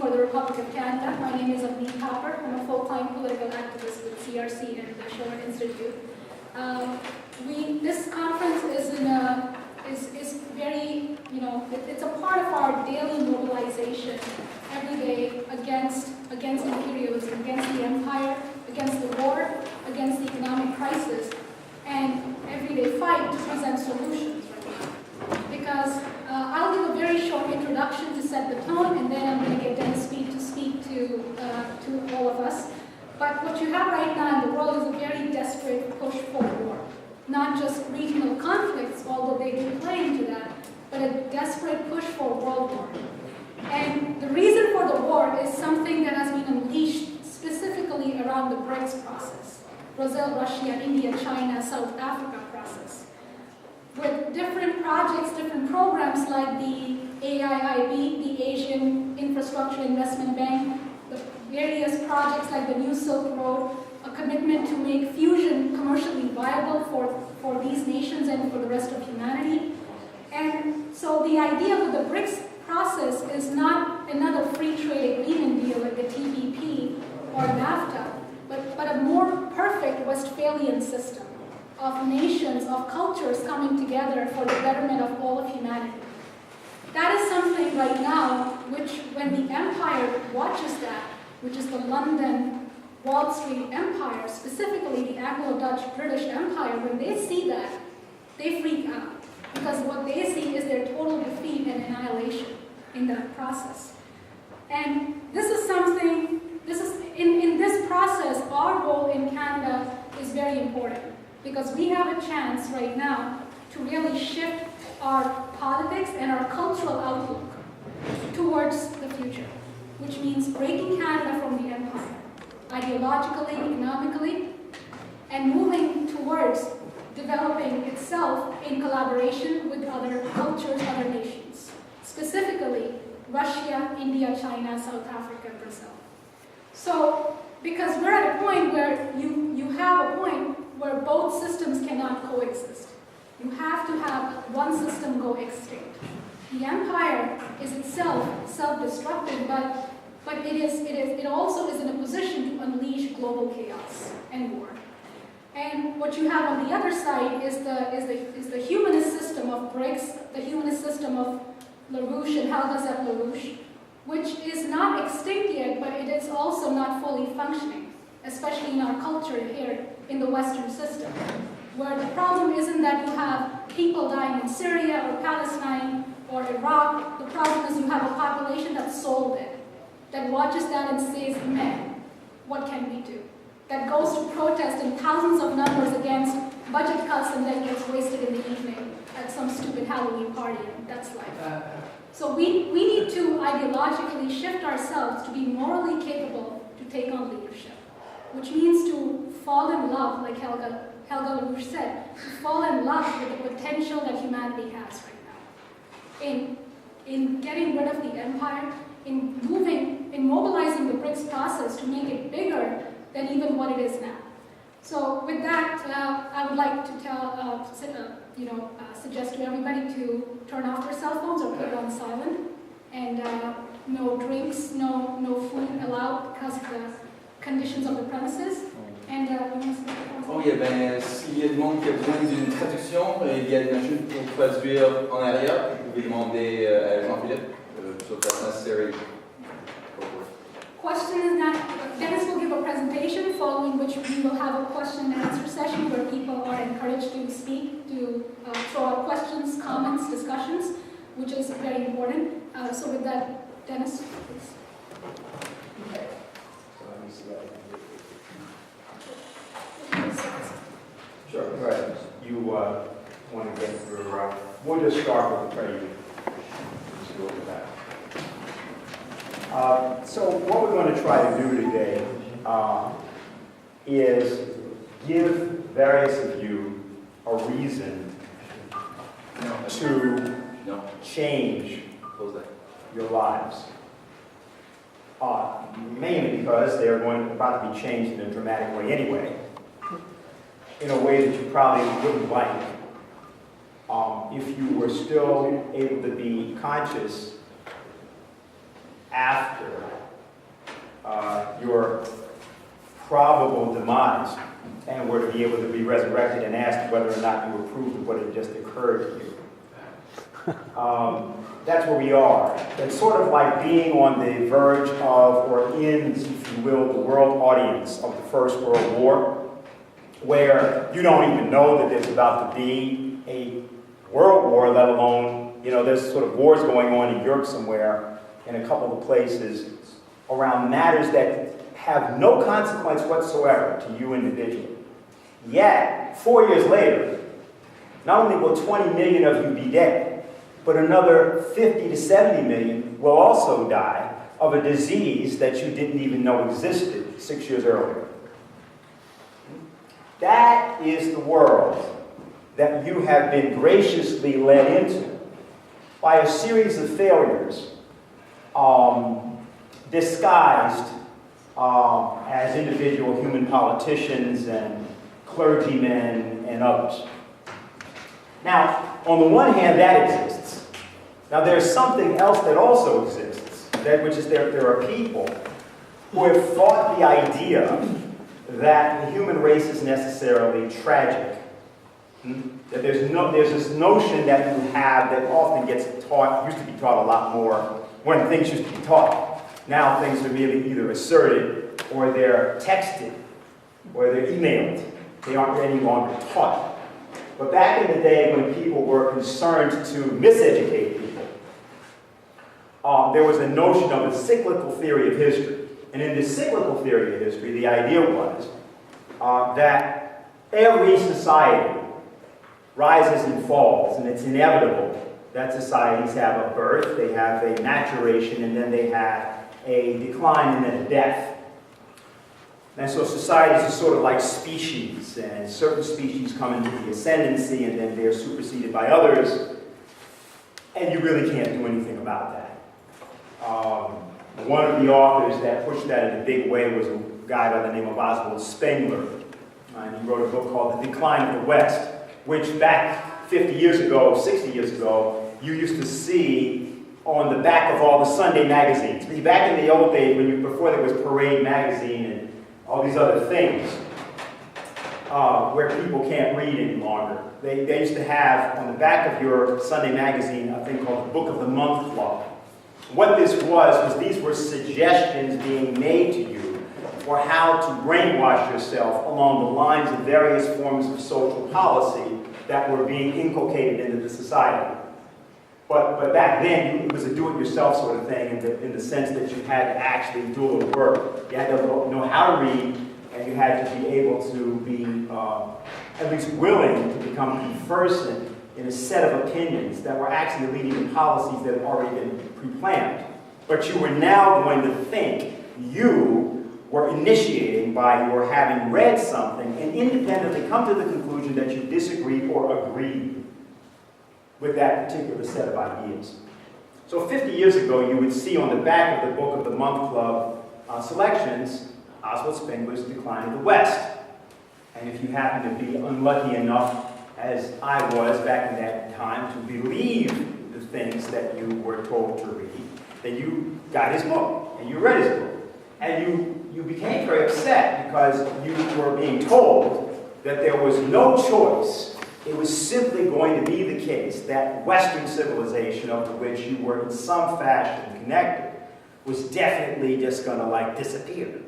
for the Republic of Canada. My name is Avneet Thapar. I'm a full-time political activist with CRC and the Shoah Institute. This conference is very, it's a part of our daily mobilization every day against imperialism, against the empire, against the war, against the economic crisis, and everyday fight to present solutions. Because I'll give a very short introduction to set the tone, and then I'm going to get Dennis Speed to speak to all of us. But what you have right now in the world is a very desperate push for war. Not just regional conflicts, although they do play into that, but a desperate push for world war. And the reason for the war is something that has been unleashed specifically around the BRICS process. Brazil, Russia, India, China, South Africa process. With different projects, different programs like the AIIB, the Asian Infrastructure Investment Bank, the various projects like the New Silk Road, a commitment to make fusion commercially viable for these nations and for the rest of humanity. And so the idea with the BRICS process is not another free trade agreement deal like the TPP or NAFTA, but a more perfect Westphalian system of nations, of cultures coming together for the betterment of all of humanity. That is something right now which, when the empire watches that, which is the London Wall Street Empire, specifically the Anglo-Dutch British Empire, when they see that, they freak out. Because what they see is their total defeat and annihilation in that process. And this is something, in this process, our role in Canada is very important. Because we have a chance right now to really shift our politics and our cultural outlook towards the future, which means breaking Canada from the empire, ideologically, economically, and moving towards developing itself in collaboration with other cultures, other nations, specifically Russia, India, China, South Africa, Brazil. So, because we're at a point where you have a point where both systems cannot coexist. You have to have one system go extinct. The empire is itself self-destructive, but it also is in a position to unleash global chaos and war. And what you have on the other side is the humanist system of BRICS, the humanist system of LaRouche and Helga Zepp LaRouche, which is not extinct yet, but it is also not fully functioning, especially in our culture here in the Western system, where the problem isn't that you have people dying in Syria or Palestine or Iraq. The problem is you have a population that's soul dead, that watches that and says, man, what can we do? That goes to protest in thousands of numbers against budget cuts and then gets wasted in the evening at some stupid Halloween party. That's life. So we need to ideologically shift ourselves to be morally capable to take on leadership, which means to fall in love, like Helga LaRouche said, to fall in love with the potential that humanity has right now. In getting rid of the empire, in mobilizing the BRICS process to make it bigger than even what it is now. So with that, I would like to suggest to everybody to turn off their cell phones or put it on silent, and no drinks, no food allowed because of the conditions of the premises. And Oui, s'il y a du monde qui a besoin d'une traduction, il y a une machine pour traduire en arrière. Vous pouvez demander à Jean-Philippe, so that's necessary. Question is that Dennis will give a presentation following which we will have a question and answer session where people are encouraged to speak, to throw out questions, comments, discussions, which is very important. So with that, Dennis, please. Okay. So let me see what I can do. Sure, go ahead. You want to get your, we'll just start with the prelude. Just go with that. So what we're going to try to do today is give various of you a reason to change your lives. Mainly because they're about to be changed in a dramatic way anyway, in a way that you probably wouldn't like if you were still able to be conscious after probable demise and were to be able to be resurrected and asked whether or not you approved of what had just occurred to you. That's where we are. It's sort of like being on the verge of, or in, if you will, the world audience of the First World War, where you don't even know that there's about to be a world war, let alone, there's sort of wars going on in Europe somewhere, in a couple of places, around matters that have no consequence whatsoever to you individually. Yet, 4 years later, not only will 20 million of you be dead, but another 50 to 70 million will also die of a disease that you didn't even know existed 6 years earlier. That is the world that you have been graciously led into by a series of failures, disguised as individual human politicians and clergymen and others. Now, on the one hand, that exists. Now, there's something else that also exists, which is there are people who have fought the idea that the human race is necessarily tragic. That there's this notion that you have that often gets taught, used to be taught a lot more, when things used to be taught. Now things are merely either asserted, or they're texted, or they're emailed. They aren't any longer taught. But back in the day when people were concerned to miseducate people, there was a notion of a cyclical theory of history. And in this cyclical theory of history, the idea was that every society rises and falls, and it's inevitable that societies have a birth, they have a maturation, and then they have a decline and then a death. And so societies are sort of like species, and certain species come into the ascendancy and then they're superseded by others, and you really can't do anything about that. One of the authors that pushed that in a big way was a guy by the name of Oswald Spengler, and he wrote a book called The Decline of the West, which back 50 years ago, 60 years ago, you used to see on the back of all the Sunday magazines. Back in the old days, before there was Parade magazine and all these other things, where people can't read any longer. They used to have on the back of your Sunday magazine a thing called the Book of the Month Club. What this was these were suggestions being made to you for how to brainwash yourself along the lines of various forms of social policy that were being inculcated into the society. But back then, it was a do-it-yourself sort of thing in the sense that you had to actually do the work. You had to know how to read, and you had to be able to be at least willing to become conversant in a set of opinions that were actually leading to policies that had already been pre-planned. But you were now going to think you were initiating by your having read something and independently come to the conclusion that you disagreed or agreed with that particular set of ideas. So 50 years ago, you would see on the back of the Book of the Month Club selections, Oswald Spengler's Decline of the West. And if you happen to be unlucky enough, as I was back in that time, to believe the things that you were told to read, then you got his book, and you read his book. And you became very upset because you were being told that there was no choice. It was simply going to be the case that Western civilization, of which you were in some fashion connected, was definitely just going to disappear.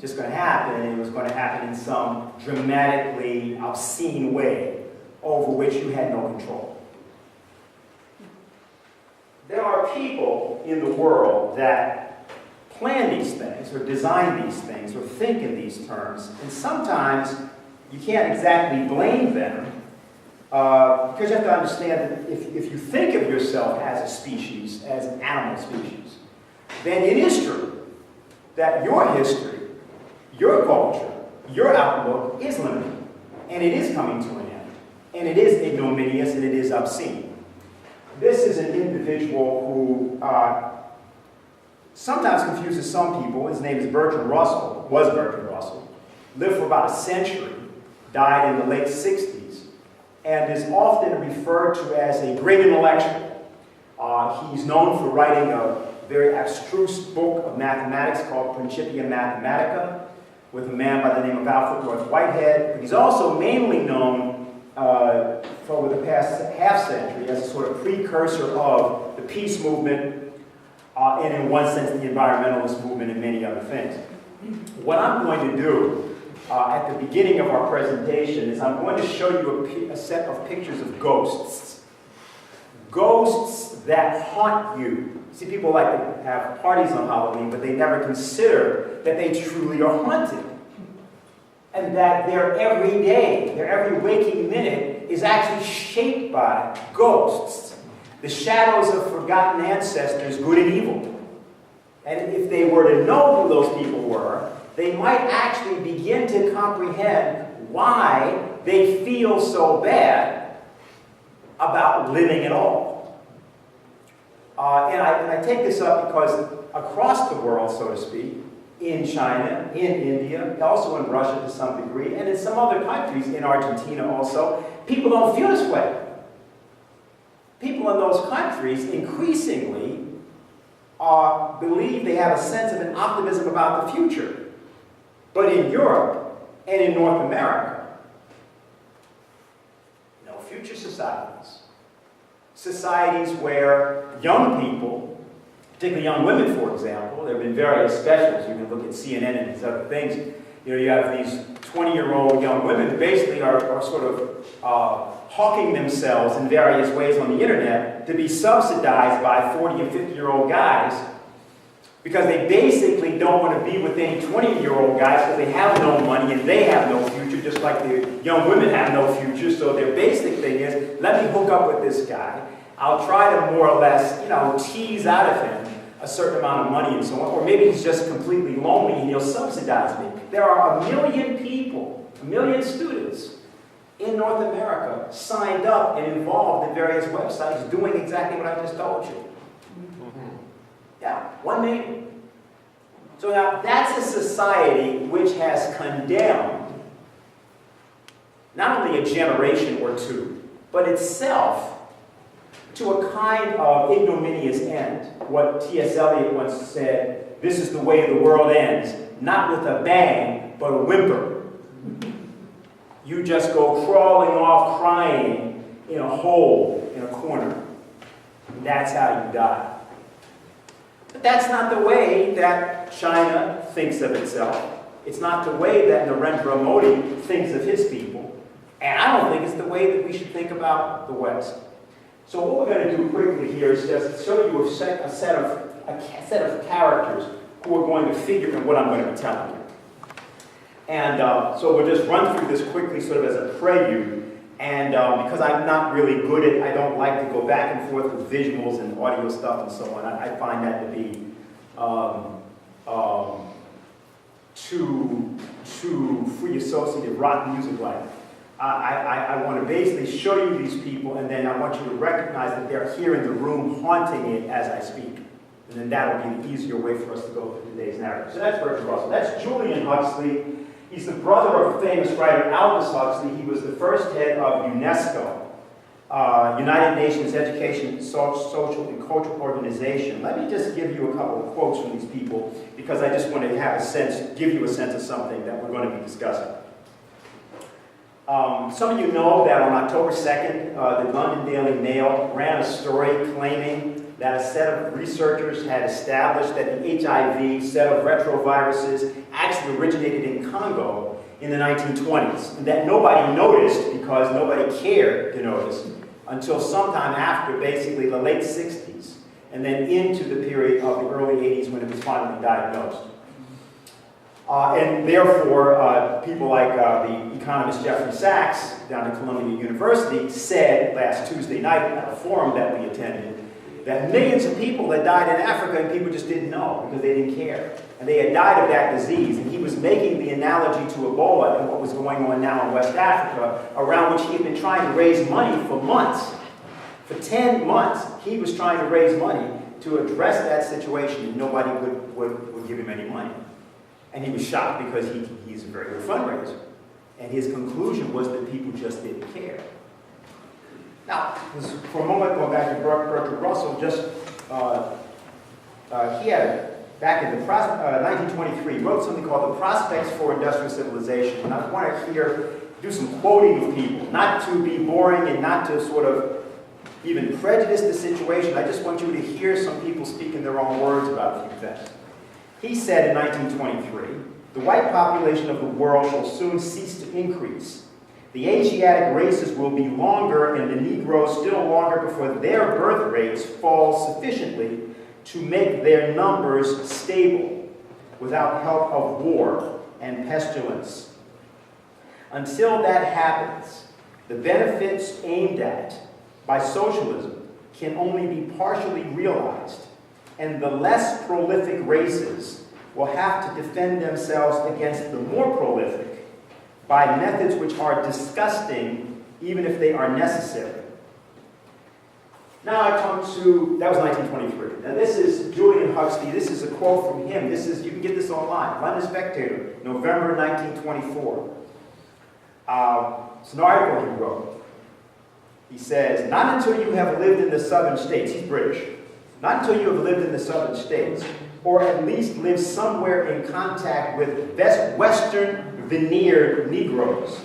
Just going to happen, and it was going to happen in some dramatically obscene way over which you had no control. There are people in the world that plan these things, or design these things, or think in these terms, and sometimes you can't exactly blame them, because you have to understand that if you think of yourself as a species, as an animal species, then it is true that your history, your culture, your outlook is limited, and it is coming to an end, and it is ignominious, and it is obscene. This is an individual who sometimes confuses some people. His name is Bertrand Russell, lived for about a century, died in the late 60s, and is often referred to as a great intellectual. He's known for writing a very abstruse book of mathematics called Principia Mathematica. with a man by the name of Alfred North Whitehead. But he's also mainly known for over the past half century as a sort of precursor of the peace movement, and in one sense the environmentalist movement and many other things. What I'm going to do at the beginning of our presentation is I'm going to show you a set of pictures of ghosts. Ghosts that haunt you. See, people like to have parties on Halloween, but they never consider that they truly are haunted. And that their every day, their every waking minute is actually shaped by ghosts. The shadows of forgotten ancestors, good and evil. And if they were to know who those people were, they might actually begin to comprehend why they feel so bad about living at all. And I take this up because across the world, so to speak, in China, in India, also in Russia to some degree, and in some other countries, in Argentina also, people don't feel this way. People in those countries increasingly believe they have a sense of an optimism about the future. But in Europe and in North America, no future societies. Societies where young people, particularly young women, for example, there have been various specials. You can look at CNN and these other things. You know, you have these 20-year-old young women who basically are sort of hawking themselves in various ways on the internet to be subsidized by 40 and 50-year-old guys because they basically don't want to be with any 20-year-old guys because they have no money and they have no future, just like the young women have no future. So their basic thing is, let me hook up with this guy. I'll try to more or less, you know, tease out of him a certain amount of money and so on. Or maybe he's just completely lonely and he'll subsidize me. There are 1 million people, 1 million students in North America signed up and involved in various websites doing exactly what I just told you. Yeah, 1 million. So now that's a society which has condemned not only a generation or two, but itself to a kind of ignominious end. What T.S. Eliot once said, this is the way the world ends, not with a bang, but a whimper. You just go crawling off crying in a hole in a corner. And that's how you die. But that's not the way that China thinks of itself. It's not the way that Narendra Modi thinks of his people. And I don't think it's the way that we should think about the West. So what we're going to do quickly here is just show you a set of characters who are going to figure in what I'm going to be telling you. And so we'll just run through this quickly sort of as a prelude. And because I'm not really good at, I don't like to go back and forth with visuals and audio stuff and so on. I find that to be too free associative rock music-like. I want to basically show you these people, and then I want you to recognize that they're here in the room haunting it as I speak. And then that'll be the easier way for us to go through today's narrative. So that's Bertrand Russell. That's Julian Huxley. He's the brother of famous writer Aldous Huxley. He was the first head of UNESCO, United Nations Education, Social, and Cultural Organization. Let me just give you a couple of quotes from these people, because I just want to have a sense, give you a sense of something that we're going to be discussing. Some of you know that on October 2nd, the London Daily Mail ran a story claiming that a set of researchers had established that the HIV set of retroviruses actually originated in Congo in the 1920s, and that nobody noticed because nobody cared to notice until sometime after basically the late 60s, and then into the period of the early 80s when it was finally diagnosed. And therefore, people like the economist Jeffrey Sachs down at Columbia University said last Tuesday night at a forum that we attended that millions of people had died in Africa and people just didn't know because they didn't care. And they had died of that disease. And he was making the analogy to Ebola and what was going on now in West Africa, around which he had been trying to raise money for months. For 10 months, he was trying to raise money to address that situation, and nobody would give him any money. And he was shocked because he's a very good fundraiser. And his conclusion was that people just didn't care. Now, for a moment, going back to Bertrand Russell, just he had back in 1923, wrote something called The Prospects for Industrial Civilization. And I want to here do some quoting of people, not to be boring and not to sort of even prejudice the situation. I just want you to hear some people speak in their own words about a few things. He said in 1923, the white population of the world shall soon cease to increase. The Asiatic races will be longer and the Negroes still longer before their birth rates fall sufficiently to make their numbers stable without help of war and pestilence. Until that happens, the benefits aimed at by socialism can only be partially realized, and the less prolific races will have to defend themselves against the more prolific by methods which are disgusting, even if they are necessary. Now I come to, that was 1923. Now this is Julian Huxley. This is a quote from him. This is, you can get this online. London Spectator, November 1924. It's an article he wrote. He says, not until you have lived in the southern states, he's British, not until you have lived in the southern states, or at least lived somewhere in contact with Western veneered Negroes,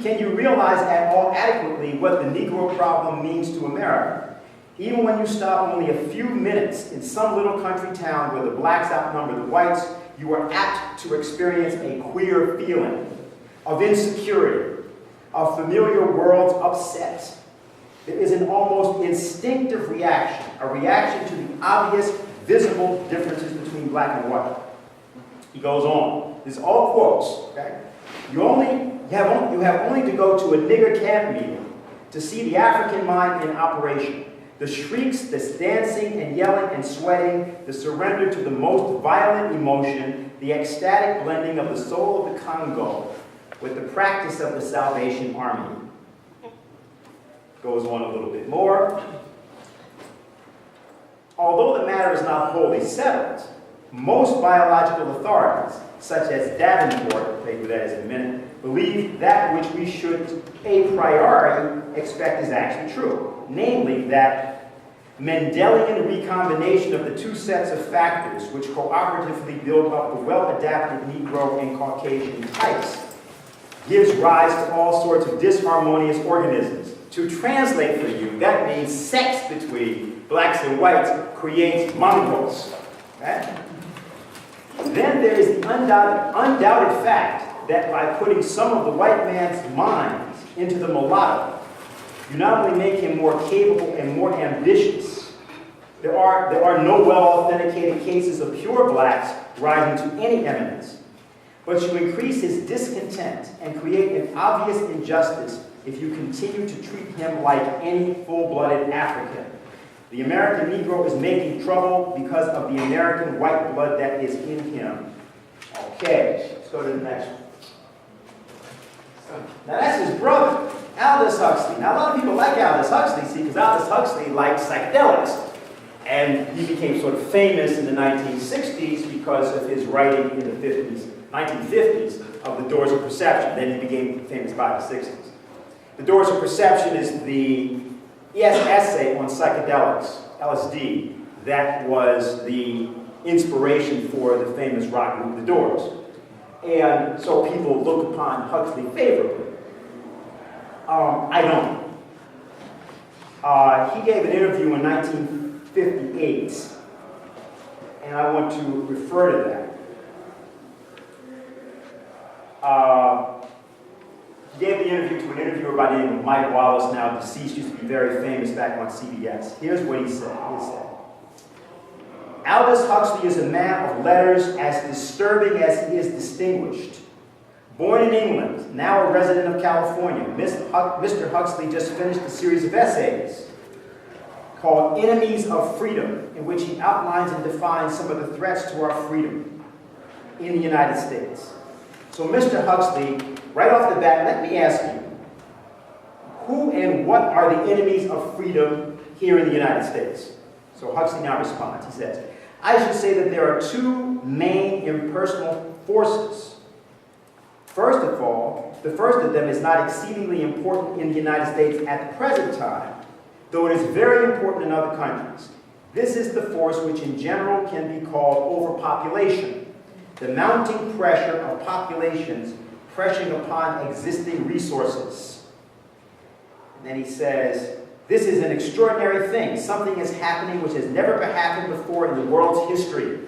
can you realize at all adequately what the Negro problem means to America. Even when you stop only a few minutes in some little country town where the blacks outnumber the whites, you are apt to experience a queer feeling of insecurity, of familiar worlds upset. There is an almost instinctive reaction, a reaction to the obvious, visible differences between black and white. He goes on. This is all quotes, okay? You have only to go to a nigger camp meeting to see the African mind in operation. The shrieks, the dancing and yelling and sweating, the surrender to the most violent emotion, the ecstatic blending of the soul of the Congo with the practice of the Salvation Army. Goes on a little bit more. Although the matter is not wholly settled, most biological authorities, such as Davenport, I'll tell you that in a minute, believe that which we should a priori expect is actually true. Namely, that Mendelian recombination of the two sets of factors which cooperatively build up the well-adapted Negro and Caucasian types gives rise to all sorts of disharmonious organisms. To translate for you, that means sex between blacks and whites creates mongrels. Okay? Then there is the undoubted fact that by putting some of the white man's minds into the mulatto, you not only make him more capable and more ambitious, there are no well-authenticated cases of pure blacks rising to any eminence, but you increase his discontent and create an obvious injustice if you continue to treat him like any full-blooded African. The American Negro is making trouble because of the American white blood that is in him. Okay, let's go to the next one. Now that's his brother, Aldous Huxley. Now a lot of people like Aldous Huxley, see, because Aldous Huxley liked psychedelics. And he became sort of famous in the 1960s because of his writing in the 1950s of The Doors of Perception. Then he became famous by the 60s. The Doors of Perception is the essay on psychedelics, LSD, that was the inspiration for the famous rock group The Doors. And so people look upon Huxley favorably. I don't. He gave an interview in 1958, and I want to refer to that. He gave the interview to an interviewer by the name of Mike Wallace, now deceased, used to be very famous back on CBS. Here's what he said. He said, Aldous Huxley is a man of letters as disturbing as he is distinguished. Born in England, now a resident of California, Mr. Huxley just finished a series of essays called Enemies of Freedom, in which he outlines and defines some of the threats to our freedom in the United States. So Mr. Huxley, right off the bat, let me ask you, who and what are the enemies of freedom here in the United States? So Huxley now responds. He says, I should say that there are two main impersonal forces. First of all, the first of them is not exceedingly important in the United States at the present time, though it is very important in other countries. This is the force which in general can be called overpopulation, the mounting pressure of populations pressing upon existing resources. And then he says, this is an extraordinary thing. Something is happening which has never happened before in the world's history.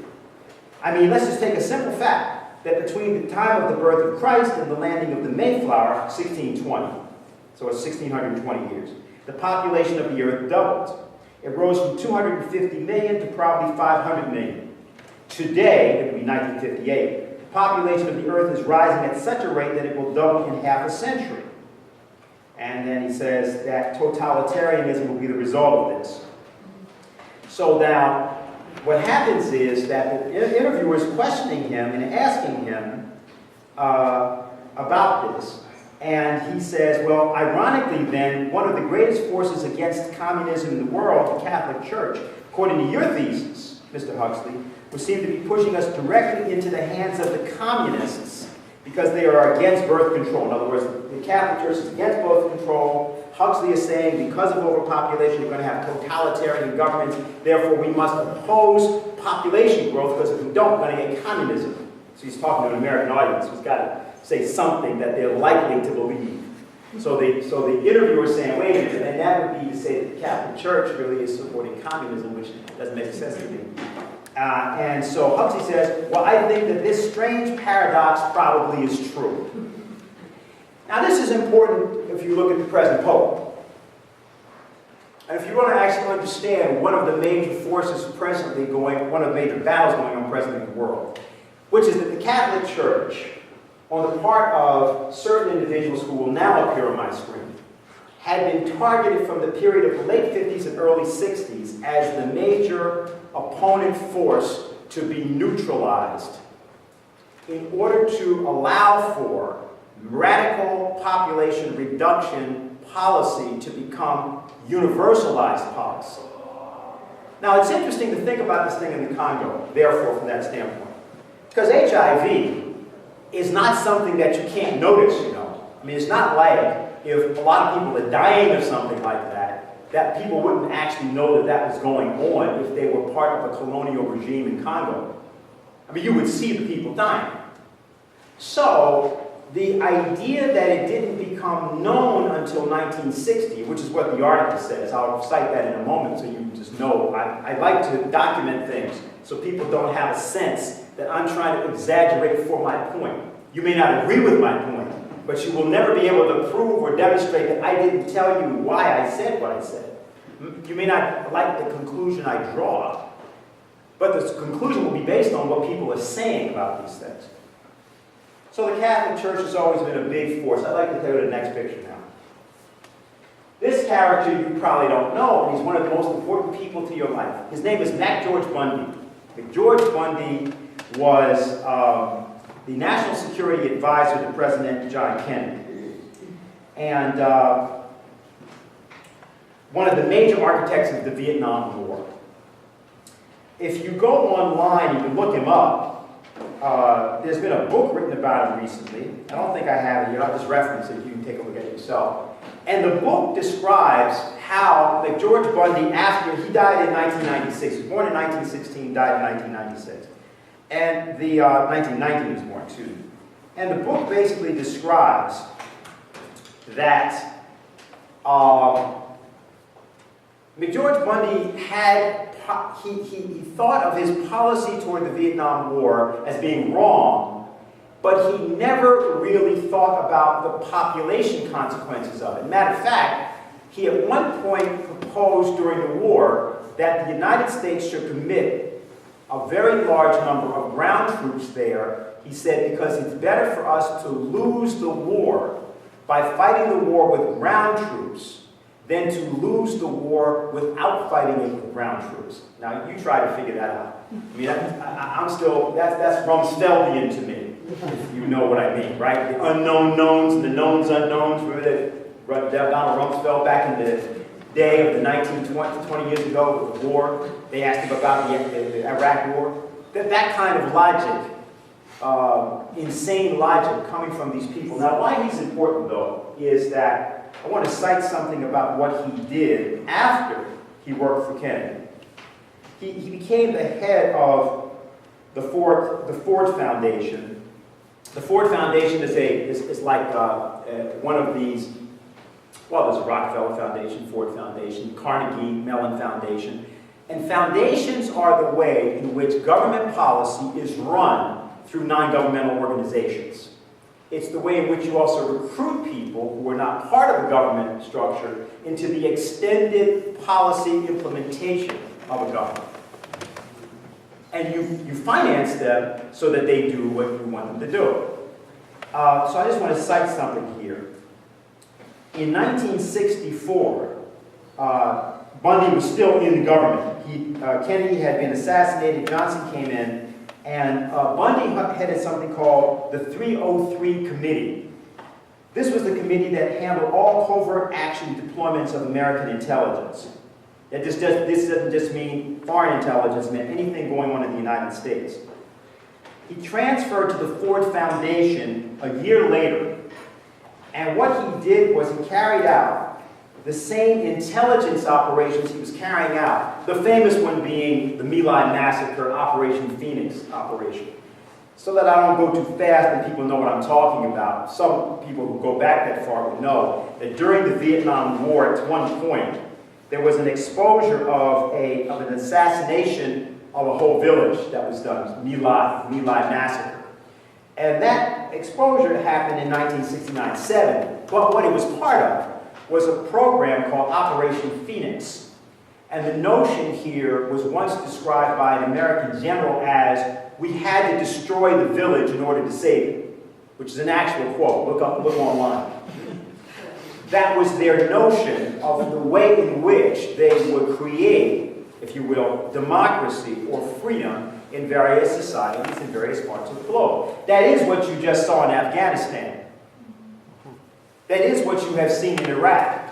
I mean, let's just take a simple fact that between the time of the birth of Christ and the landing of the Mayflower, 1620, so it's 1620 years, the population of the earth doubled. It rose from 250 million to probably 500 million. Today, it would be 1958, the population of the earth is rising at such a rate that it will double in half a century. And then he says that totalitarianism will be the result of this. So now, what happens is that the interviewer is questioning him and asking him about this. And he says, well, ironically then, one of the greatest forces against communism in the world, the Catholic Church, according to your thesis, Mr. Huxley, would seem to be pushing us directly into the hands of the communists because they are against birth control. In other words, the Catholic Church is against birth control. Huxley is saying because of overpopulation, you're going to have totalitarian governments. Therefore, we must oppose population growth because if we don't, we're going to get communism. So he's talking to an American audience who's got to say something that they're likely to believe. So the interviewer is saying, wait a minute, and that would be to say that the Catholic Church really is supporting communism, which doesn't make sense to me. And so Huxley says, well, I think that this strange paradox probably is true. Now this is important if you look at the present Pope. And if you want to actually understand one of the major forces presently going, one of the major battles going on presently in the world, which is that the Catholic Church, on the part of certain individuals who will now appear on my screen, had been targeted from the period of the late 50s and early 60s as the major opponent force to be neutralized in order to allow for radical population reduction policy to become universalized policy. Now, it's interesting to think about this thing in the Congo, therefore, from that standpoint. Because HIV is not something that you can't notice, you know. I mean, it's not like if a lot of people are dying of something like that people wouldn't actually know that that was going on if they were part of a colonial regime in Congo. I mean, you would see the people dying. So, the idea that it didn't become known until 1960, which is what the article says, I'll cite that in a moment so you just know, I like to document things so people don't have a sense that I'm trying to exaggerate for my point. You may not agree with my point, but you will never be able to prove or demonstrate that I didn't tell you why I said what I said. You may not like the conclusion I draw, but the conclusion will be based on what people are saying about these things. So the Catholic Church has always been a big force. I'd like to go to the next picture now. This character you probably don't know, and he's one of the most important people to your life. His name is George Bundy. George Bundy was the National Security Advisor to President John Kennedy. And one of the major architects of the Vietnam War. If you go online, you can look him up. There's been a book written about him recently. I don't think I have it here. I'll just reference it. You can take a look at it yourself. And the book describes how George Bundy, after he died in 1996, he was born in 1916, died in 1996. And the 1990 he was born, excuse me. And the book basically describes that George Bundy had he thought of his policy toward the Vietnam War as being wrong, but he never really thought about the population consequences of it. Matter of fact, he at one point proposed during the war that the United States should commit a very large number of ground troops there. He said because it's better for us to lose the war by fighting the war with ground troops than to lose the war without fighting it with ground troops. Now, you try to figure that out. I mean, I'm still, that's Rumsfeldian to me, if you know what I mean, right? The unknown knowns and the knowns unknowns. Remember that Donald Rumsfeld back in the day of the 20 years ago with the war, they asked him about the Iraq war. That kind of logic, insane logic coming from these people. Now, why he's important, though, is that I want to cite something about what he did after he worked for Kennedy. he became the head of the Ford Foundation. The Ford Foundation is like one of these, well, there's a Rockefeller Foundation, Ford Foundation, Carnegie Mellon Foundation. And foundations are the way in which government policy is run through non-governmental organizations. It's the way in which you also recruit people who are not part of a government structure into the extended policy implementation of a government. And you finance them so that they do what you want them to do. So I just want to cite something here. In 1964, Bundy was still in government. Kennedy had been assassinated, Johnson came in, and Bundy headed something called the 303 Committee. This was the committee that handled all covert action deployments of American intelligence. This doesn't just mean foreign intelligence, it meant anything going on in the United States. He transferred to the Ford Foundation a year later, and what he did was he carried out the same intelligence operations he was carrying out, the famous one being the My Lai massacre, Operation Phoenix operation. So that I don't go too fast and people know what I'm talking about, some people who go back that far would know that during the Vietnam War, at one point, there was an exposure of an assassination of a whole village that was done, My Lai massacre. And that exposure happened in 1969-70, but what it was part of was a program called Operation Phoenix. And the notion here was once described by an American general as, we had to destroy the village in order to save it, which is an actual quote, look online. That was their notion of the way in which they would create, if you will, democracy or freedom in various societies in various parts of the globe. That is what you just saw in Afghanistan. That is what you have seen in Iraq.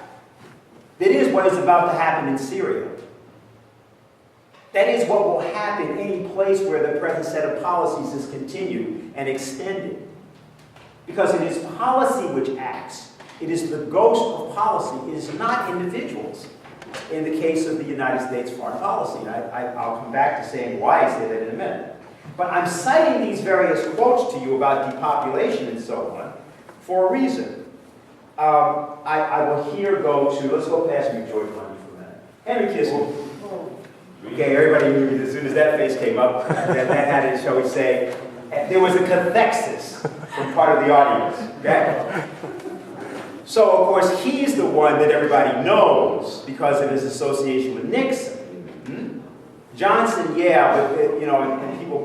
That is what is about to happen in Syria. That is what will happen any place where the present set of policies is continued and extended. Because it is policy which acts. It is the ghost of policy. It is not individuals. In the case of the United States foreign policy, I'll come back to saying why I say that in a minute. But I'm citing these various quotes to you about depopulation and so on for a reason. I will here go to, let's go past me, George Bundy for a minute. Henry Kissinger. Okay, everybody knew as soon as that face came up, that had it, shall we say, there was a cathexis from part of the audience, okay? So, of course, he's the one that everybody knows because of his association with Nixon. Johnson, yeah,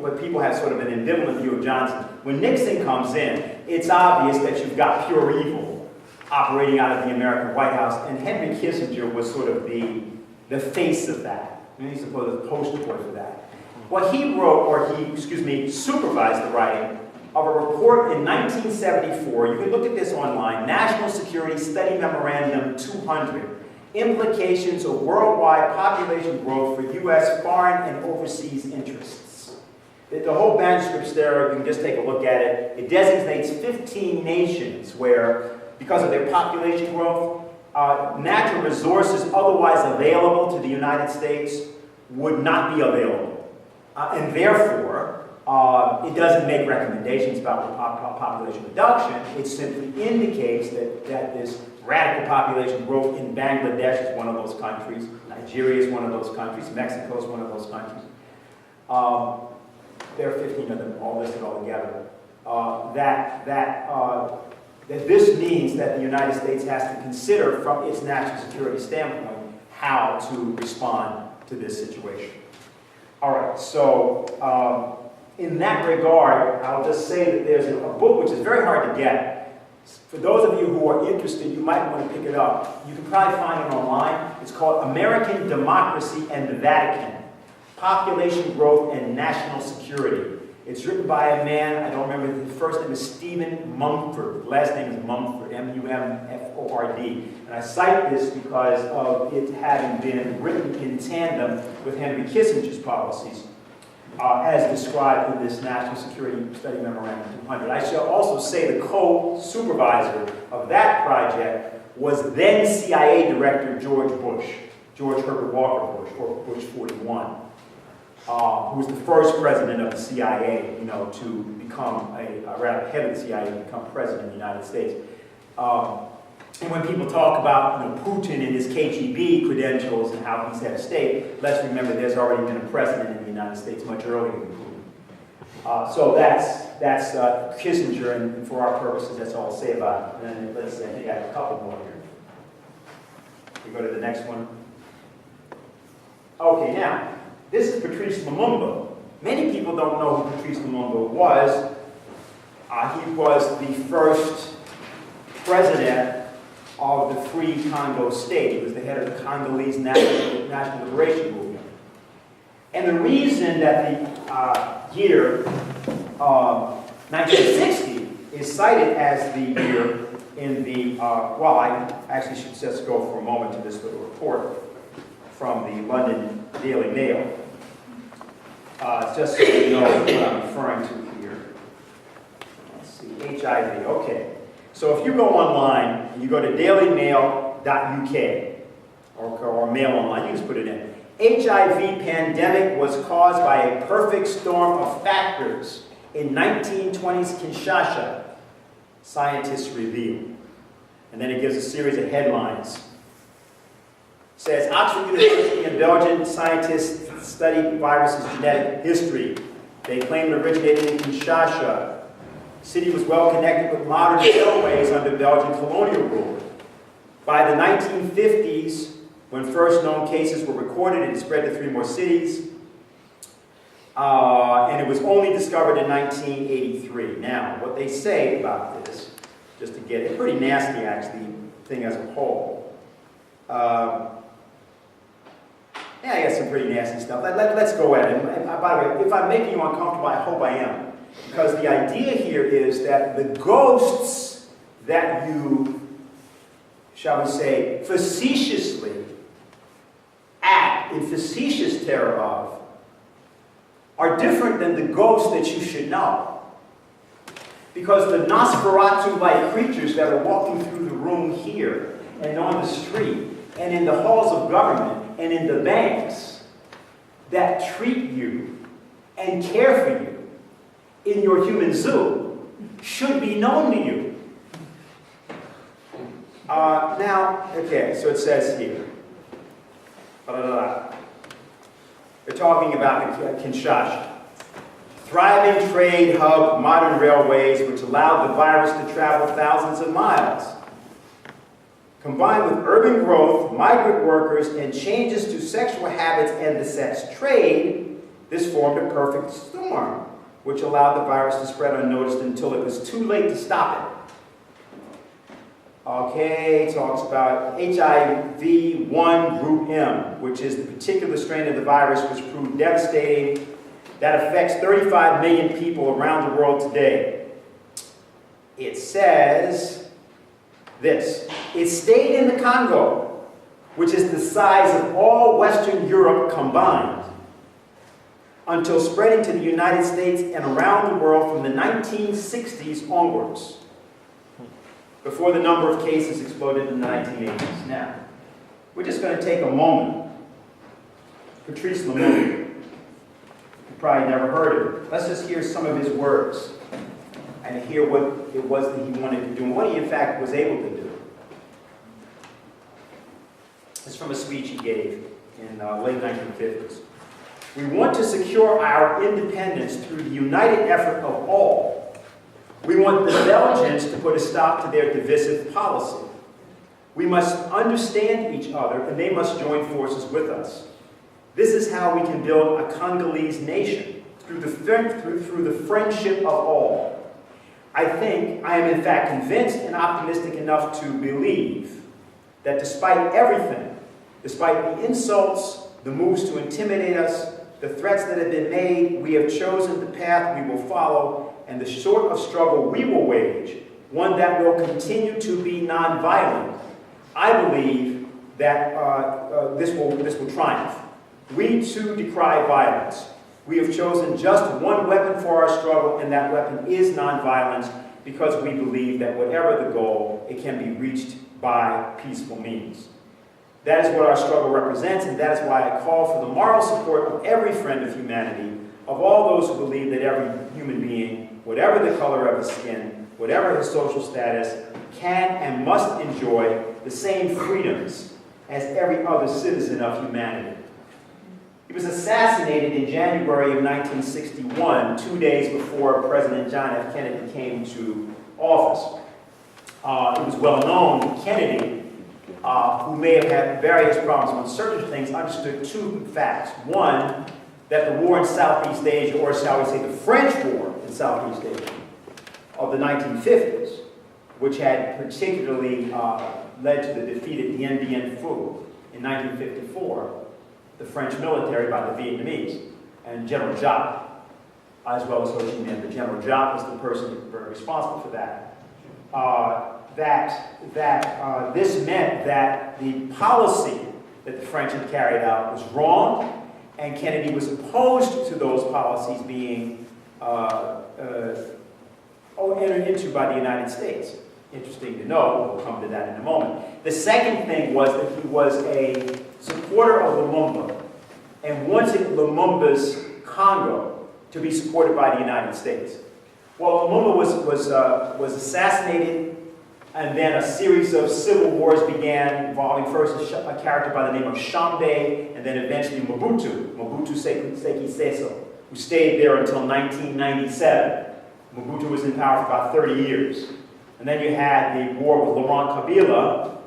but people have sort of an ambivalent view of Johnson. When Nixon comes in, it's obvious that you've got pure evil operating out of the American White House, and Henry Kissinger was sort of the face of that. He's supposed to poster boy for that. What he wrote, or he supervised the writing of a report in 1974. You can look at this online. National Security Study Memorandum 200. Implications of worldwide population growth for U.S. foreign and overseas interests. The whole manuscript's there. You can just take a look at it. It designates 15 nations where, because of their population growth, natural resources otherwise available to the United States would not be available. And therefore, it doesn't make recommendations about population reduction. It simply indicates that this radical population growth in Bangladesh is one of those countries, Nigeria is one of those countries, Mexico is one of those countries. There are 15 of them all listed all together. That this means that the United States has to consider from its national security standpoint how to respond to this situation. All right, so in that regard, I'll just say that there's a book which is very hard to get. For those of you who are interested, you might want to pick it up. You can probably find it online. It's called American Democracy and the Vatican, Population Growth and National Security. It's written by a man, I don't remember, his first name is Stephen Mumford. Last name is Mumford, M-U-M-F-O-R-D. And I cite this because of it having been written in tandem with Henry Kissinger's policies, as described in this National Security Study Memorandum 200. I shall also say the co-supervisor of that project was then CIA Director George Herbert Walker Bush, or Bush 41. who was the first president of the CIA, you know, to become rather head of the CIA, to become president of the United States. And when people talk about, you know, Putin and his KGB credentials and how he's head of state, let's remember there's already been a president in the United States much earlier than Putin. So that's Kissinger, and for our purposes, that's all I'll say about it. And then let's say, I think I have a couple more here. We go to the next one. Okay, now, this is Patrice Lumumba. Many people don't know who Patrice Lumumba was. He was the first president of the Free Congo State. He was the head of the Congolese National Liberation Movement. And the reason that the year 1960 is cited as the year in the, well, I actually should just go for a moment to this little report from the London Daily Mail. Just so you know what I'm referring to here. Let's see, HIV, okay. So if you go online, and you go to dailymail.uk, or Mail Online, you just put it in. HIV pandemic was caused by a perfect storm of factors in 1920s Kinshasa, scientists reveal. And then it gives a series of headlines. It says, Oxford University and Belgian scientists studied virus's genetic history. They claim it originated in Kinshasa. The city was well connected with modern railways under Belgian colonial rule. By the 1950s, when first known cases were recorded, it spread to 3 more cities. And it was only discovered in 1983. Now, what they say about this, just to get it, pretty nasty actually, thing as a whole. Yeah, I got some pretty nasty stuff. Let's go at it. And by the way, if I'm making you uncomfortable, I hope I am. Because the idea here is that the ghosts that you, shall we say, facetiously act in facetious terror of are different than the ghosts that you should know. Because the Nosferatu-like creatures that are walking through the room here and on the street and in the halls of government and in the banks that treat you and care for you in your human zoo should be known to you. Now, okay, so it says here. They're talking about Kinshasa. Thriving trade hub, modern railways, which allowed the virus to travel thousands of miles. Combined with urban growth, migrant workers, and changes to sexual habits and the sex trade, this formed a perfect storm, which allowed the virus to spread unnoticed until it was too late to stop it. Okay, it talks about HIV-1 group M, which is the particular strain of the virus which proved devastating, that affects 35 million people around the world today. It says this: it stayed in the Congo, which is the size of all Western Europe combined, until spreading to the United States and around the world from the 1960s onwards, before the number of cases exploded in the 1980s. Now, we're just going to take a moment. Patrice Lumumba. You probably never heard of it. Let's just hear some of his words and hear what it was that he wanted to do and what he in fact was able to do. It's from a speech he gave in late 1950s. We want to secure our independence through the united effort of all. We want the Belgians to put a stop to their divisive policy. We must understand each other, and they must join forces with us. This is how we can build a Congolese nation, through the friendship of all. I am in fact convinced and optimistic enough to believe that despite everything, despite the insults, the moves to intimidate us, the threats that have been made, we have chosen the path we will follow, and the sort of struggle we will wage, one that will continue to be nonviolent. I believe that this will triumph. We too decry violence. We have chosen just one weapon for our struggle, and that weapon is nonviolence, because we believe that whatever the goal, it can be reached by peaceful means. That is what our struggle represents, and that is why I call for the moral support of every friend of humanity, of all those who believe that every human being, whatever the color of his skin, whatever his social status, can and must enjoy the same freedoms as every other citizen of humanity. He was assassinated in January of 1961, 2 days before President John F. Kennedy came to office. It was well known that Kennedy, who may have had various problems on certain things, understood two facts. One, that the war in Southeast Asia, or shall we say the French war in Southeast Asia of the 1950s, which had particularly led to the defeat at Dien Bien Phu in 1954, the French military by the Vietnamese, and General Giap, as well as Ho Chi Minh. But General Giap was the person responsible for that. This meant that the policy that the French had carried out was wrong, and Kennedy was opposed to those policies being entered into by the United States. Interesting to know, we'll come to that in a moment. The second thing was that he was a supporter of Lumumba and wanted Lumumba's Congo to be supported by the United States. Well, Lumumba was assassinated, and then a series of civil wars began, involving first a character by the name of Shambe, and then eventually Mobutu Seki Seko, who stayed there until 1997. Mobutu was in power for about 30 years. And then you had the war with Laurent Kabila,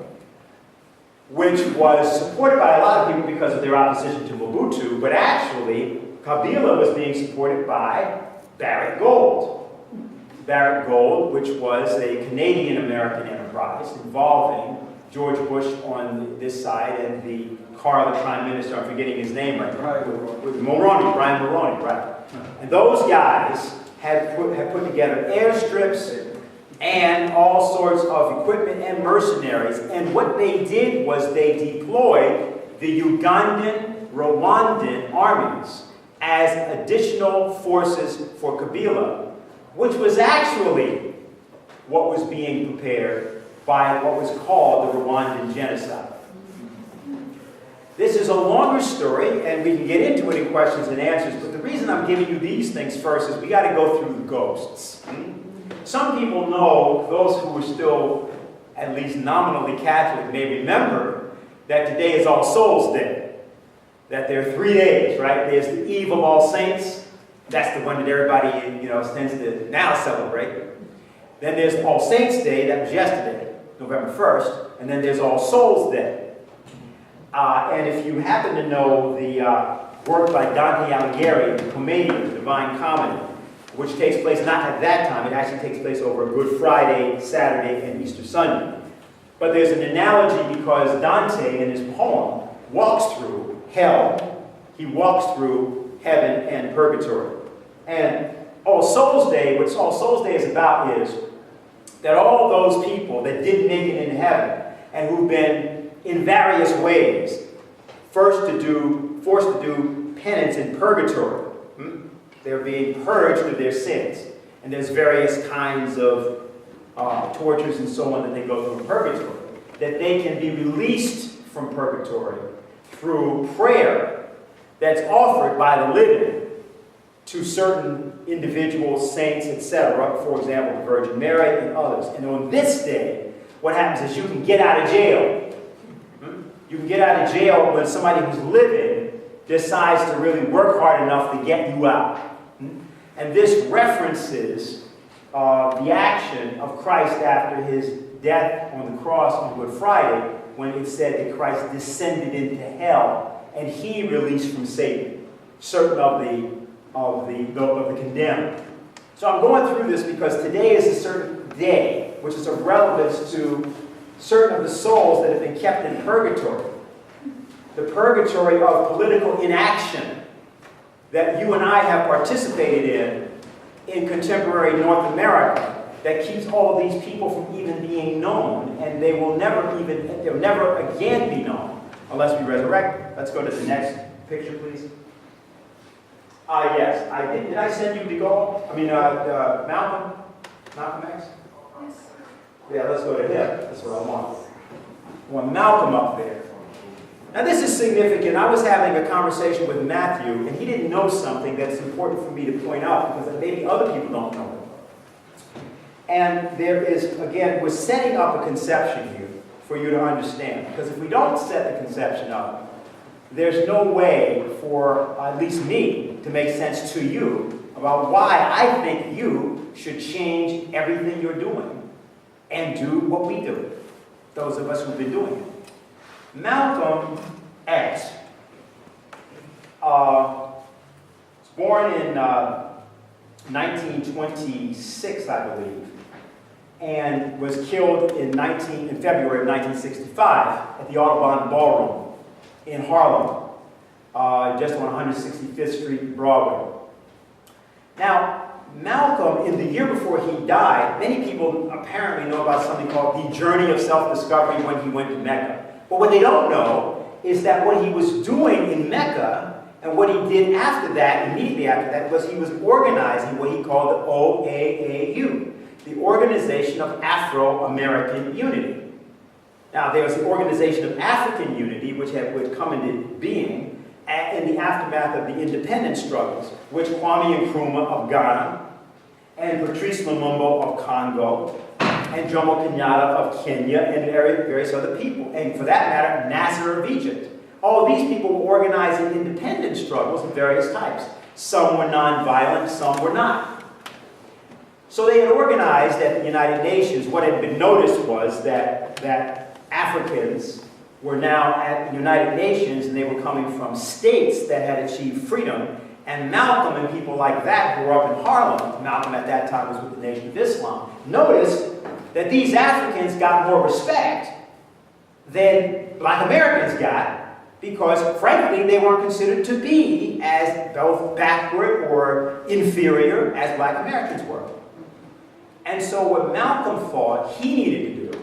which was supported by a lot of people because of their opposition to Mobutu, but actually, Kabila was being supported by Barrett Gold. Barrett Gold, which was a Canadian-American enterprise involving George Bush on this side and the car of the Prime Minister, I'm forgetting his name right now, with Brian Mulroney, right? And those guys had put together airstrips and all sorts of equipment and mercenaries. And what they did was they deployed the Ugandan, Rwandan armies as additional forces for Kabila, which was actually what was being prepared by what was called the Rwandan genocide. This is a longer story, and we can get into it in questions and answers, but the reason I'm giving you these things first is we got to go through the ghosts. Some people know, those who are still at least nominally Catholic may remember that today is All Souls Day. That there are 3 days, right? There's the Eve of All Saints. That's the one that everybody, tends to now celebrate. Then there's All Saints Day, that was yesterday, November 1st. And then there's All Souls Day. And if you happen to know the work by Dante Alighieri, the Commedia, the Divine Comedy, which takes place not at that time, it actually takes place over Good Friday, Saturday, and Easter Sunday. But there's an analogy because Dante, in his poem, walks through hell, he walks through heaven and purgatory. And All Souls Day, what All Souls Day is about is that all those people that didn't make it in heaven and who've been in various ways forced to do penance in purgatory. They're being purged of their sins. And there's various kinds of tortures and so on that they go through in purgatory. That they can be released from purgatory through prayer that's offered by the living to certain individuals, saints, etc. For example, the Virgin Mary and others. And on this day, what happens is you can get out of jail. You can get out of jail when somebody who's living decides to really work hard enough to get you out. And this references the action of Christ after his death on the cross on Good Friday, when it said that Christ descended into hell and he released from Satan certain of the condemned. So I'm going through this because today is a certain day which is of relevance to certain of the souls that have been kept in purgatory. The purgatory of political inaction that you and I have participated in contemporary North America, that keeps all of these people from even being known, and they'll never again be known unless we resurrect. Let's go to the next picture, please. Yes, I did. Did I send you De Gaulle? Malcolm X? Yes. Yeah, let's go to him. That's what I want. I want Malcolm up there. Now this is significant. I was having a conversation with Matthew, and he didn't know something that's important for me to point out because maybe other people don't know it. And there is, again, we're setting up a conception here for you to understand. Because if we don't set the conception up, there's no way for at least me to make sense to you about why I think you should change everything you're doing and do what we do, those of us who've been doing it. Malcolm X was born in 1926, I believe, and was killed in February of 1965 at the Audubon Ballroom in Harlem, just on 165th Street and Broadway. Now, Malcolm, in the year before he died, many people apparently know about something called the journey of self-discovery when he went to Mecca. But what they don't know is that what he was doing in Mecca and what he did after that, immediately after that, was he was organizing what he called the OAAU, the Organization of Afro-American Unity. Now, there was the Organization of African Unity, which would come into being in the aftermath of the independence struggles, which Kwame Nkrumah of Ghana and Patrice Lumumba of Congo and Jomo Kenyatta of Kenya and various other people, and for that matter, Nasser of Egypt. All of these people were organizing independence struggles of various types. Some were nonviolent, some were not. So they had organized at the United Nations. What had been noticed was that Africans were now at the United Nations, and they were coming from states that had achieved freedom. And Malcolm and people like that who were up in Harlem, Malcolm at that time was with the Nation of Islam, noticed that these Africans got more respect than Black Americans got, because frankly they weren't considered to be as both backward or inferior as Black Americans were. And so what Malcolm thought he needed to do,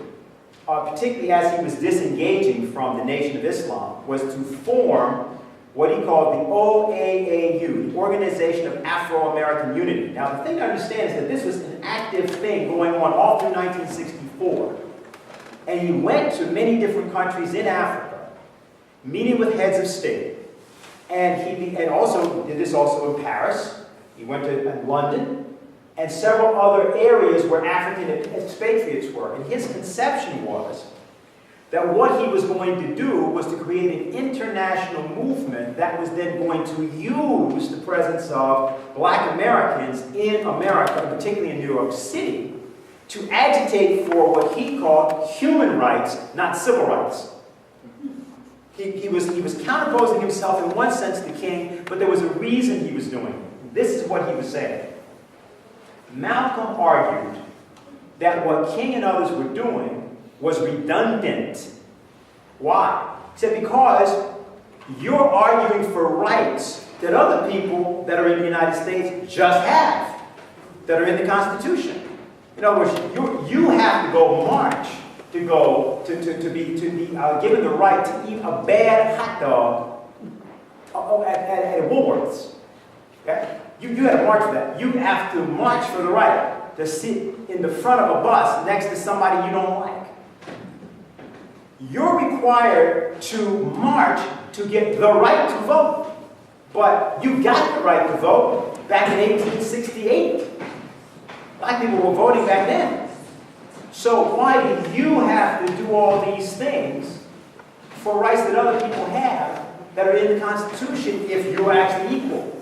particularly as he was disengaging from the Nation of Islam, was to form what he called the OAAU, the Organization of Afro-American Unity. Now, the thing to understand is that this was an active thing going on all through 1964. And he went to many different countries in Africa, meeting with heads of state. And he also did this also in Paris. He went to London and several other areas where African expatriates were. And his conception was that what he was going to do was to create an international movement that was then going to use the presence of Black Americans in America, particularly in New York City, to agitate for what he called human rights, not civil rights. He was counterposing himself in one sense to King, but there was a reason he was doing it. This is what he was saying. Malcolm argued that what King and others were doing was redundant. Why? He said, because you're arguing for rights that other people that are in the United States just have, that are in the Constitution. In other words, you have to go march to be given the right to eat a bad hot dog at Woolworths. Okay? You have to march for that. You have to march for the right to sit in the front of a bus next to somebody you don't like. You're required to march to get the right to vote. But you got the right to vote back in 1868. Black people were voting back then. So why do you have to do all these things for rights that other people have that are in the Constitution if you're actually equal?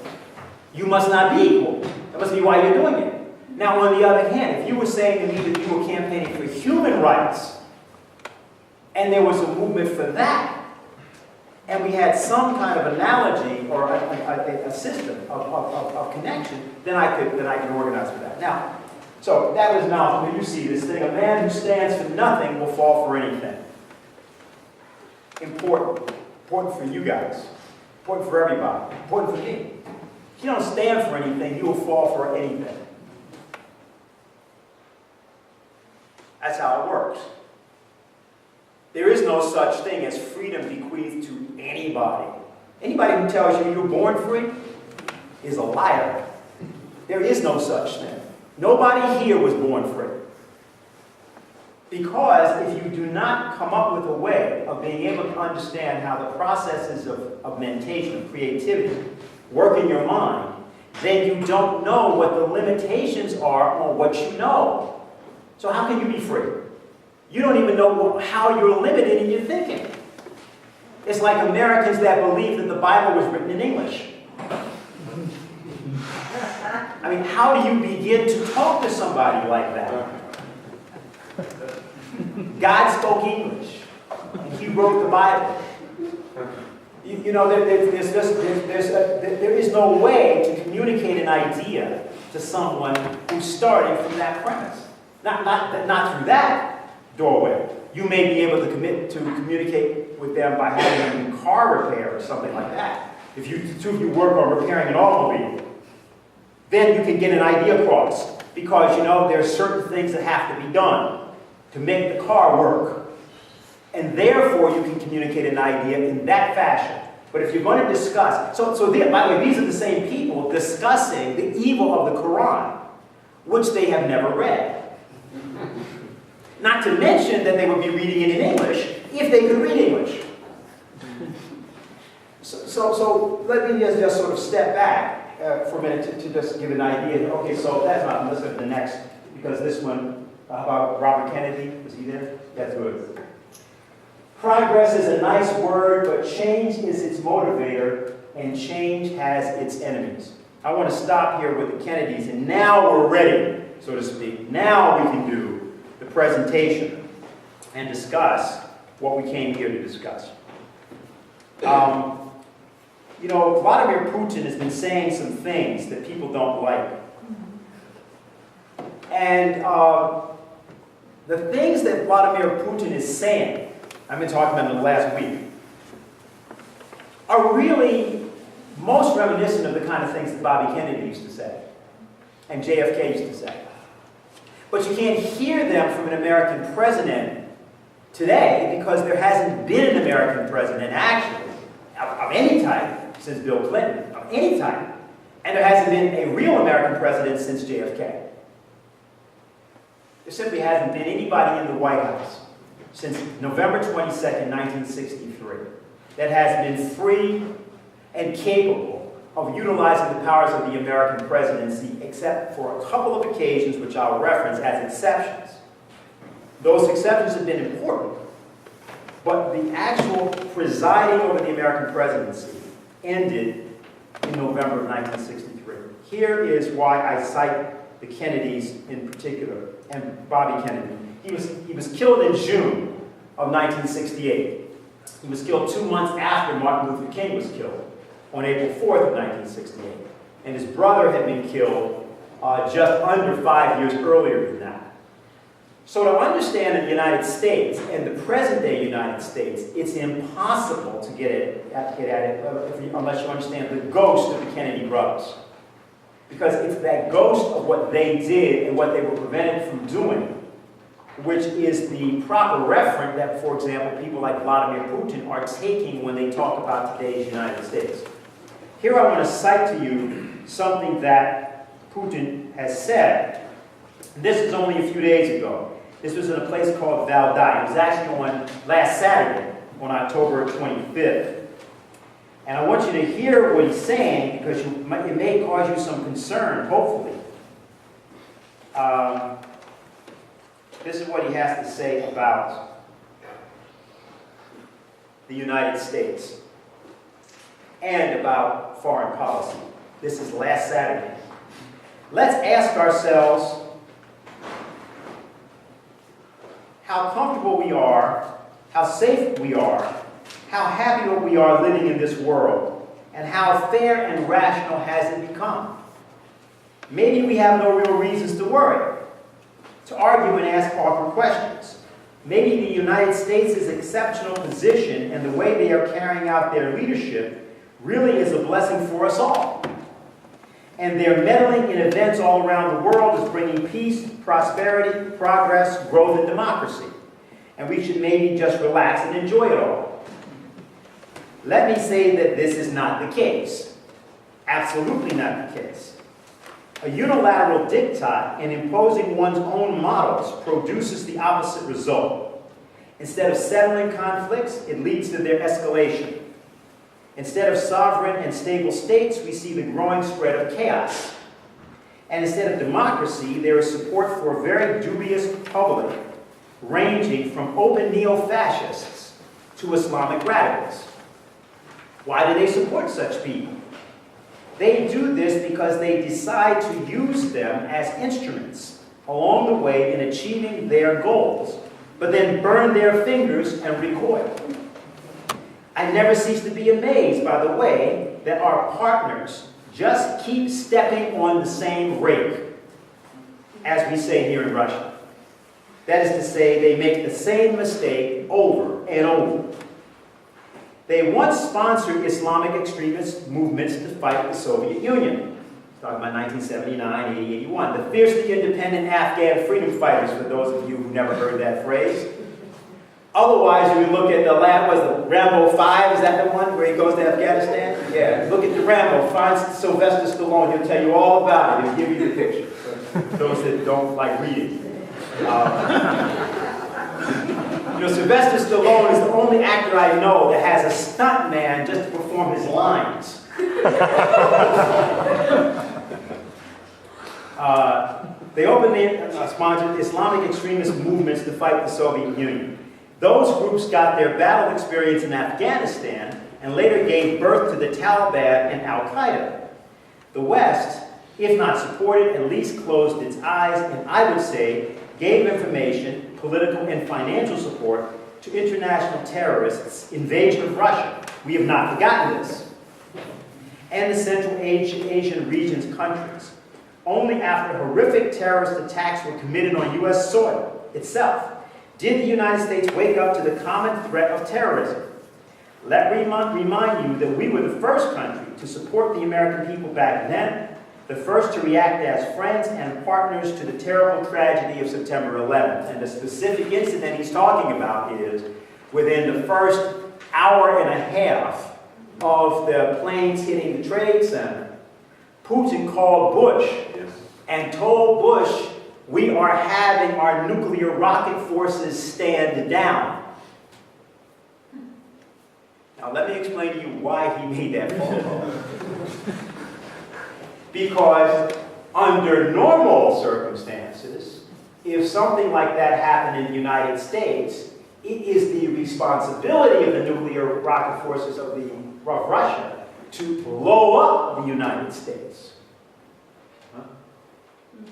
You must not be equal. That must be why you're doing it. Now, on the other hand, if you were saying to me that you were campaigning for human rights, and there was a movement for that, and we had some kind of analogy or a system of connection, then I could organize for that. Now, so that was Malcolm. You see this thing: a man who stands for nothing will fall for anything. Important for you guys, important for everybody, important for me. If you don't stand for anything, you will fall for anything. That's how it works. There is no such thing as freedom bequeathed to anybody. Anybody who tells you you're born free is a liar. There is no such thing. Nobody here was born free. Because if you do not come up with a way of being able to understand how the processes of mentation, of creativity, work in your mind, then you don't know what the limitations are on what you know. So how can you be free? You don't even know how you're limited in your thinking. It's like Americans that believe that the Bible was written in English. I mean, how do you begin to talk to somebody like that? God spoke English, and He wrote the Bible. You know, there is no way to communicate an idea to someone who's starting from that premise. Not through that doorway. You may be able to communicate with them by having them do car repair or something like that. If you work on repairing an automobile, then you can get an idea across. Because, you know, there are certain things that have to be done to make the car work. And therefore, you can communicate an idea in that fashion. But if you're going to discuss... by the way, these are the same people discussing the evil of the Quran, which they have never read. Not to mention that they would be reading it in English if they could read English. So let me just sort of step back for a minute to just give an idea. Okay, so that's not... Let's go to the next, because this one... about Robert Kennedy, was he there? That's good. Progress is a nice word, but change is its motivator, and change has its enemies. I want to stop here with the Kennedys, and now we're ready, so to speak. Now we can do the presentation and discuss what we came here to discuss. You know, Vladimir Putin has been saying some things that people don't like. And the things that Vladimir Putin is saying, I've been talking about in the last week, are really most reminiscent of the kind of things that Bobby Kennedy used to say and JFK used to say. But you can't hear them from an American president today because there hasn't been an American president, actually, of any type since Bill Clinton, of any type. And there hasn't been a real American president since JFK. There simply hasn't been anybody in the White House since November 22nd, 1963, that has been free and capable of utilizing the powers of the American presidency, except for a couple of occasions, which I'll reference as exceptions. Those exceptions have been important, but the actual presiding over the American presidency ended in November of 1963. Here is why I cite the Kennedys in particular, and Bobby Kennedy. He was killed in June of 1968. He was killed 2 months after Martin Luther King was killed, on April 4th of 1968. And his brother had been killed just under 5 years earlier than that. So to understand the United States and the present-day United States, it's impossible to get at it unless you understand the ghost of the Kennedy brothers. Because it's that ghost of what they did and what they were prevented from doing, which is the proper referent that, for example, people like Vladimir Putin are taking when they talk about today's United States. Here I want to cite to you something that Putin has said. This is only a few days ago. This was in a place called Valdai. It was actually on last Saturday, on October 25th. And I want you to hear what he's saying because it may cause you some concern, hopefully. This is what he has to say about the United States and about foreign policy. This is last Saturday. Let's ask ourselves how comfortable we are, how safe we are, how happy we are living in this world, and how fair and rational has it become. Maybe we have no real reasons to worry, to argue and ask proper questions. Maybe the United States' exceptional position and the way they are carrying out their leadership really is a blessing for us all. And their meddling in events all around the world is bringing peace, prosperity, progress, growth, and democracy. And we should maybe just relax and enjoy it all. Let me say that this is not the case. Absolutely not the case. A unilateral diktat in imposing one's own models produces the opposite result. Instead of settling conflicts, it leads to their escalation. Instead of sovereign and stable states, we see the growing spread of chaos. And instead of democracy, there is support for a very dubious public, ranging from open neo-fascists to Islamic radicals. Why do they support such people? They do this because they decide to use them as instruments along the way in achieving their goals, but then burn their fingers and recoil. I never cease to be amazed by the way that our partners just keep stepping on the same rake, as we say here in Russia. That is to say, they make the same mistake over and over. They once sponsored Islamic extremist movements to fight the Soviet Union. Talking about 1979, 80, 81. The fiercely independent Afghan freedom fighters, for those of you who never heard that phrase. Otherwise, you look at the Rambo 5, is that the one where he goes to Afghanistan? Yeah, look at the Rambo, find Sylvester Stallone, he'll tell you all about it, he'll give you the picture. For those that don't like reading. Sylvester Stallone is the only actor I know that has a stuntman just to perform his lines. They openly sponsored Islamic extremist movements to fight the Soviet Union. Those groups got their battle experience in Afghanistan and later gave birth to the Taliban and Al-Qaeda. The West, if not supported, at least closed its eyes and, I would say, gave information, political and financial support to international terrorists' invasion of Russia. We have not forgotten this. And the Central Asian region's countries. Only after horrific terrorist attacks were committed on U.S. soil itself did the United States wake up to the common threat of terrorism. Let me remind you that we were the first country to support the American people back then, the first to react as friends and partners to the terrible tragedy of September 11th. And the specific incident he's talking about is within the first hour and a half of the planes hitting the Trade Center, Putin called Bush and told Bush, we are having our nuclear rocket forces stand down. Now let me explain to you why he made that phone call. Because under normal circumstances, if something like that happened in the United States, it is the responsibility of the nuclear rocket forces of Russia to blow up the United States. Huh?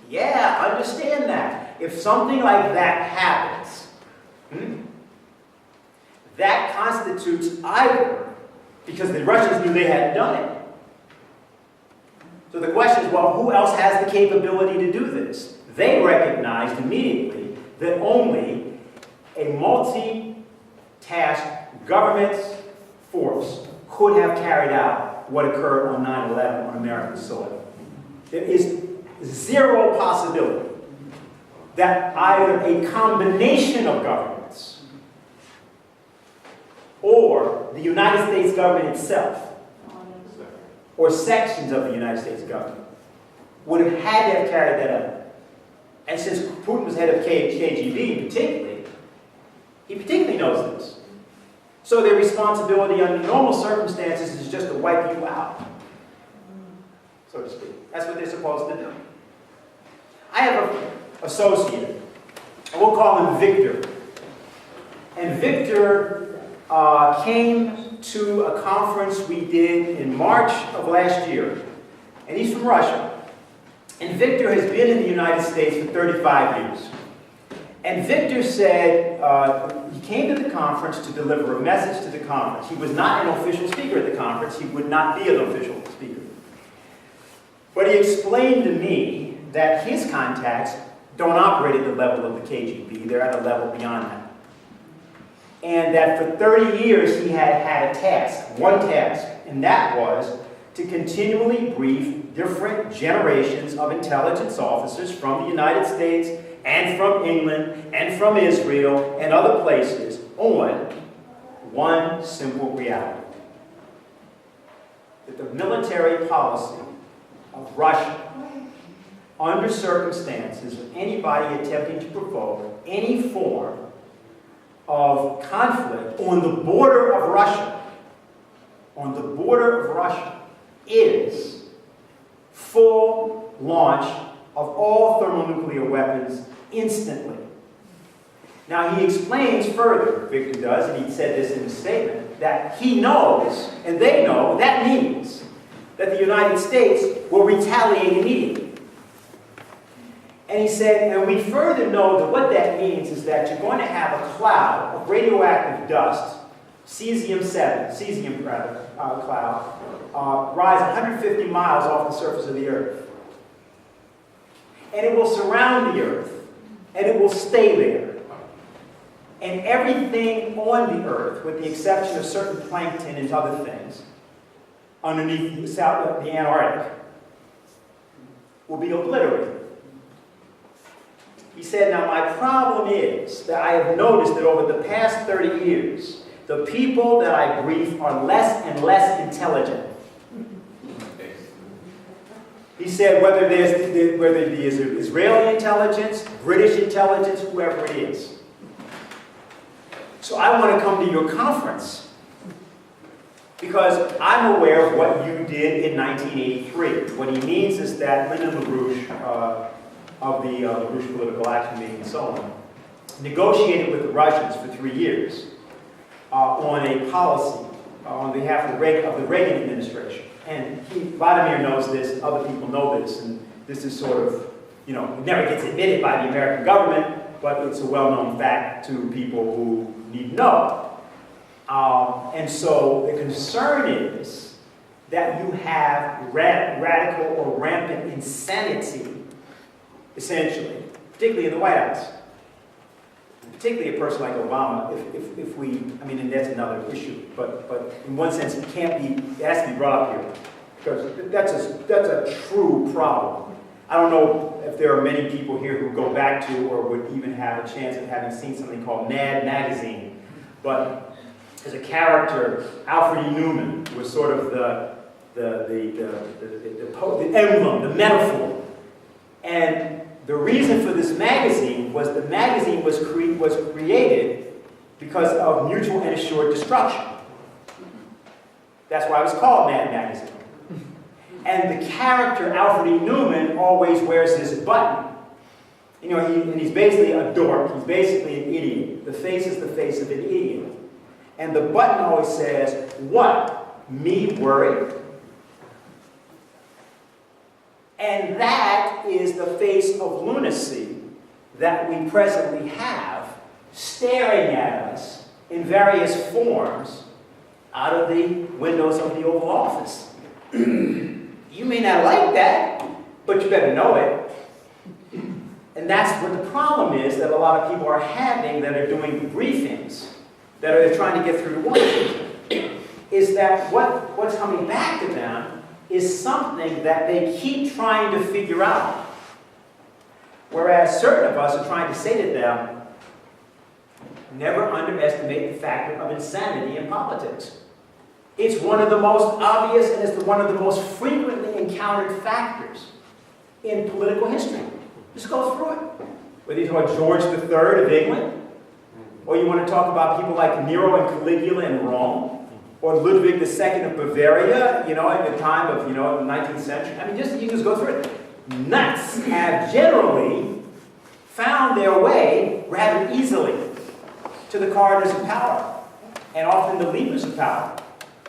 Yeah, understand that. If something like that happens, that constitutes either, because the Russians knew they hadn't done it. So the question is, well, who else has the capability to do this? They recognized immediately that only a multi-task government force could have carried out what occurred on 9/11 on American soil. There is zero possibility that either a combination of governments or the United States government itself or sections of the United States government would have had to have carried that out. And since Putin was head of KGB particularly, he particularly knows this. So their responsibility under normal circumstances is just to wipe you out, so to speak. That's what they're supposed to do. I have an associate, and we'll call him Victor. And Victor came to a conference we did in March of last year. And he's from Russia. And Victor has been in the United States for 35 years. And Victor said he came to the conference to deliver a message to the conference. He was not an official speaker at the conference. He would not be an official speaker. But he explained to me that his contacts don't operate at the level of the KGB. They're at a level beyond that. And that for 30 years he had had a task, one task, and that was to continually brief different generations of intelligence officers from the United States and from England and from Israel and other places on one simple reality. That the military policy of Russia under circumstances of anybody attempting to provoke any form of conflict on the border of Russia, is full launch of all thermonuclear weapons instantly. Now he explains further, Victor does, and he said this in his statement, that he knows, and they know, that means that the United States will retaliate immediately. And he said, and we further know that what that means is that you're going to have a cloud of radioactive dust, cesium cloud, rise 150 miles off the surface of the Earth. And it will surround the Earth, and it will stay there. And everything on the Earth, with the exception of certain plankton and other things, underneath the Antarctic, will be obliterated. He said, now my problem is that I have noticed that over the past 30 years, the people that I brief are less and less intelligent. He said whether it is Israeli intelligence, British intelligence, whoever it is. So I want to come to your conference because I'm aware of what you did in 1983. What he means is that Lyndon LaRouche, of the LaRouche Political Action League and so on, negotiated with the Russians for 3 years on a policy on behalf of the Reagan administration. And Vladimir knows this, other people know this, and this is sort of, it never gets admitted by the American government, but it's a well-known fact to people who need to know. And so the concern is that you have radical or rampant insanity, essentially, particularly in the White House. Particularly a person like Obama, and that's another issue, but in one sense it has to be brought up here, because that's a true problem. I don't know if there are many people here who go back to or would even have a chance of having seen something called Mad Magazine, but as a character, Alfred E. Newman was sort of the emblem, the metaphor, and the reason for this magazine was the magazine was created because of mutual and assured destruction. That's why it was called Mad Magazine. And the character, Alfred E. Newman, always wears this button. And he's basically a dork. He's basically an idiot. The face is the face of an idiot. And the button always says, what? Me worried? And that is the face of lunacy that we presently have staring at us in various forms out of the windows of the Oval Office. You may not like that, but you better know it. And that's what the problem is that a lot of people are having that are doing briefings, that are trying to get through to Washington, is that what's coming back to them is something that they keep trying to figure out. Whereas certain of us are trying to say to them, never underestimate the factor of insanity in politics. It's one of the most obvious and it's one of the most frequently encountered factors in political history. Just go through it. Whether you talk about George III of England, or you want to talk about people like Nero and Caligula in Rome, or Ludwig II of Bavaria, at the time of, the 19th century. You just go through it. Nuts have generally found their way rather easily to the corridors of power, and often the levers of power.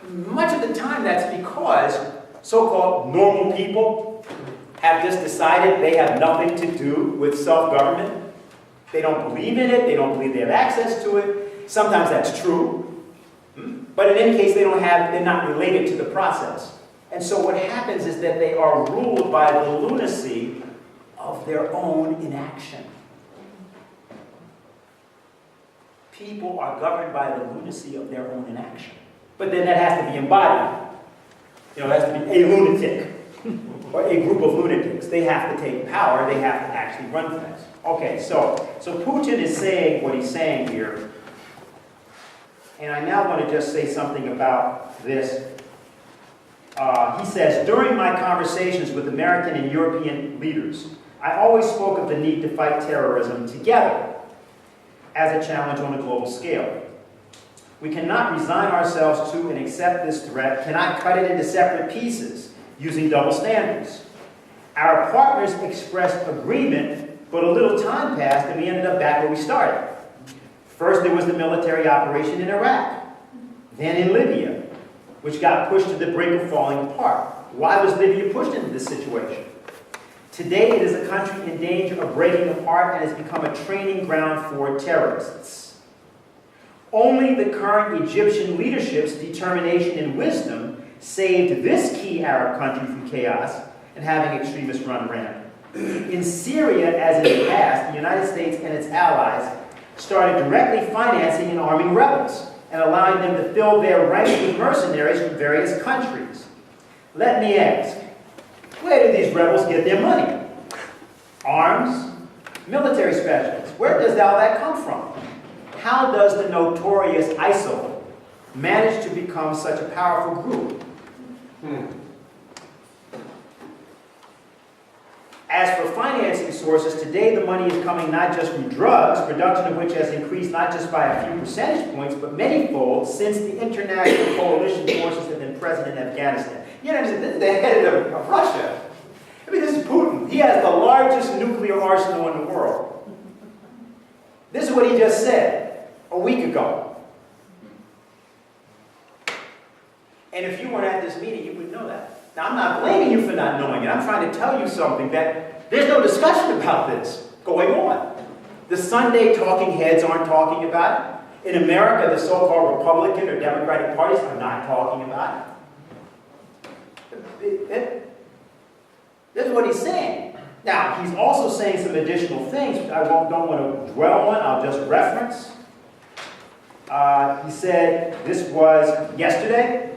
Much of the time that's because so-called normal people have just decided they have nothing to do with self-government. They don't believe in it, they don't believe they have access to it. Sometimes that's true. But in any case, they're not related to the process. And so what happens is that they are ruled by the lunacy of their own inaction. People are governed by the lunacy of their own inaction. But then that has to be embodied. It has to be a lunatic or a group of lunatics. They have to take power. They have to actually run things. Okay, so Putin is saying what he's saying here. And I now want to just say something about this. He says, during my conversations with American and European leaders, I always spoke of the need to fight terrorism together as a challenge on a global scale. We cannot resign ourselves to and accept this threat, cannot cut it into separate pieces using double standards. Our partners expressed agreement, but a little time passed and we ended up back where we started. First, there was the military operation in Iraq, then in Libya, which got pushed to the brink of falling apart. Why was Libya pushed into this situation? Today, it is a country in danger of breaking apart and has become a training ground for terrorists. Only the current Egyptian leadership's determination and wisdom saved this key Arab country from chaos and having extremists run rampant. In Syria, as in the past, the United States and its allies started directly financing and arming rebels and allowing them to fill their ranks with mercenaries from various countries. Let me ask, where do these rebels get their money? Arms? Military specialists? Where does all that come from? How does the notorious ISIL manage to become such a powerful group? As for financing sources, today the money is coming not just from drugs, production of which has increased not just by a few percentage points, but many-fold since the international coalition forces have been present in Afghanistan. You know, this is the head of Russia. I mean, this is Putin. He has the largest nuclear arsenal in the world. This is what he just said a week ago. And if you weren't at this meeting, you would know that. Now, I'm not blaming you for not knowing it. I'm trying to tell you something that there's no discussion about this going on. The Sunday talking heads aren't talking about it. In America, the so-called Republican or Democratic parties are not talking about it. This is what he's saying. Now, he's also saying some additional things which I don't want to dwell on. I'll just reference. He said, this was yesterday,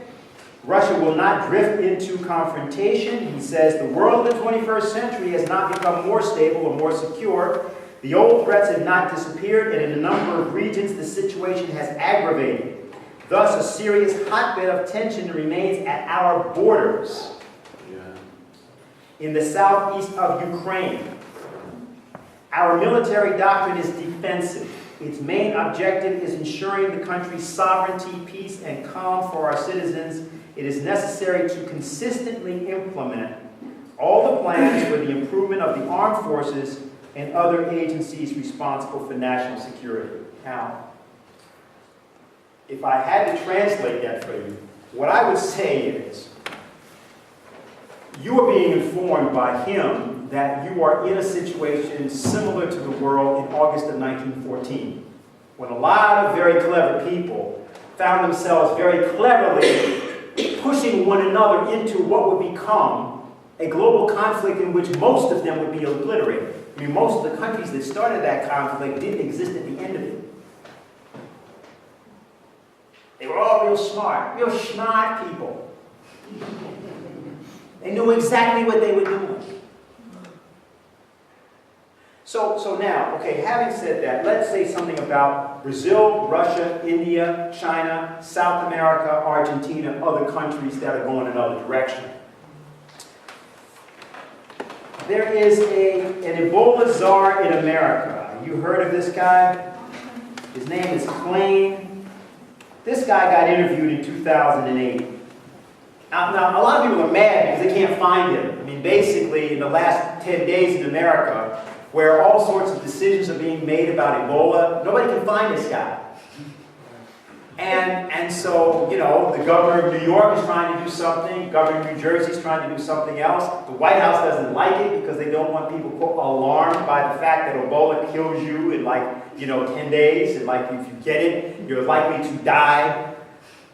Russia will not drift into confrontation. He says, the world in the 21st century has not become more stable or more secure. The old threats have not disappeared, and in a number of regions, the situation has aggravated. Thus, a serious hotbed of tension remains at our borders. In the southeast of Ukraine, our military doctrine is defensive. Its main objective is ensuring the country's sovereignty, peace, and calm for our citizens. It is necessary to consistently implement all the plans for the improvement of the armed forces and other agencies responsible for national security. Now, if I had to translate that for you, what I would say is, you are being informed by him that you are in a situation similar to the world in August of 1914, when a lot of very clever people found themselves very cleverly pushing one another into what would become a global conflict in which most of them would be obliterated. I mean, most of the countries that started that conflict didn't exist at the end of it. They were all real smart people. They knew exactly what they were doing. So now, okay, having said that, let's say something about Brazil, Russia, India, China, South America, Argentina, other countries that are going another direction. There is an Ebola czar in America. You heard of this guy? His name is Klain. This guy got interviewed in 2008. Now, a lot of people are mad because they can't find him. I mean, basically, in the last 10 days in America, where all sorts of decisions are being made about Ebola, nobody can find this guy. And so, you know, the governor of New York is trying to do something, governor of New Jersey is trying to do something else. The White House doesn't like it because they don't want people alarmed by the fact that Ebola kills you in 10 days, and if you get it, you're likely to die.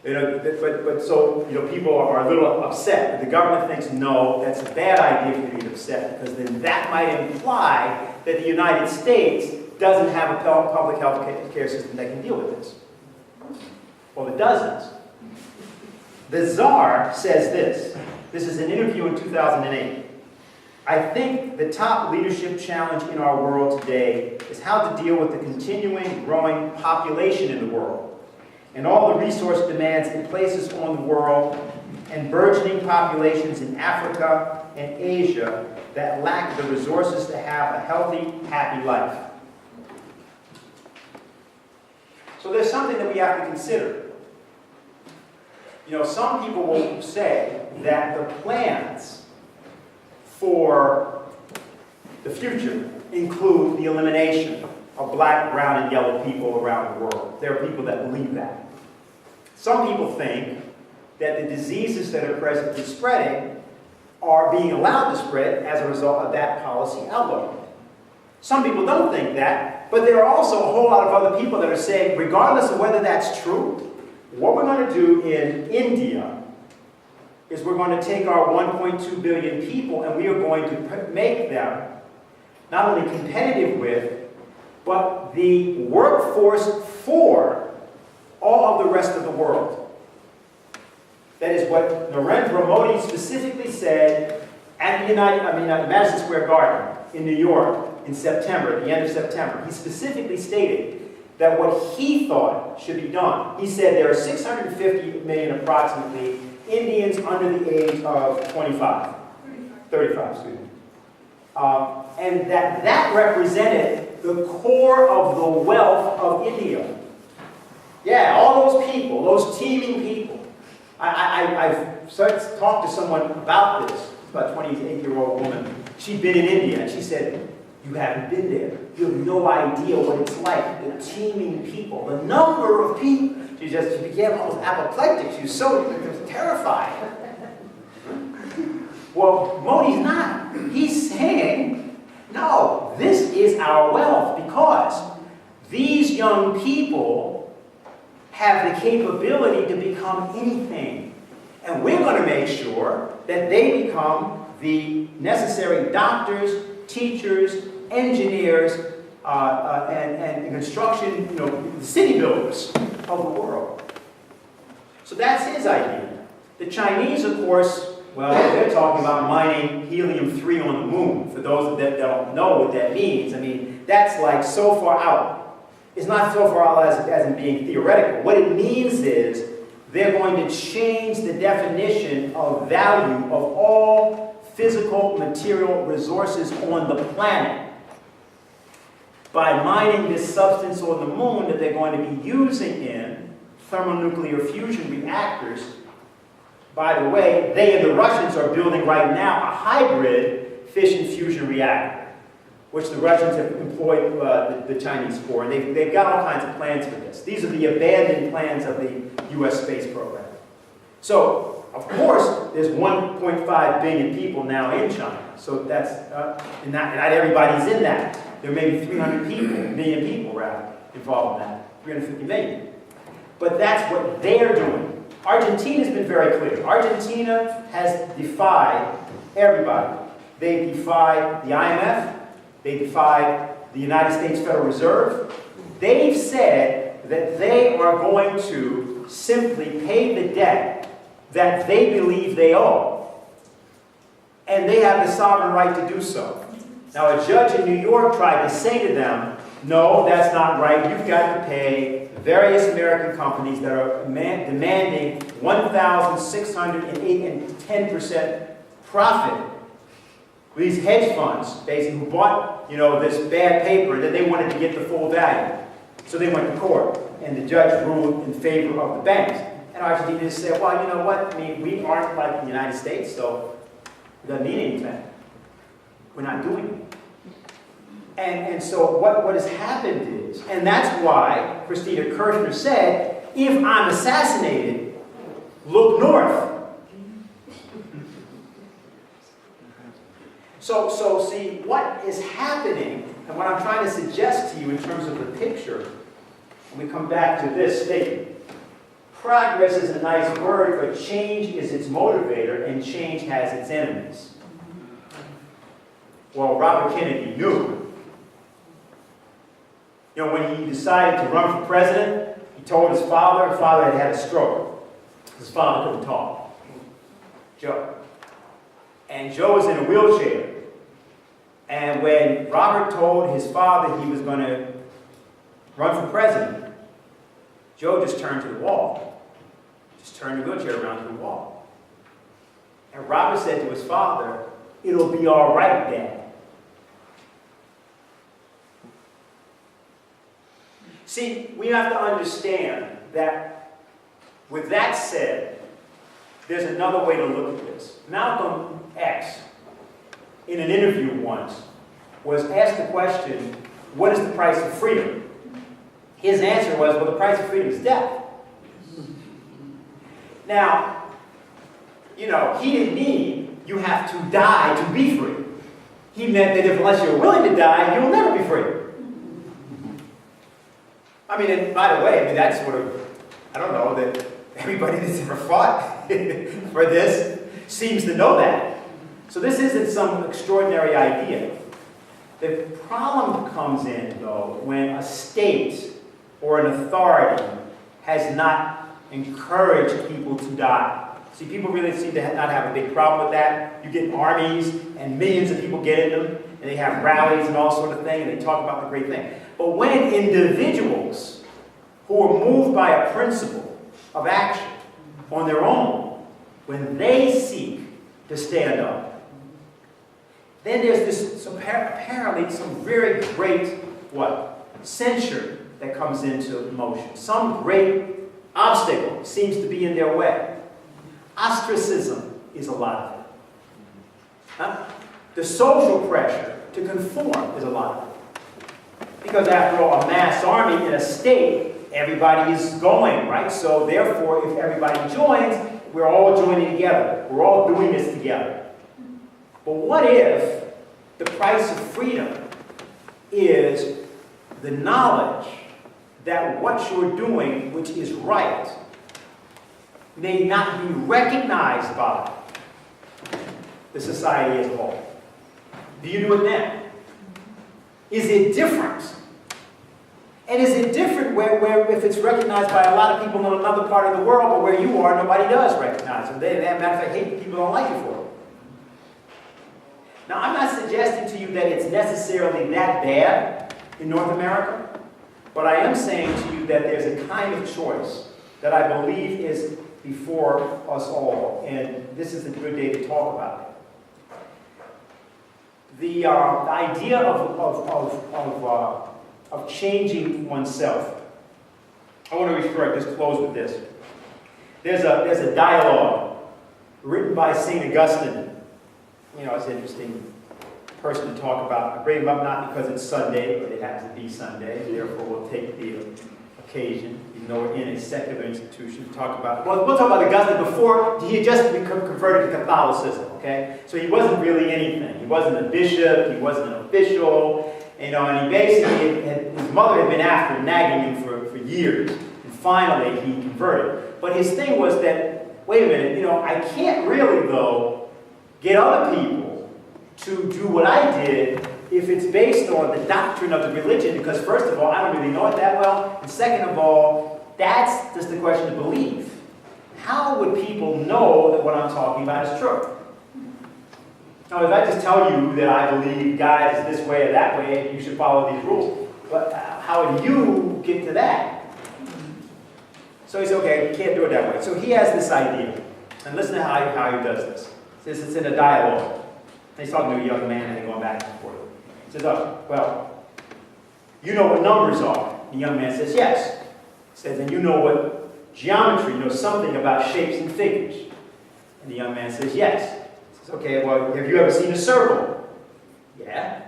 So people are a little upset. The government thinks, no, that's a bad idea for you to be upset, because then that might imply that the United States doesn't have a public health care system that can deal with this. Well, it doesn't. The czar says this. This is an interview in 2008. I think the top leadership challenge in our world today is how to deal with the continuing growing population in the world and all the resource demands it places on the world and burgeoning populations in Africa and Asia that lack the resources to have a healthy, happy life. So there's something that we have to consider. You know, some people will say that the plans for the future include the elimination of black, brown, and yellow people around the world. There are people that believe that. Some people think that the diseases that are presently spreading are being allowed to spread as a result of that policy outlook. Some people don't think that, but there are also a whole lot of other people that are saying, regardless of whether that's true, what we're going to do in India is we're going to take our 1.2 billion people and we are going to make them not only competitive with, but the workforce for all of the rest of the world. That is what Narendra Modi specifically said at the Madison Square Garden in New York in September, at the end of September. He specifically stated that what he thought should be done. He said there are 650 million approximately Indians under the age of 35, excuse me. And that represented the core of the wealth of India. Yeah, all those people, those teeming people. I've started to talk to someone about this, about a 28-year-old woman. She'd been in India, and she said, you haven't been there. You have no idea what it's like, the teeming people, the number of people. She became almost apoplectic. She was so terrified. Well, Modi's not. He's saying, no, this is our wealth because these young people have the capability to become anything. And we're going to make sure that they become the necessary doctors, teachers, engineers, and construction, city builders of the world. So that's his idea. The Chinese, of course, well, they're talking about mining helium-3 on the moon. For those that don't know what that means, I mean, that's like so far out. It's not so far out as in being theoretical. What it means is they're going to change the definition of value of all physical material resources on the planet by mining this substance on the moon that they're going to be using in thermonuclear fusion reactors. By the way, they and the Russians are building right now a hybrid fission fusion reactor, which the Russians have employed the Chinese for, and they've got all kinds of plans for this. These are the abandoned plans of the U.S. space program. So, of course, there's 1.5 billion people now in China. So that's, and not everybody's in that. There may be 300 million people rather, involved in that, 350 million. But that's what they're doing. Argentina's been very clear. Argentina has defied everybody. They defied the IMF. They defied the United States Federal Reserve. They've said that they are going to simply pay the debt that they believe they owe. And they have the sovereign right to do so. Now, a judge in New York tried to say to them, no, that's not right. You've got to pay various American companies that are demanding 1,610% profit. These hedge funds, basically, who bought, this bad paper, and then they wanted to get the full value. So they went to court, and the judge ruled in favor of the banks. And Argentina just said, well, you know what? I mean, we aren't like the United States, so it doesn't mean anything. We're not doing it. And so what has happened is, and that's why Christina Kirchner said, if I'm assassinated, look north. So see, what is happening, and what I'm trying to suggest to you in terms of the picture, when we come back to this statement, progress is a nice word, but change is its motivator, and change has its enemies. Well, Robert Kennedy knew. When he decided to run for president, he told his father had had a stroke. His father couldn't talk. Joe. And Joe was in a wheelchair. And when Robert told his father he was going to run for president, Joe just turned to the wall. Just turned the wheelchair around to the wall. And Robert said to his father, "It'll be all right, Dad." See, we have to understand that with that said, there's another way to look at this. Malcolm X, in an interview once, was asked the question, what is the price of freedom? His answer was, well, the price of freedom is death. Now, you know, he didn't mean you have to die to be free. He meant that unless you're willing to die, you'll never be free. I mean, and by the way, I mean, that's sort of, I don't know, that everybody that's ever fought for this seems to know that. So this isn't some extraordinary idea. The problem comes in, though, when a state or an authority has not encouraged people to die. See, people really seem to not have a big problem with that. You get armies, and millions of people get in them, and they have rallies and all sort of thing, and they talk about the great thing. But when individuals who are moved by a principle of action on their own, when they seek to stand up, then there's this apparently some very great censure that comes into motion. Some great obstacle seems to be in their way. Ostracism is a lot of it. Huh? The social pressure to conform is a lot of it. Because after all, a mass army in a state, everybody is going, right? So therefore, if everybody joins, we're all joining together. We're all doing this together. But what if the price of freedom is the knowledge that what you're doing, which is right, may not be recognized by the society as a whole? Do you do it then? Is it different? And is it different where if it's recognized by a lot of people in another part of the world, but where you are, nobody does recognize it? They, as a matter of fact, hate people don't like you for it. Now, I'm not suggesting to you that it's necessarily that bad in North America, but I am saying to you that there's a kind of choice that I believe is before us all, and this is a good day to talk about it. The idea of changing oneself. I want to refer, just close with this. There's a dialogue written by St. Augustine. You know, it's an interesting person to talk about. I bring him up not because it's Sunday, but it happens to be Sunday, therefore we'll take the occasion, even though we're in a secular institution, to talk about, well, we'll talk about Augustine before he had just become converted to Catholicism, okay? So he wasn't really anything. He wasn't a bishop, he wasn't an official, you know, and he basically, his mother had been after him, nagging him for years, and finally he converted. But his thing was that, wait a minute, you know, I can't really, though, get other people to do what I did if it's based on the doctrine of the religion, because first of all, I don't really know it that well, and second of all, that's just the question of belief. How would people know that what I'm talking about is true? Now, if I just tell you that I believe God is this way or that way, you should follow these rules, but how do you get to that? So he said, okay, you can't do it that way. So he has this idea, and listen to how he does this. It's in a dialogue. He's talking to a young man and they're going back and forth. He says, oh, well, you know what numbers are? The young man says, yes. He says, and you know what geometry, you know something about shapes and figures. And the young man says, yes. He says, okay, well, have you ever seen a circle? Yeah.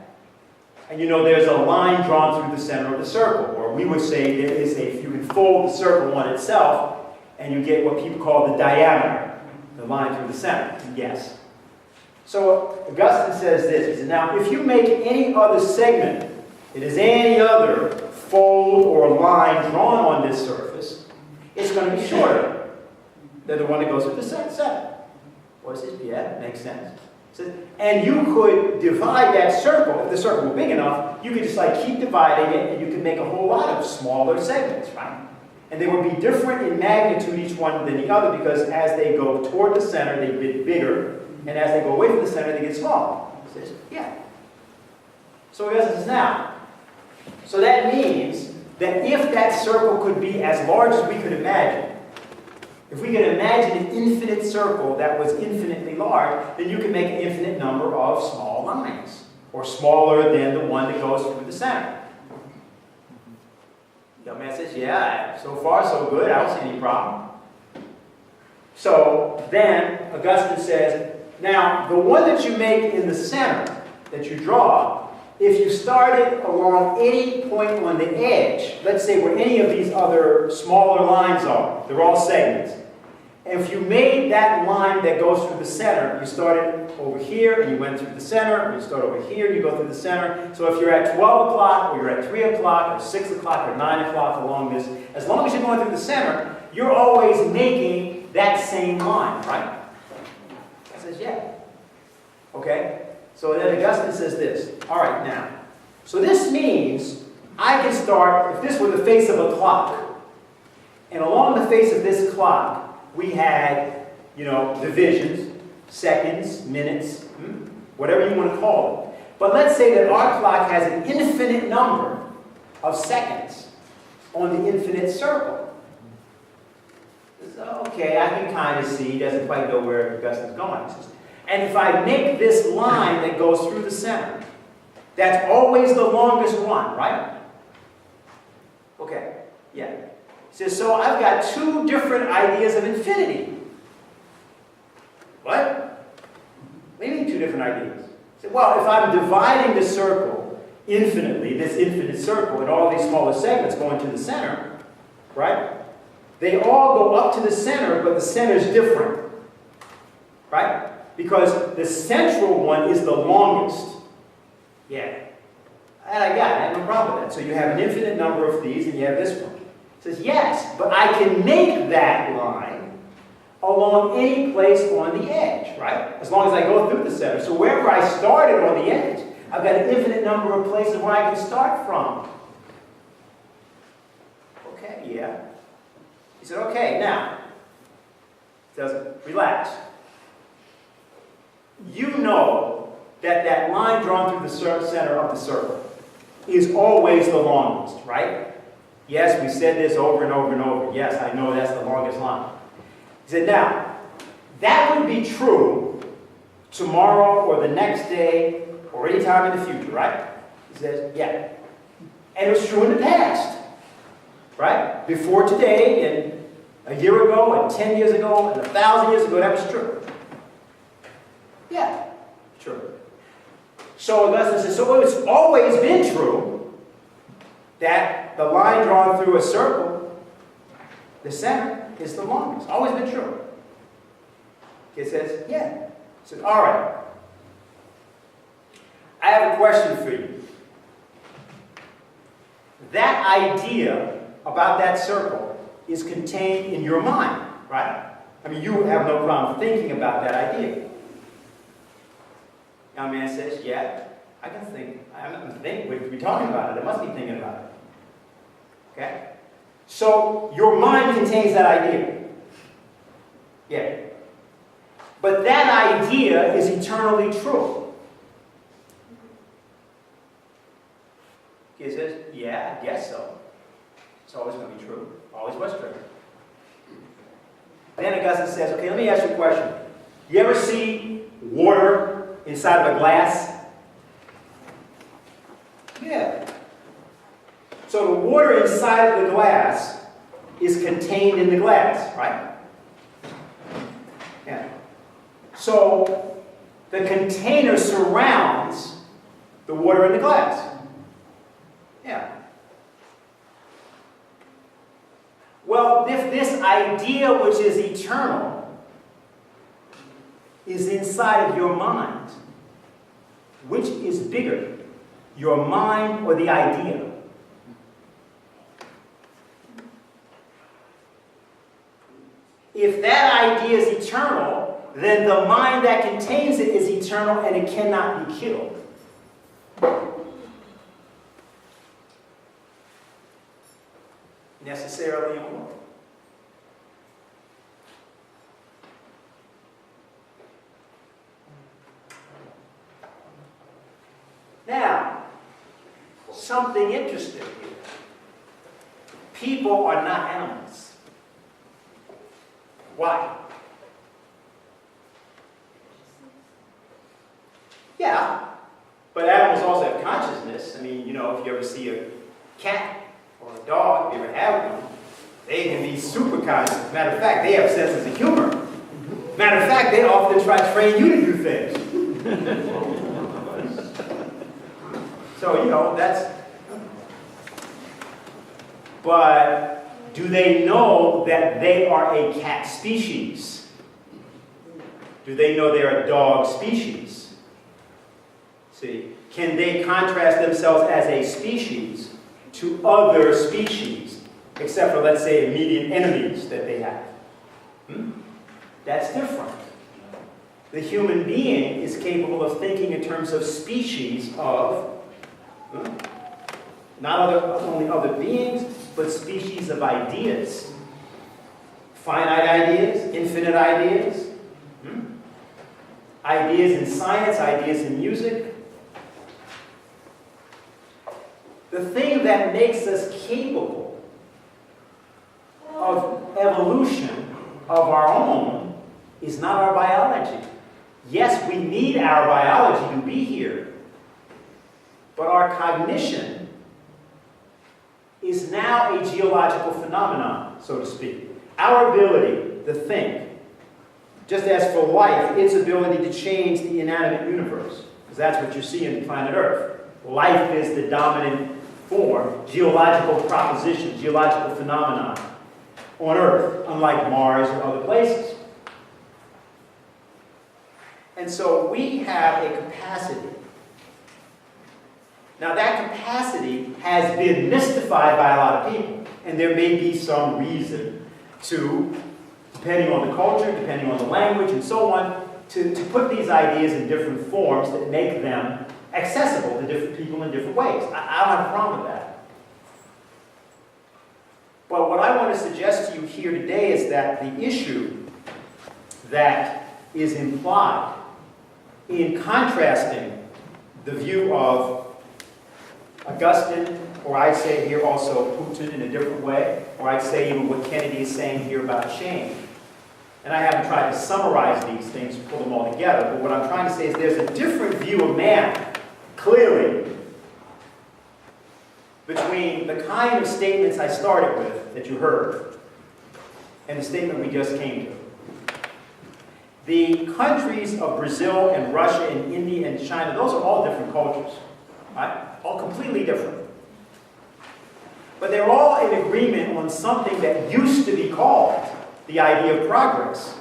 And you know there's a line drawn through the center of the circle. Or we would say there is if you can fold the circle on itself and you get what people call the diameter. The line through the center, yes. So Augustine says this, he says, now if you make any other segment, it is any other fold or line drawn on this surface, it's going to be shorter than the one that goes through the center. Well, he says, yeah, makes sense. He says, and you could divide that circle, if the circle were big enough, you could just like keep dividing it and you could make a whole lot of smaller segments, right? And they would be different in magnitude, each one, than the other, because as they go toward the center, they get bigger, and as they go away from the center, they get smaller. He says, yeah. So Augustine says, now, so that means that if that circle could be as large as we could imagine, If we can imagine an infinite circle that was infinitely large, then you can make an infinite number of small lines, or smaller than the one that goes through the center. The young man says, yeah, so far so good, I don't see any problem. So then Augustine says, now the one that you make in the center, that you draw, if you started along any point on the edge, let's say where any of these other smaller lines are, they're all segments. And if you made that line that goes through the center, you started over here and you went through the center, or you start over here and you go through the center. So if you're at 12 o'clock, or you're at 3 o'clock, or 6 o'clock, or 9 o'clock along this, as long as you're going through the center, you're always making that same line, right? He says, yeah. Okay? So then Augustine says this. All right, now. So this means I can start, if this were the face of a clock, and along the face of this clock, we had, divisions, seconds, minutes, whatever you want to call it. But let's say that our clock has an infinite number of seconds on the infinite circle. So, okay, I can kind of see, he doesn't quite know where Augustine's going. And if I make this line that goes through the center, that's always the longest one, right? Okay, yeah. He says, so I've got two different ideas of infinity. What? What do you mean two different ideas? He said, well, if I'm dividing the circle infinitely, this infinite circle, and all these smaller segments going to the center, right? They all go up to the center, but the center is different, right? Because the central one is the longest. Yeah. And I got it. I have no problem with that. So you have an infinite number of these, and you have this one. It says, yes, but I can make that line along any place on the edge, right? As long as I go through the center. So wherever I started on the edge, I've got an infinite number of places where I can start from. Okay, yeah. He said, okay, now, he says, relax. You know that that line drawn through the center of the circle is always the longest, right? Yes, we said this over and over and over. Yes, I know that's the longest line. He said, now, that would be true tomorrow or the next day or any time in the future, right? He says, yeah. And it was true in the past, right? Before today, and a year ago, and 10 years ago, and 1,000 years ago, that was true. Yeah, true. So Augustine says, so it's always been true that the line drawn through a circle, the center, is the longest. Always been true. It says, yeah. He says, all right. I have a question for you. That idea about that circle is contained in your mind, right? I mean, you have no problem thinking about that idea. Young man says, yeah, I can think. I'm thinking. We're talking about it. I must be thinking about it. Okay? So, your mind contains that idea. Yeah. But that idea is eternally true. He says, yeah, I guess so. It's always going to be true. Always was true. Then Augustine says, okay, let me ask you a question. You ever see water inside of a glass? Yeah. So the water inside of the glass is contained in the glass, right? Yeah. So the container surrounds the water in the glass. Yeah. Well, if this idea, which is eternal, is inside of your mind, which is bigger, your mind or the idea? If that idea is eternal, then the mind that contains it is eternal and it cannot be killed. Necessarily immortal. Now, something interesting here. People are not animals. Why? Yeah, but animals also have consciousness. I mean, you know, if you ever see a cat or a dog, if you ever have one, they can be super conscious. Matter of fact, they have senses of humor. Matter of fact, they often try to train you to do things. So, you know, that's... But do they know that they are a cat species? Do they know they're a dog species? See, can they contrast themselves as a species to other species, except for, let's say, immediate enemies that they have? That's different. The human being is capable of thinking in terms of species of, not only other beings, but species of ideas. Finite ideas, infinite ideas. Ideas in science, ideas in music. The thing that makes us capable of evolution of our own is not our biology. Yes, we need our biology to be here, but our cognition is now a geological phenomenon, so to speak. Our ability to think, just as for life, its ability to change the inanimate universe, because that's what you see in planet Earth. Life is the dominant form, geological proposition, geological phenomenon on Earth, unlike Mars or other places. And so we have a capacity. Now that capacity has been mystified by a lot of people, and there may be some reason to, depending on the culture, depending on the language, and so on, to put these ideas in different forms that make them accessible to different people in different ways. I don't have a problem with that. But what I want to suggest to you here today is that the issue that is implied in contrasting the view of Augustine, or I'd say here also Putin in a different way, or I'd say even what Kennedy is saying here about change. And I haven't tried to summarize these things, pull them all together, but what I'm trying to say is there's a different view of man, clearly, between the kind of statements I started with, that you heard, and the statement we just came to. The countries of Brazil and Russia and India and China, those are all different cultures, right? All completely different. But they're all in agreement on something that used to be called the idea of progress.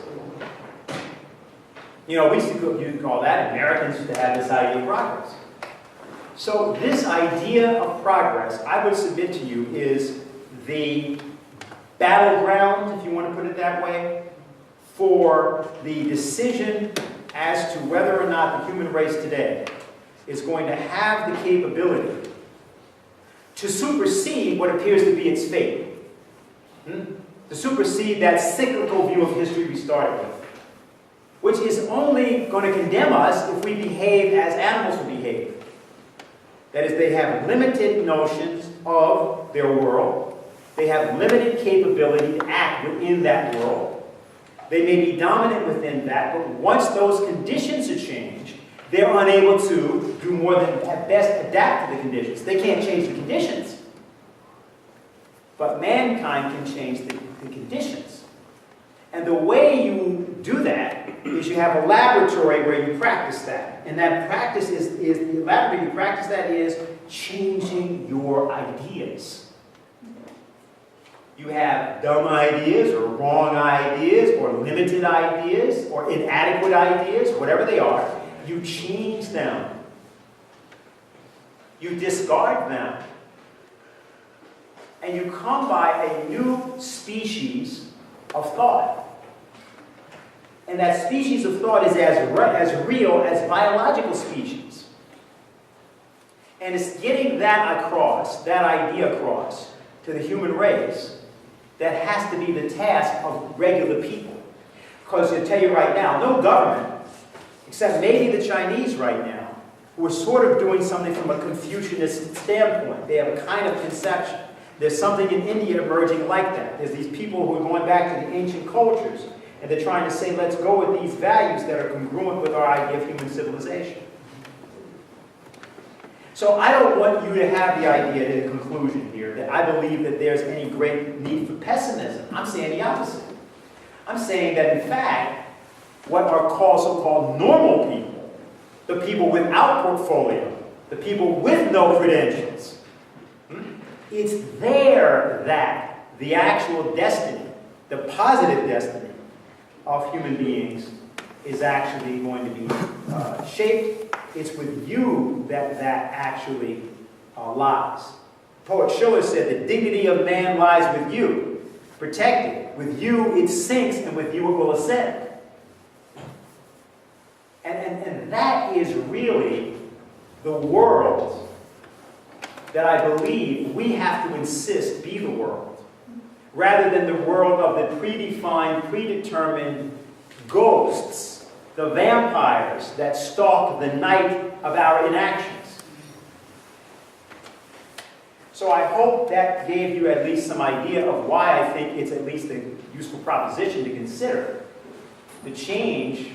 You know, we used to call that, Americans used to have this idea of progress. So this idea of progress, I would submit to you, is the battleground, if you want to put it that way, for the decision as to whether or not the human race today is going to have the capability to supersede what appears to be its fate. To supersede that cyclical view of history we started with, which is only going to condemn us if we behave as animals will behave. That is, they have limited notions of their world. They have limited capability to act within that world. They may be dominant within that, but once those conditions are changed, they're unable to do more than at best adapt to the conditions. They can't change the conditions. But mankind can change the conditions. And the way you do that is you have a laboratory where you practice that. And that practice the laboratory you practice that is changing your ideas. You have dumb ideas or wrong ideas or limited ideas or inadequate ideas, whatever they are. You change them. You discard them. And you come by a new species of thought. And that species of thought is as real as biological species. And it's getting that across, that idea across, to the human race that has to be the task of regular people. Because I'll tell you right now, no government, except maybe the Chinese right now, who are sort of doing something from a Confucianist standpoint. They have a kind of conception. There's something in India emerging like that. There's these people who are going back to the ancient cultures And they're trying to say, let's go with these values that are congruent with our idea of human civilization. So I don't want you to have the idea, the conclusion here, that I believe that there's any great need for pessimism. I'm saying the opposite. I'm saying that, in fact, what are called so-called normal people, the people without portfolio, the people with no credentials, it's there that the actual destiny, the positive destiny of human beings is actually going to be shaped. It's with you that that actually lies. Poet Schiller said, the dignity of man lies with you. Protect it. With you it sinks, and with you it will ascend. And that is really the world that I believe we have to insist be the world, rather than the world of the predefined, predetermined ghosts, the vampires that stalk the night of our inactions. So I hope that gave you at least some idea of why I think it's at least a useful proposition to consider, to change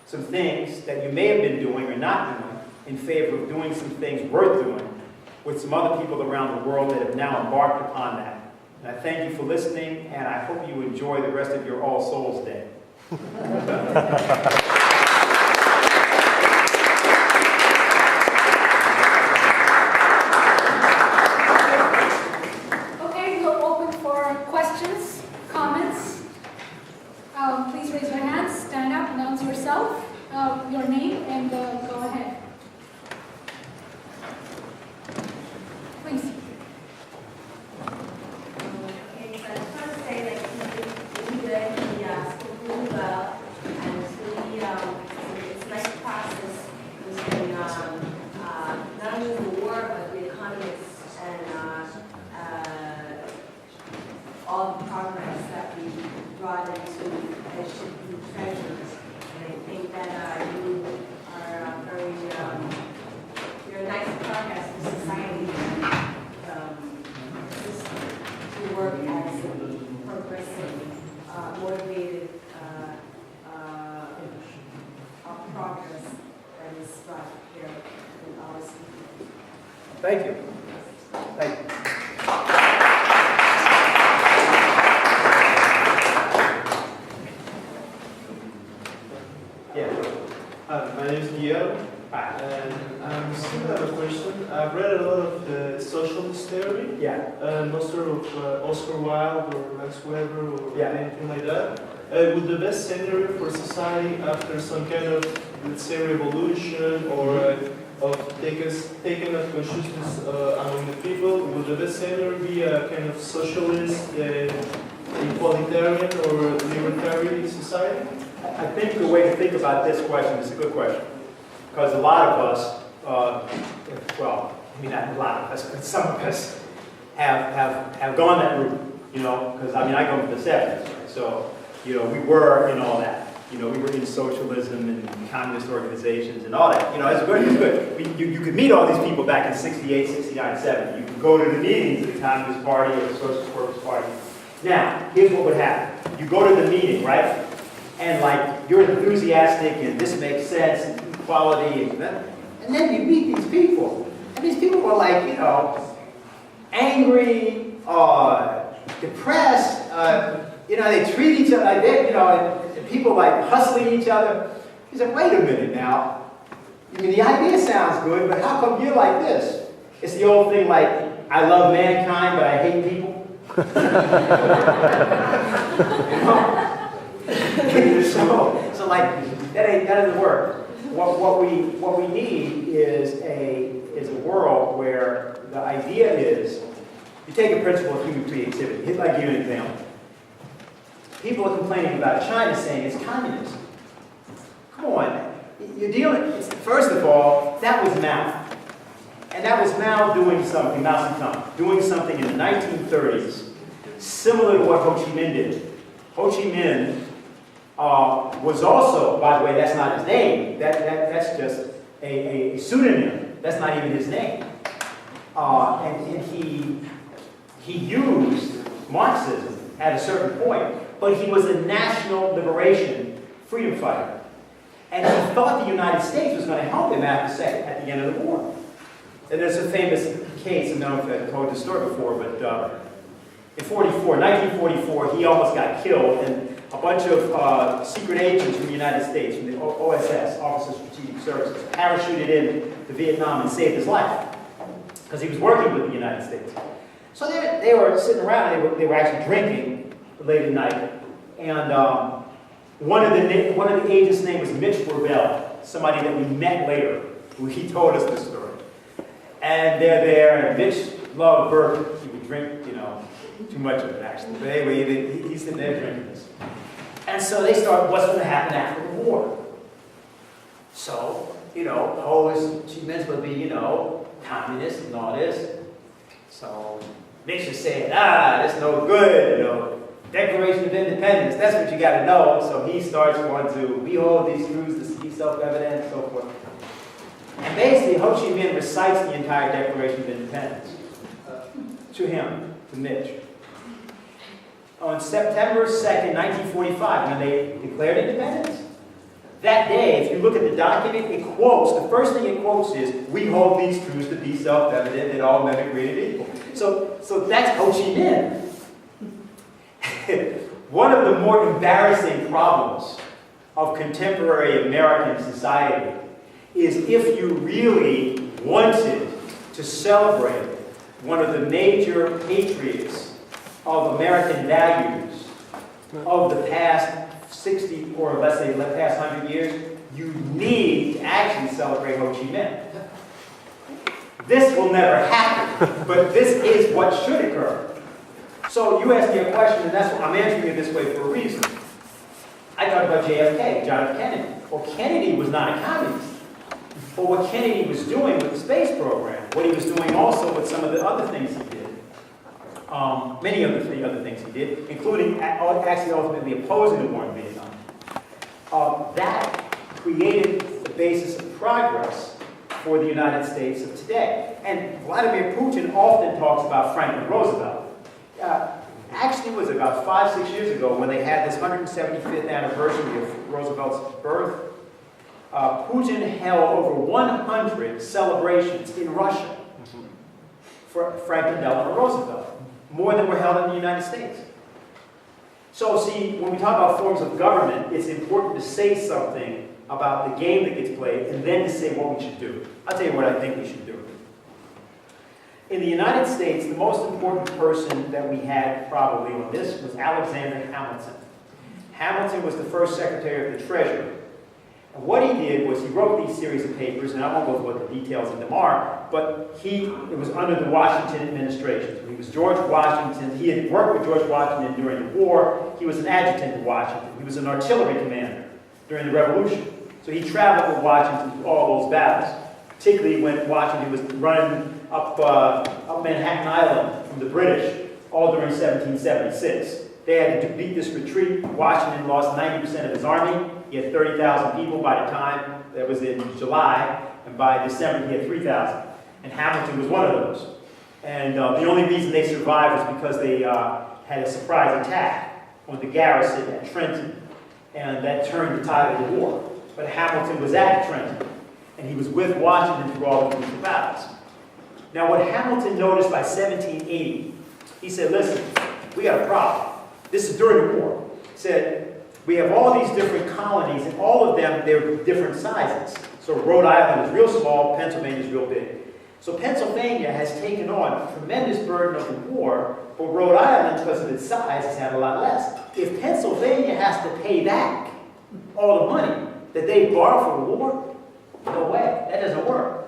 some things that you may have been doing or not doing in favor of doing some things worth doing with some other people around the world that have now embarked upon that. And I thank you for listening, and I hope you enjoy the rest of your All Souls Day. Okay, we'll open for questions, comments. Please raise your hands, stand up, announce yourself, your name, and go ahead. Please. Okay, so I just want to say that you learned the school really well, and it's really it's a nice process concerning not only the war but the economics and all the progress that we brought into that should be treasured. And I think that you are very you're a nice progress for society. To work as a progressive, motivated progress that is brought here in our city. Thank you. Thank you. Yeah. My name is Guillermo, and I still have a question. I've read a lot of the socialist theory, Yeah. most of Oscar Wilde or Max Weber or Yeah. anything like that. Would the best scenario for society after some kind of, let's say, revolution or of taking of consciousness among the people, would the best scenario be a kind of socialist, equalitarian or libertarian society? I think the way to think about this question is a good question, because a lot of us, well, I mean not a lot of us, but some of us have gone that route, you know, because I mean I go from the 70s, right? So, you know, we were in all that, you know, we were in socialism and communist organizations and all that, you know, it's good, it's good. You could meet all these people back in 68, 69, 70. You could go to the meetings of the Communist Party or the Socialist Workers' Party. Now, here's what would happen. You go to the meeting, right? And like, you're enthusiastic and this makes sense and equality and then you meet these people. And these people were like, you know, angry, depressed, you know, they treat each other like that, you know, and people like hustling each other. He said, wait a minute now. I mean, the idea sounds good, but how come you're like this? It's the old thing like, I love mankind, but I hate people. So like that doesn't work. What we need is a world where the idea is you take a principle of human creativity. I'll give you an example. People are complaining about China, saying it's communism. Come on, you're dealing. First of all, that was Mao, and that was Mao doing something. Mao Zedong doing something in the 1930s, similar to what Ho Chi Minh did. Ho Chi Minh was also, by the way, that's not his name. That's just a pseudonym. That's not even his name. And he used Marxism at a certain point. but he was a national liberation freedom fighter. And he thought the United States was going to help him at the end of the war. And there's a famous case, I don't know if I've told this story before, but in 1944, he almost got killed, and a bunch of secret agents from the United States, from the OSS, Office of Strategic Services, parachuted into Vietnam and saved his life, because he was working with the United States. So they were sitting around, they were actually drinking late at night, and one of the agents' name was Mitch Rebell, somebody that we met later, who he told us this story. And they're there, and Mitch loved bourbon. He would drink, too much of it actually. But anyway, he's sitting there drinking this. And so they start, what's going to happen after the war? So, she meant to be, communist and all this. So Mitch is saying, that's no good, Declaration of Independence, that's what you got to know. So he starts going to, we hold these truths to be self-evident and so forth. And basically, Ho Chi Minh recites the entire Declaration of Independence to him, to Mitch. On September 2nd, 1945, when they declared independence, that day, if you look at the document, it quotes, the first thing it quotes is, we hold these truths to be self-evident that all men are created equal. So that's Ho Chi Minh. One of the more embarrassing problems of contemporary American society is if you really wanted to celebrate one of the major patriots of American values of the past 60, or let's say the past 100 years, you need to actually celebrate Ho Chi Minh. This will never happen, but this is what should occur. So you asked me a question, and that's what I'm answering it this way for a reason. I talked about JFK, John F. Kennedy. Well, Kennedy was not a communist. But what Kennedy was doing with the space program, what he was doing also with some of the other things he did, many of the other things he did, including actually ultimately opposing the war in Vietnam, that created the basis of progress for the United States of today. And Vladimir Putin often talks about Franklin Roosevelt. Actually, it was about 5-6 years ago when they had this 175th anniversary of Roosevelt's birth. Putin held over 100 celebrations in Russia for Franklin Delano Roosevelt, more than were held in the United States. So see, when we talk about forms of government, it's important to say something about the game that gets played and then to say what we should do. I'll tell you what I think we should do. In the United States, the most important person that we had probably on this was Alexander Hamilton. Hamilton was the first Secretary of the Treasury. And what he did was he wrote these series of papers, and I won't go through what the details of them are, but it was under the Washington administration. So he was George Washington. He had worked with George Washington during the war. He was an adjutant to Washington. He was an artillery commander during the Revolution. So he traveled with Washington to all those battles, particularly when Washington was running up Manhattan Island from the British, all during 1776. They had to beat this retreat. Washington lost 90% of his army. He had 30,000 people by the time, that was in July, and by December he had 3,000. And Hamilton was one of those. And the only reason they survived was because they had a surprise attack on the garrison at Trenton, and that turned the tide of the war. But Hamilton was at Trenton, and he was with Washington through all of these battles. Now what Hamilton noticed by 1780, he said, listen, we got a problem. This is during the war. He said, we have all these different colonies, and all of them, they're different sizes. So Rhode Island is real small, Pennsylvania is real big. So Pennsylvania has taken on a tremendous burden of the war, but Rhode Island, because of its size, has had a lot less. If Pennsylvania has to pay back all the money that they borrowed for the war, no way, that doesn't work.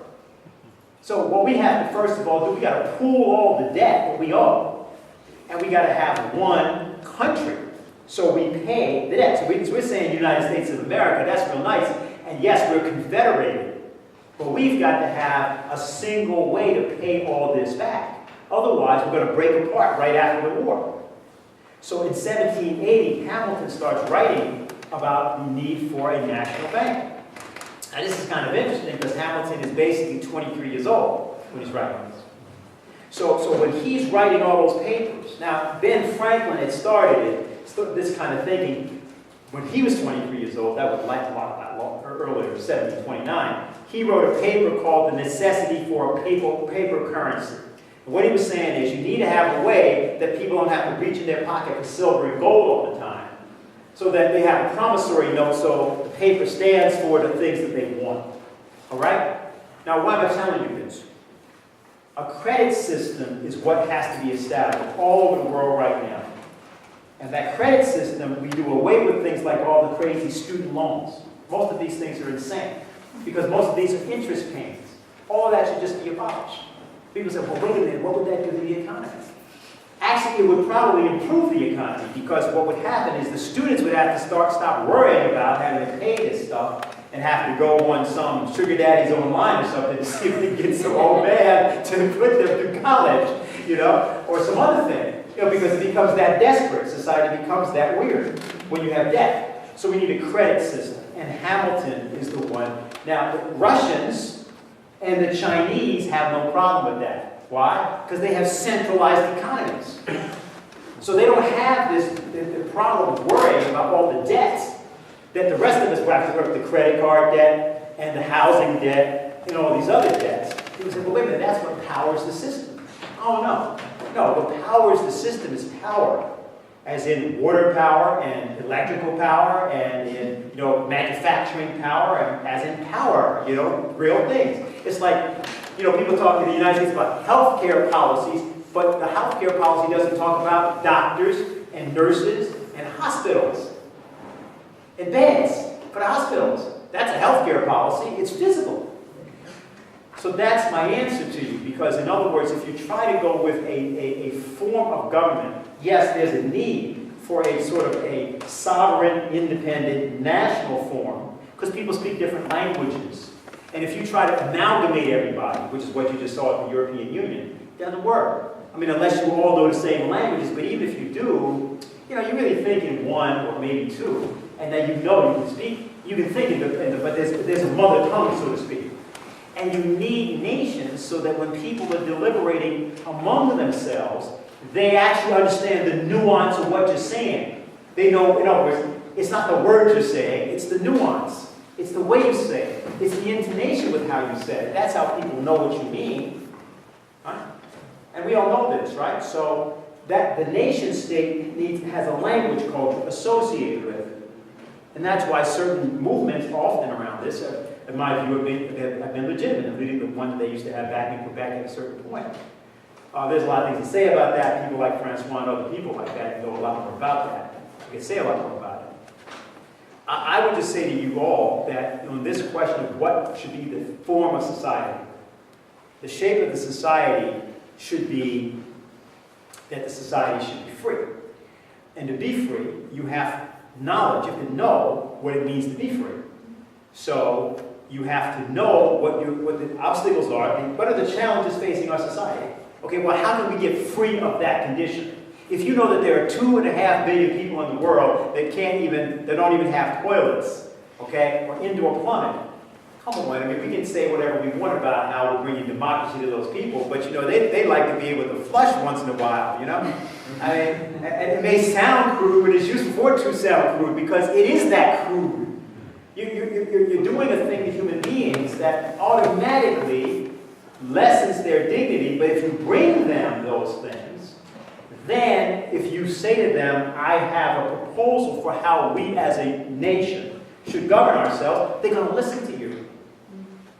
So what we have to first of all do, we got to pool all the debt that we owe, and we got to have one country. So we pay the debt. So we're saying United States of America, that's real nice. And yes, we're confederated. But we've got to have a single way to pay all this back. Otherwise, we're going to break apart right after the war. So in 1780, Hamilton starts writing about the need for a national bank. Now this is kind of interesting because Hamilton is basically 23 years old when he's writing this. So when he's writing all those papers, now Ben Franklin had started it, this kind of thinking, when he was 23 years old, that was like a lot earlier, 1729, he wrote a paper called The Necessity for a Paper Currency. And what he was saying is you need to have a way that people don't have to reach in their pocket for silver and gold all the time, so that they have a promissory note so the paper stands for the things that they want. All right? Now, why am I telling you this? A credit system is what has to be established all over the world right now. And that credit system, we do away with things like all the crazy student loans. Most of these things are insane, because most of these are interest payments. All of that should just be abolished. People say, well, wait a minute, what would that do to the economy? Actually, it would probably improve the economy, because what would happen is the students would have to stop worrying about having to pay this stuff and have to go on some sugar daddy's online or something to see if they get some old man to put them through college, or some other thing. Because it becomes that desperate. Society becomes that weird when you have debt. So we need a credit system. And Hamilton is the one. Now, the Russians and the Chinese have no problem with that. Why? Because they have centralized economies. So they don't have the problem of worrying about all the debts that the rest of us have to work, the credit card debt and the housing debt and all these other debts. People say, well, wait a minute, that's what powers the system. Oh, no. No, what powers the system is power, as in water power and electrical power and in, manufacturing power and as in power, real things. It's like, people talk in the United States about healthcare policies, but the healthcare policy doesn't talk about doctors and nurses and hospitals and beds for the hospitals. That's a healthcare policy. It's physical. So that's my answer to you, because in other words, if you try to go with a form of government, yes, there's a need for a sort of a sovereign, independent, national form, because people speak different languages. And if you try to amalgamate everybody, which is what you just saw at the European Union, it doesn't work. I mean, unless you all know the same languages, but even if you do, you really think in one or maybe two, and then you can speak, you can think but there's a mother tongue, so to speak. And you need nations so that when people are deliberating among themselves, they actually understand the nuance of what you're saying. They know, in other words, it's not the words you're saying, it's the nuance. It's the way you say it. It's the intonation with how you say it. That's how people know what you mean. Right? And we all know this, right? So that the nation state has a language culture associated with it. And that's why certain movements often around this, in my view, have been legitimate, including the one that they used to have back in Quebec at a certain point. There's a lot of things to say about that. People like Francois and other people like that know a lot more about that. You can say a lot more about it. I would just say to you all that on this question of what should be the form of society, the shape of the society should be that the society should be free. And to be free, you have knowledge. You have to know what it means to be free. So you have to know what the obstacles are and what are the challenges facing our society. Okay, well, how can we get free of that condition? If you know that there are 2.5 billion people in the world that don't even have toilets, okay, or indoor plumbing, come on, I mean, we can say whatever we want about how we're bringing democracy to those people, but they like to be able to flush once in a while, I mean, it may sound crude, but it's used for it to sound crude because it is that crude. You're doing a thing to human beings that automatically lessens their dignity, but if you bring them those things, then if you say to them, I have a proposal for how we as a nation should govern ourselves, they're going to listen to you.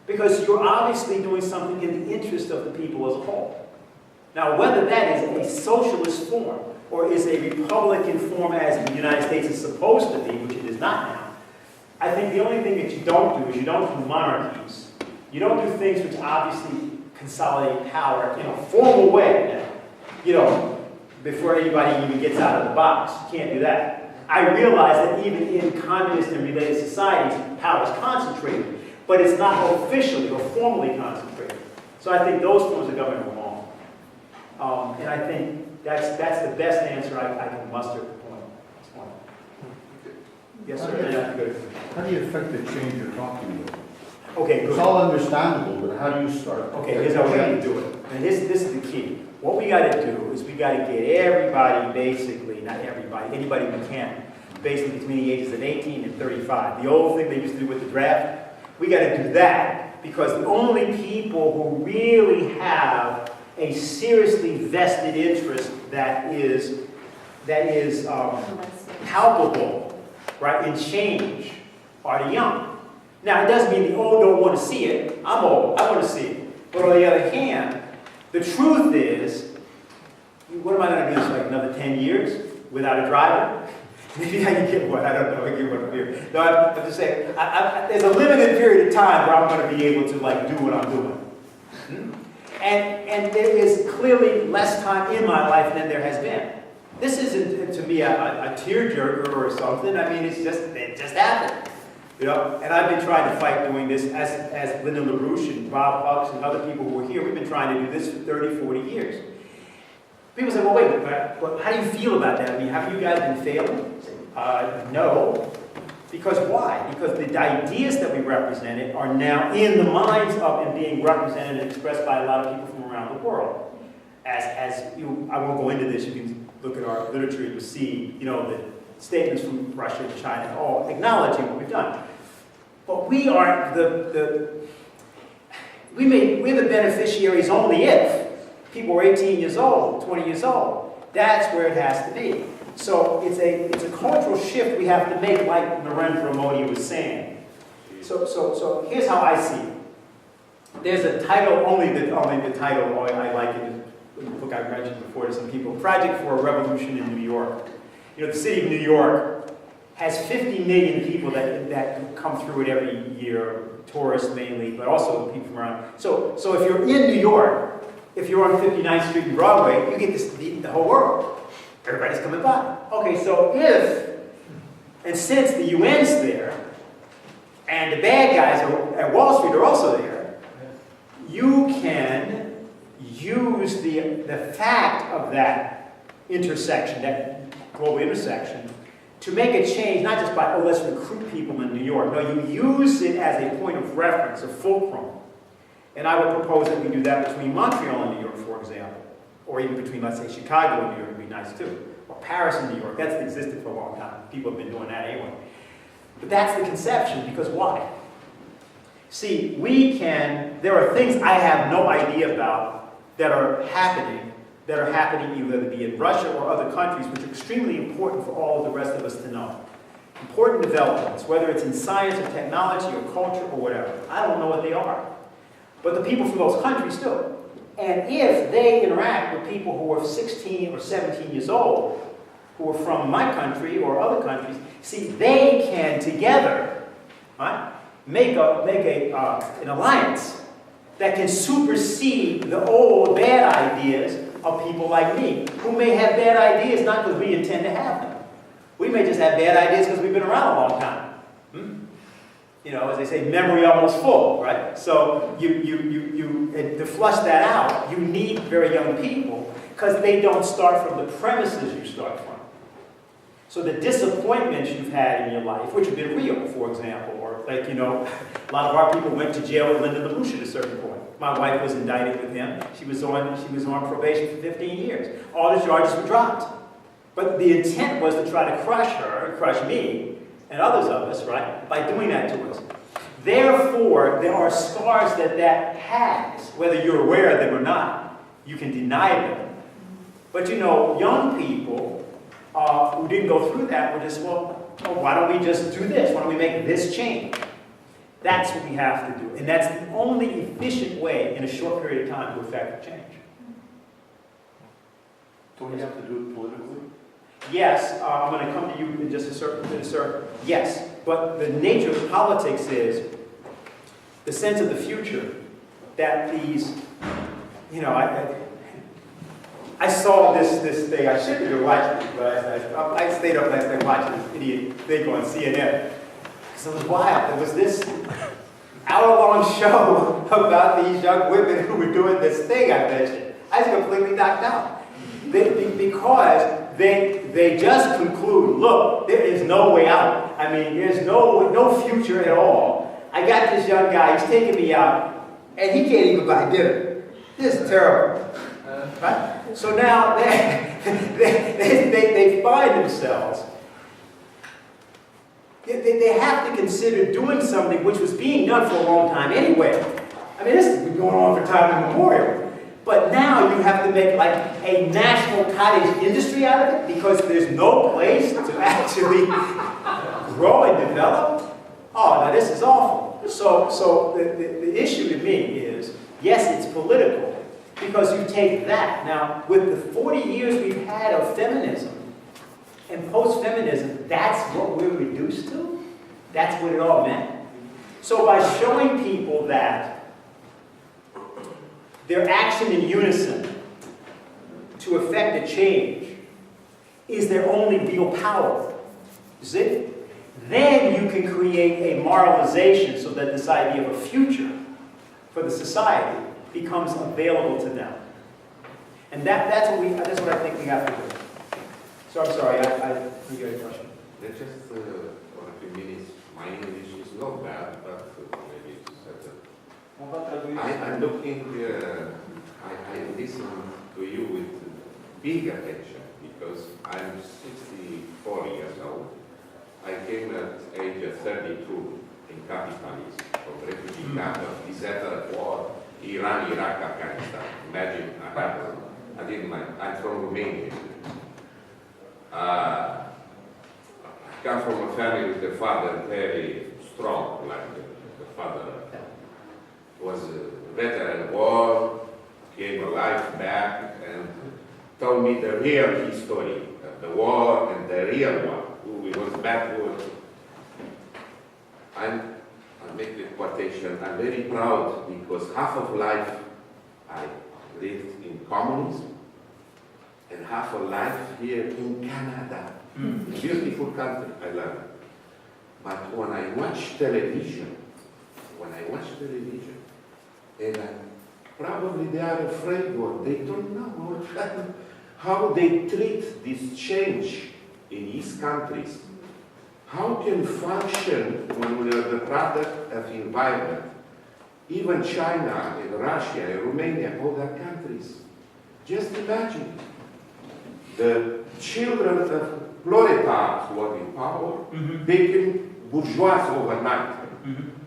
Because you're obviously doing something in the interest of the people as a whole. Now, whether that is a socialist form or is a Republican form as the United States is supposed to be, which it is not now, I think the only thing that you don't do is you don't do monarchies. You don't do things which obviously consolidate power in a formal way now, before anybody even gets out of the box. You can't do that. I realize that even in communist and related societies, power is concentrated, but it's not officially or formally concentrated. So I think those forms of government are wrong. And I think that's the best answer I can muster at the point. Yes, sir. How do you affect the change you're talking about? Okay, It's good. all understandable, but how do you start? Okay, here's how we got to do it. And this is the key. What we got to do is we got to get everybody, basically, not everybody, anybody we can, basically between the ages of 18 and 35. The old thing they used to do with the draft, we got to do that because the only people who really have a seriously vested interest that is palpable, right, in change are the young. Now, it doesn't mean the old don't want to see it. I'm old. I want to see it. But on the other hand, the truth is, what am I going to do this for like another 10 years without a driver? Maybe I can get one. I don't know. I can get one here. No, I'm just saying, there's a limited period of time where I'm going to be able to like do what I'm doing. And there is clearly less time in my life than there has been. This isn't, to me, a tearjerker or something. I mean, it just happened. You know, and I've been trying to fight doing this as Linda LaRouche and Bob Hucks and other people who were here. We've been trying to do this for 30, 40 years. People say, well, wait, but how do you feel about that? I mean, have you guys been failing? No. Because why? Because the ideas that we represented are now in the minds of and being represented and expressed by a lot of people from around the world. I won't go into this. You can look at our literature and you'll see, you know, the statements from Russia and China all acknowledging what we've done. But we are we're the beneficiaries only if people are 18 years old, 20 years old. That's where it has to be. So it's a cultural shift we have to make, like Narendra Modi was saying. So here's how I see it. There's a title, only the title, I like it, the book I mentioned before to some people, Project for a Revolution in New York. You know, the city of New York has 50 million people that come through it every year, tourists mainly, but also people from around. So if you're in New York, if you're on 59th Street and Broadway, you get the whole world. Everybody's coming by. Okay, so since the UN's there, and the bad guys at Wall Street are also there, you can use the fact of that intersection, that global intersection, to make a change, not just by, let's recruit people in New York. No, you use it as a point of reference, a fulcrum. And I would propose that we do that between Montreal and New York, for example. Or even between, let's say, Chicago and New York would be nice too. Or Paris and New York. That's existed for a long time. People have been doing that anyway. But that's the conception, because why? See, there are things I have no idea about that are happening either to be in Russia or other countries, which are extremely important for all of the rest of us to know. Important developments, whether it's in science or technology or culture or whatever. I don't know what they are. But the people from those countries do. And if they interact with people who are 16 or 17 years old, who are from my country or other countries, see, they can together, right, make an alliance that can supersede the old bad ideas of people like me, who may have bad ideas not because we intend to have them. We may just have bad ideas because we've been around a long time. You know, as they say, memory almost full, right? So to flush that out, you need very young people because they don't start from the premises you start from. So the disappointments you've had in your life, which have been real, for example, or like, you know, a lot of our people went to jail with Linda LaRouche at a certain point. My wife was indicted with him. She was on probation for 15 years. All the charges were dropped. But the intent was to try to crush her, crush me, and others of us, right, by doing that to us. Therefore, there are scars that has, whether you're aware of them or not. You can deny them. But you know, young people who didn't go through that were just, well, why don't we just do this? Why don't we make this change? That's what we have to do. And that's the only efficient way in a short period of time to effect change. Do we have to do it politically? Yes, I'm going to come to you in just a certain. Yes, but the nature of politics is the sense of the future that these, you know, I saw this thing. I shouldn't have watched it, but I stayed up last night watching this idiot thing on CNN. Because it was wild. There was this hour-long show about these young women who were doing this thing I mentioned. I was completely knocked out. Because they just conclude, look, there is no way out. I mean, there's no future at all. I got this young guy, he's taking me out, and he can't even buy dinner. This is terrible. Right? So now they find themselves, they have to consider doing something which was being done for a long time anyway. I mean, this has been going on for time immemorial. But now you have to make like a national cottage industry out of it because there's no place to actually grow and develop. Oh, now this is awful. So the issue to me is, yes, it's political because you take that. Now, with the 40 years we've had of feminism and post-feminism, that's what we're reduced to? That's what it all meant? So by showing people that their action in unison to effect a change is their only real power. You see? Then you can create a moralization so that this idea of a future for the society becomes available to them. And that's what I think we have to do. So I'm sorry, I you got a question. Just for a few minutes, my English is not bad, but maybe it's better. I'm looking, I listen to you with big attention because I'm 64 years old. I came at age of 32 in capitalism, from refugee camp of disaster war, Iran, Iraq, Afghanistan. Imagine I didn't mind. I'm from Romania. I come from a family with the father very strong, like the father was a veteran of war, came alive back, and told me the real history of the war and the real one, who was backward. I'll make the quotation. I'm very proud because half of life I lived in communism and half of life here in Canada. Beautiful country, I love it. But when I watch television, and probably they are afraid or they don't know how they treat this change in these countries. How can function when we are the product of environment? Even China and Russia and Romania, all that countries. Just imagine the children of proletariat who are in power, became bourgeois overnight.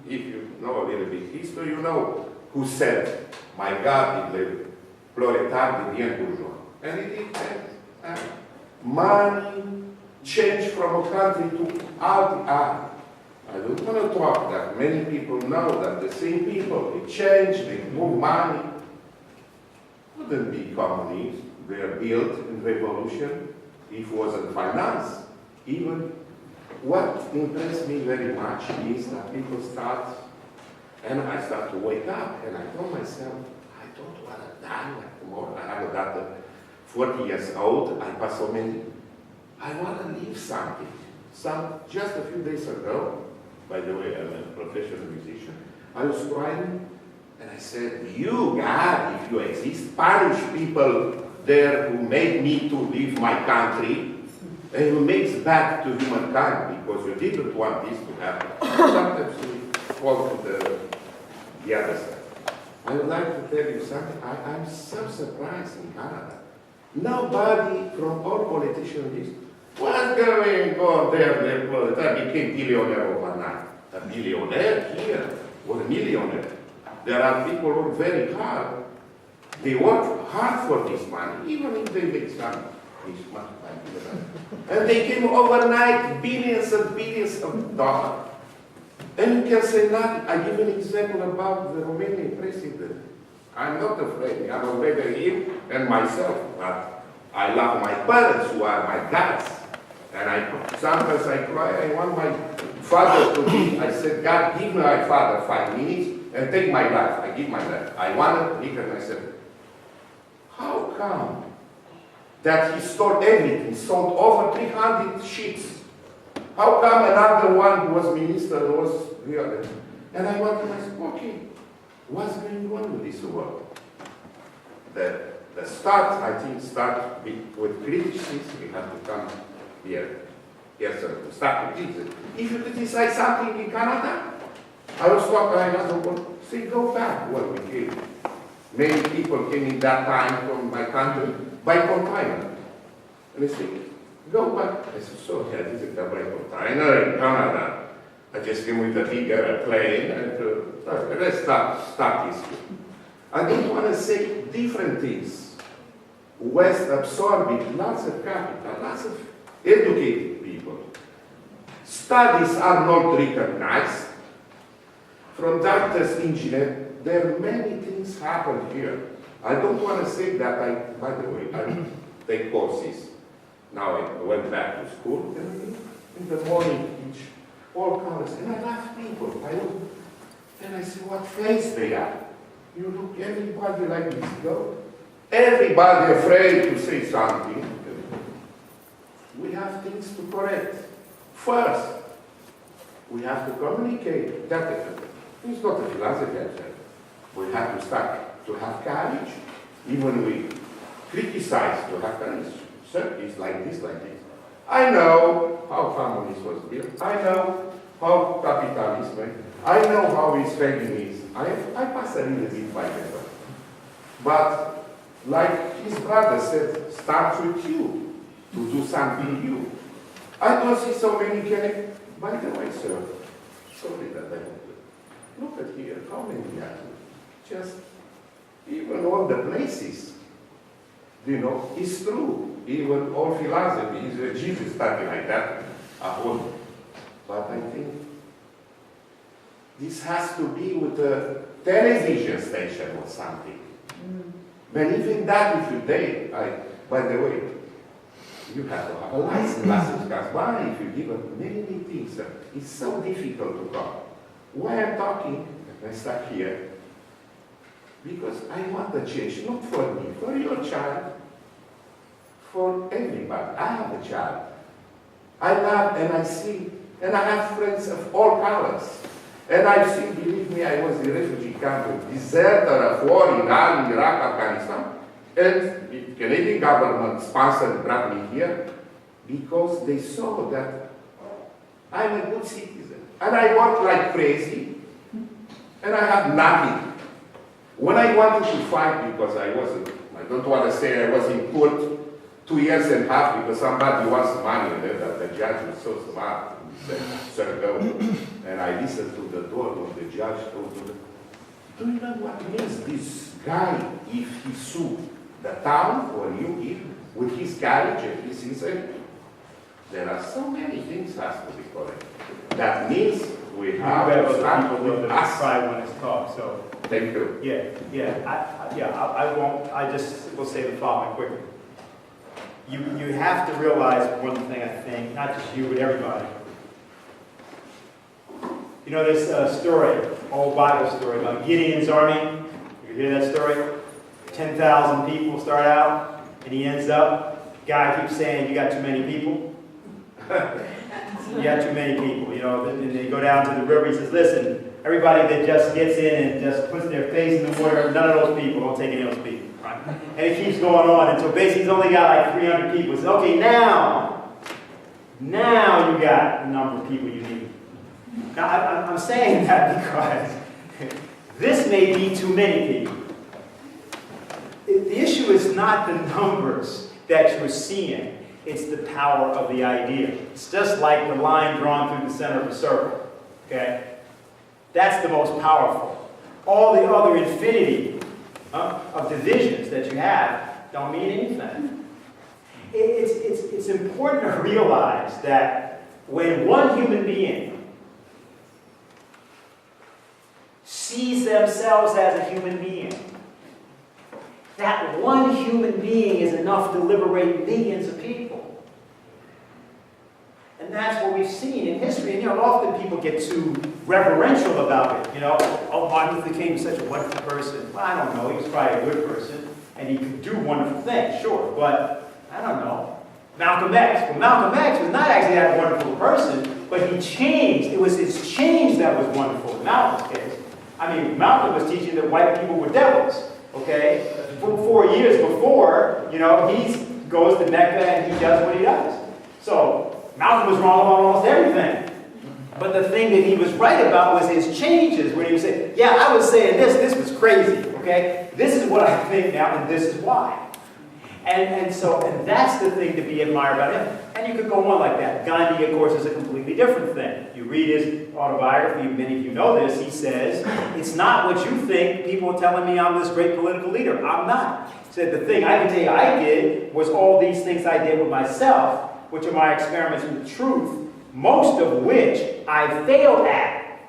If you know a little bit history, you know who said, my God, the proletariat devient bourgeois. And it is money changed from a country to other. I don't want to talk that many people know that the same people, they change, they move money. Wouldn't be communist. They are built in revolution. If it wasn't finance, even what impressed me very much is that people start, and I start to wake up, and I told myself, I don't want to die like tomorrow. I have a daughter, 40 years old, I pass so many. I want to leave something. Just a few days ago, by the way, I'm a professional musician, I was crying, and I said, you, God, if you exist, punish people there who made me to leave my country, and you make it back to humankind because you didn't want this to happen. Sometimes we fall to the other side. I would like to tell you something. I'm so surprised in Canada. Nobody from all politicians is, what's going on there? They became billionaire overnight. A billionaire here or a millionaire. There are people who work very hard. They work hard for this money, even if they make some this money. And they came overnight, billions and billions of dollars. And you can say nothing. I give an example about the Romanian president. I'm not afraid. I'm afraid of him and myself. But I love my parents who are my gods. And sometimes I cry. I want my father to be. I said, God, give my father 5 minutes and take my life. I give my life. I want it because I said, how come that he stole everything, sold over 300 ships? How come another one who was minister was here? And I want to ask, okay, what's going on with this world? The start, I think, start with criticism. We have to come here. Yes, sir, to start with criticism. If you criticize something in Canada, I was talking to another one, say, go back where we came. Many people came in that time from my country by container. And they say, go back. I said, so yeah, this is the by container in Canada. I just came with a bigger plane and let's start this. I don't want to say different things. West absorbing lots of capital, lots of educated people. Studies are not recognized. From doctors, engineers, there are many things happen here. I don't want to say that by the way, I take courses. Now I went back to school and in the morning teach all colors. And I laugh people. And I see what face they are. You look everybody like this girl. Everybody afraid to say something. We have things to correct. First, we have to communicate. That it's not a philosophy. We have to start to have courage. Even we criticize to have courage. Sir, it's like this, like this. I know how communism was built. I know how capitalism. I know how it's feminism. I pass a little bit by that. But like his brother said, start with you to do something new. I don't see so many Canadians. By the way, sir, sorry that I look at here, how many are just even all the places, you know, it's true. Even all philosophy is Jesus starting like that at home. But I think this has to be with a television station or something. But even that, if you dare, by the way, you have to have a license, because why if you give up many things, it's so difficult to come. Why I'm talking, I start here, because I want the change, not for me, for your child, for everybody. I have a child. I love and I see, and I have friends of all colors. And I've seen, believe me, I was in a refugee camp, deserter of war in Iran, Iraq, Afghanistan. And the Canadian government sponsored, brought me here because they saw that I'm a good citizen. And I work like crazy, and I have nothing. When I wanted to fight, because I don't want to say I was in court 2.5 years because somebody wants money, and then the judge was so smart. He said, sir, go. And I listened to the door of the judge told me, do you know what means this guy, if he sued the town or you, with his courage and his sincerity? There are so many things has to be correct. That means we have to start with us. Cry when it's talk, so. Thank you. I won't, I just will say the following quickly. You have to realize one thing, I think, not just you, but everybody. You know this story, old Bible story about Gideon's army? You hear that story? 10,000 people start out, and he ends up, guy keeps saying, you got too many people. You got too many people, you know, and they go down to the river, he says, listen, everybody that just gets in and just puts their face in the water, none of those people, don't take any of those people, right? And it keeps going on until basically he's only got like 300 people. He says, okay, now you got the number of people you need. Now, I'm saying that because this may be too many people. The issue is not the numbers that you're seeing. It's the power of the idea. It's just like the line drawn through the center of a circle. Okay? That's the most powerful. All the other infinity of divisions that you have don't mean anything. It's important to realize that when one human being sees themselves as a human being, that one human being is enough to liberate millions of people. And that's what we've seen in history. And, you know, often people get too reverential about it. You know, oh, Martin Luther King was such a wonderful person. Well, I don't know. He was probably a good person. And he could do wonderful things, sure. But, I don't know. Malcolm X. Well, Malcolm X was not actually that wonderful person, but he changed. It was his change that was wonderful in Malcolm's case. I mean, Malcolm was teaching that white people were devils. Okay? 4 years before, you know, he goes to Mecca and he does what he does. So, Malcolm was wrong about almost everything. But the thing that he was right about was his changes, when he was saying, yeah, I was saying this was crazy, okay? This is what I think now, and this is why. And that's the thing to be admired about him. And you could go on like that. Gandhi, of course, is a completely different thing. You read his autobiography, many of you know this, he says, it's not what you think, people are telling me I'm this great political leader. I'm not. He said, the thing I can tell you I did was all these things I did with myself, which are my experiments with truth, most of which I failed at.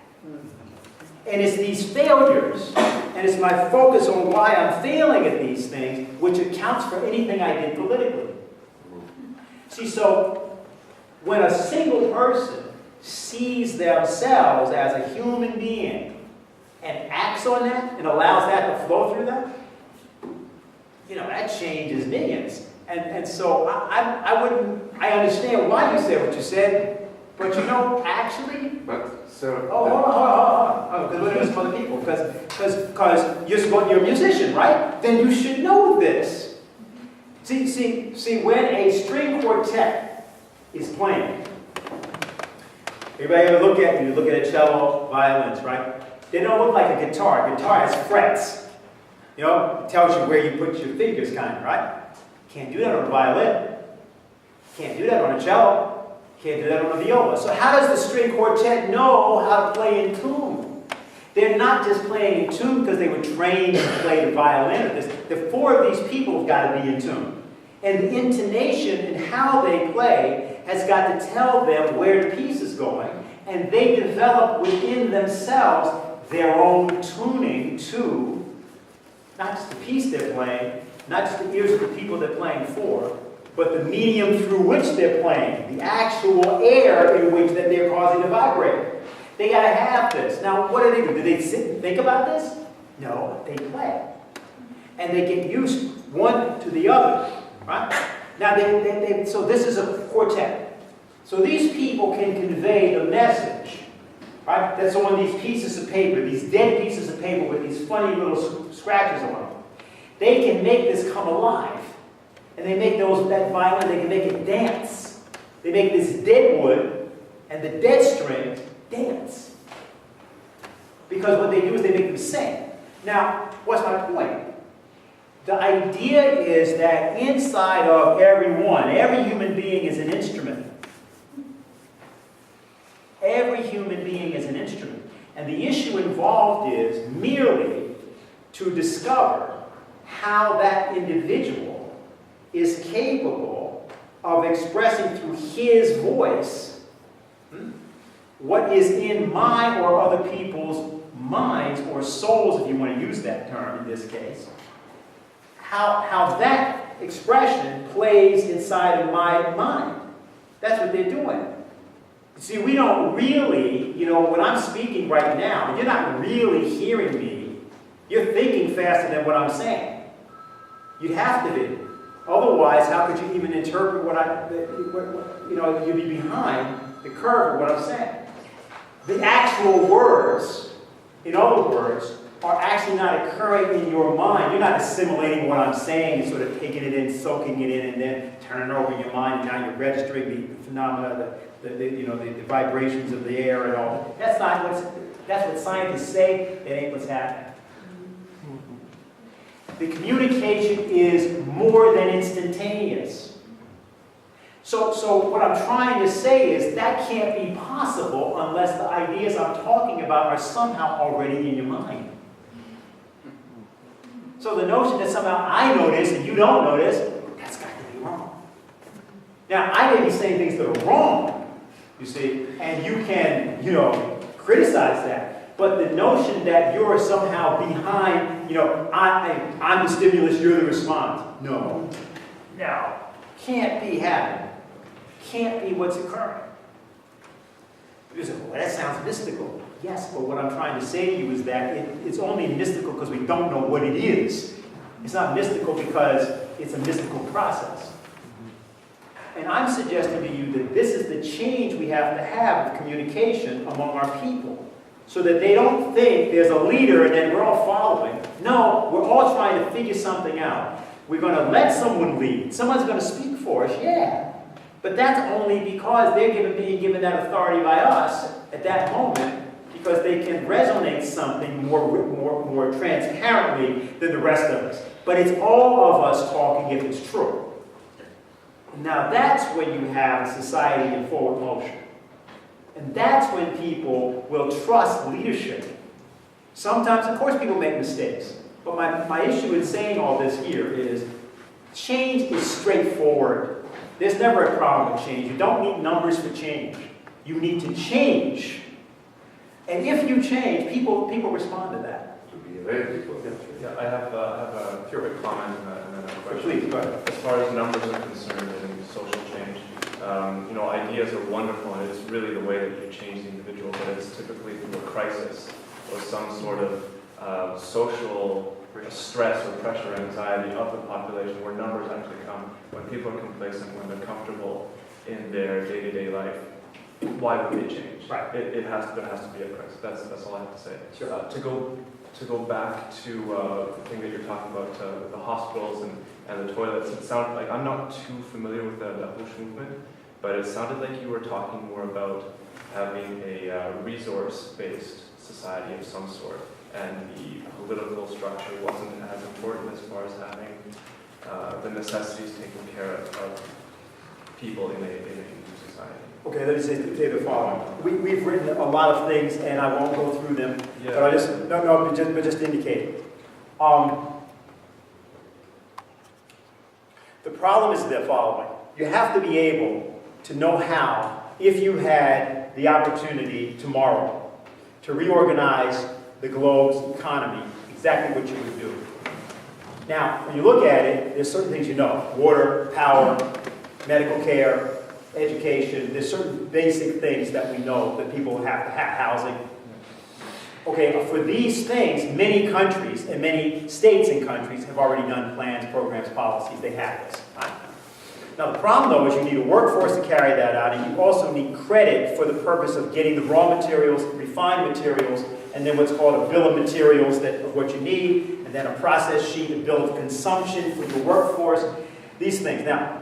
And it's these failures, and it's my focus on why I'm failing at these things, which accounts for anything I did politically. See, so when a single person sees themselves as a human being and acts on that and allows that to flow through them, that changes millions. And so I understand why you said what you said, but actually... But, sir... Oh, hold on. Because we're doing this for other people. Because you're a musician, right? Then you should know this. See, when a string quartet is playing, everybody ever look at a cello, violins, right? They don't look like a guitar. A guitar has frets. It tells you where you put your fingers, kind of, right? Can't do that on a violin. Can't do that on a cello. Can't do that on a viola. So how does the string quartet know how to play in tune? They're not just playing in tune because they were trained to play the violin or this. The four of these people have got to be in tune. And the intonation and how they play has got to tell them where the piece is going. And they develop within themselves their own tuning to not just the piece they're playing, not just the ears of the people they're playing for, but the medium through which they're playing, the actual air in which that they're causing to vibrate. They got to have this. Now, what do? Do they sit and think about this? No, they play. And they get used one to the other, right? Now, so this is a quartet. So these people can convey the message, right, that's on these pieces of paper, these dead pieces of paper with these funny little scratches on them. They can make this come alive. And they make that violin, they can make it dance. They make this dead wood and the dead string dance. Because what they do is they make them sing. Now, what's my point? The idea is that inside of every human being is an instrument. Every human being is an instrument. And the issue involved is merely to discover how that individual is capable of expressing through his voice what is in my or other people's minds or souls, if you want to use that term in this case, how that expression plays inside of my mind. That's what they're doing. See, we don't really, when I'm speaking right now, you're not really hearing me. You're thinking faster than what I'm saying. You'd have to be. Otherwise, how could you even interpret you'd be behind the curve of what I'm saying. The actual words, in other words, are actually not occurring in your mind. You're not assimilating what I'm saying and sort of taking it in, soaking it in, and then turning it over in your mind, and now you're registering the phenomena, the vibrations of the air and all. That's what scientists say. That ain't what's happening. The communication is more than instantaneous. So what I'm trying to say is that can't be possible unless the ideas I'm talking about are somehow already in your mind. So the notion that somehow I know this and you don't know this, that's got to be wrong. Now, I may be saying things that are wrong, you see, and you can, criticize that. But the notion that you're somehow behind, I'm the stimulus, you're the response. No. Can't be happening. Can't be what's occurring. You say, well, that sounds mystical. Yes, but what I'm trying to say to you is that it's only mystical because we don't know what it is. It's not mystical because it's a mystical process. And I'm suggesting to you that this is the change we have to have with communication among our people. So that they don't think there's a leader and then we're all following. No, we're all trying to figure something out. We're going to let someone lead. Someone's going to speak for us, yeah. But that's only because they're being given that authority by us at that moment, because they can resonate something more transparently than the rest of us. But it's all of us talking if it's true. Now that's when you have society in forward motion. And that's when people will trust leadership. Sometimes, of course, people make mistakes. But my issue in saying all this here is change is straightforward. There's never a problem with change. You don't need numbers for change. You need to change. And if you change, people respond to that. To be ready for that. Yeah, I have a pure comment and then a question. Please, go ahead. As far as numbers are concerned and social change, ideas are wonderful, and it's really the way that you change the individual, but it's typically through a crisis or some sort of social stress or pressure, anxiety of the population, where numbers actually come when people are complacent, when they're comfortable in their day-to-day life. Why would they change? Right. There has to be a crisis. That's all I have to say. Sure. To go back to the thing that you're talking about, the hospitals and the toilets. It sounded like, I'm not too familiar with the Bush movement, but it sounded like you were talking more about having a resource-based society of some sort, and the political structure wasn't as important as far as having the necessities taken care of people in a society. Okay, let me say the following. We've written a lot of things, and I won't go through them. Yeah. But but just indicate. The problem is the following. You have to be able to know how, if you had the opportunity tomorrow to reorganize the globe's economy, exactly what you would do. Now, when you look at it, there's certain things you know. Water, power, medical care, education. There's certain basic things that we know that people have to have. Housing. Okay, for these things, many countries and many states and countries have already done plans, programs, policies. They have this. Right? Now, the problem, though, is you need a workforce to carry that out, and you also need credit for the purpose of getting the raw materials, refined materials, and then what's called a bill of materials of what you need, and then a process sheet, a bill of consumption for your workforce, these things. Now,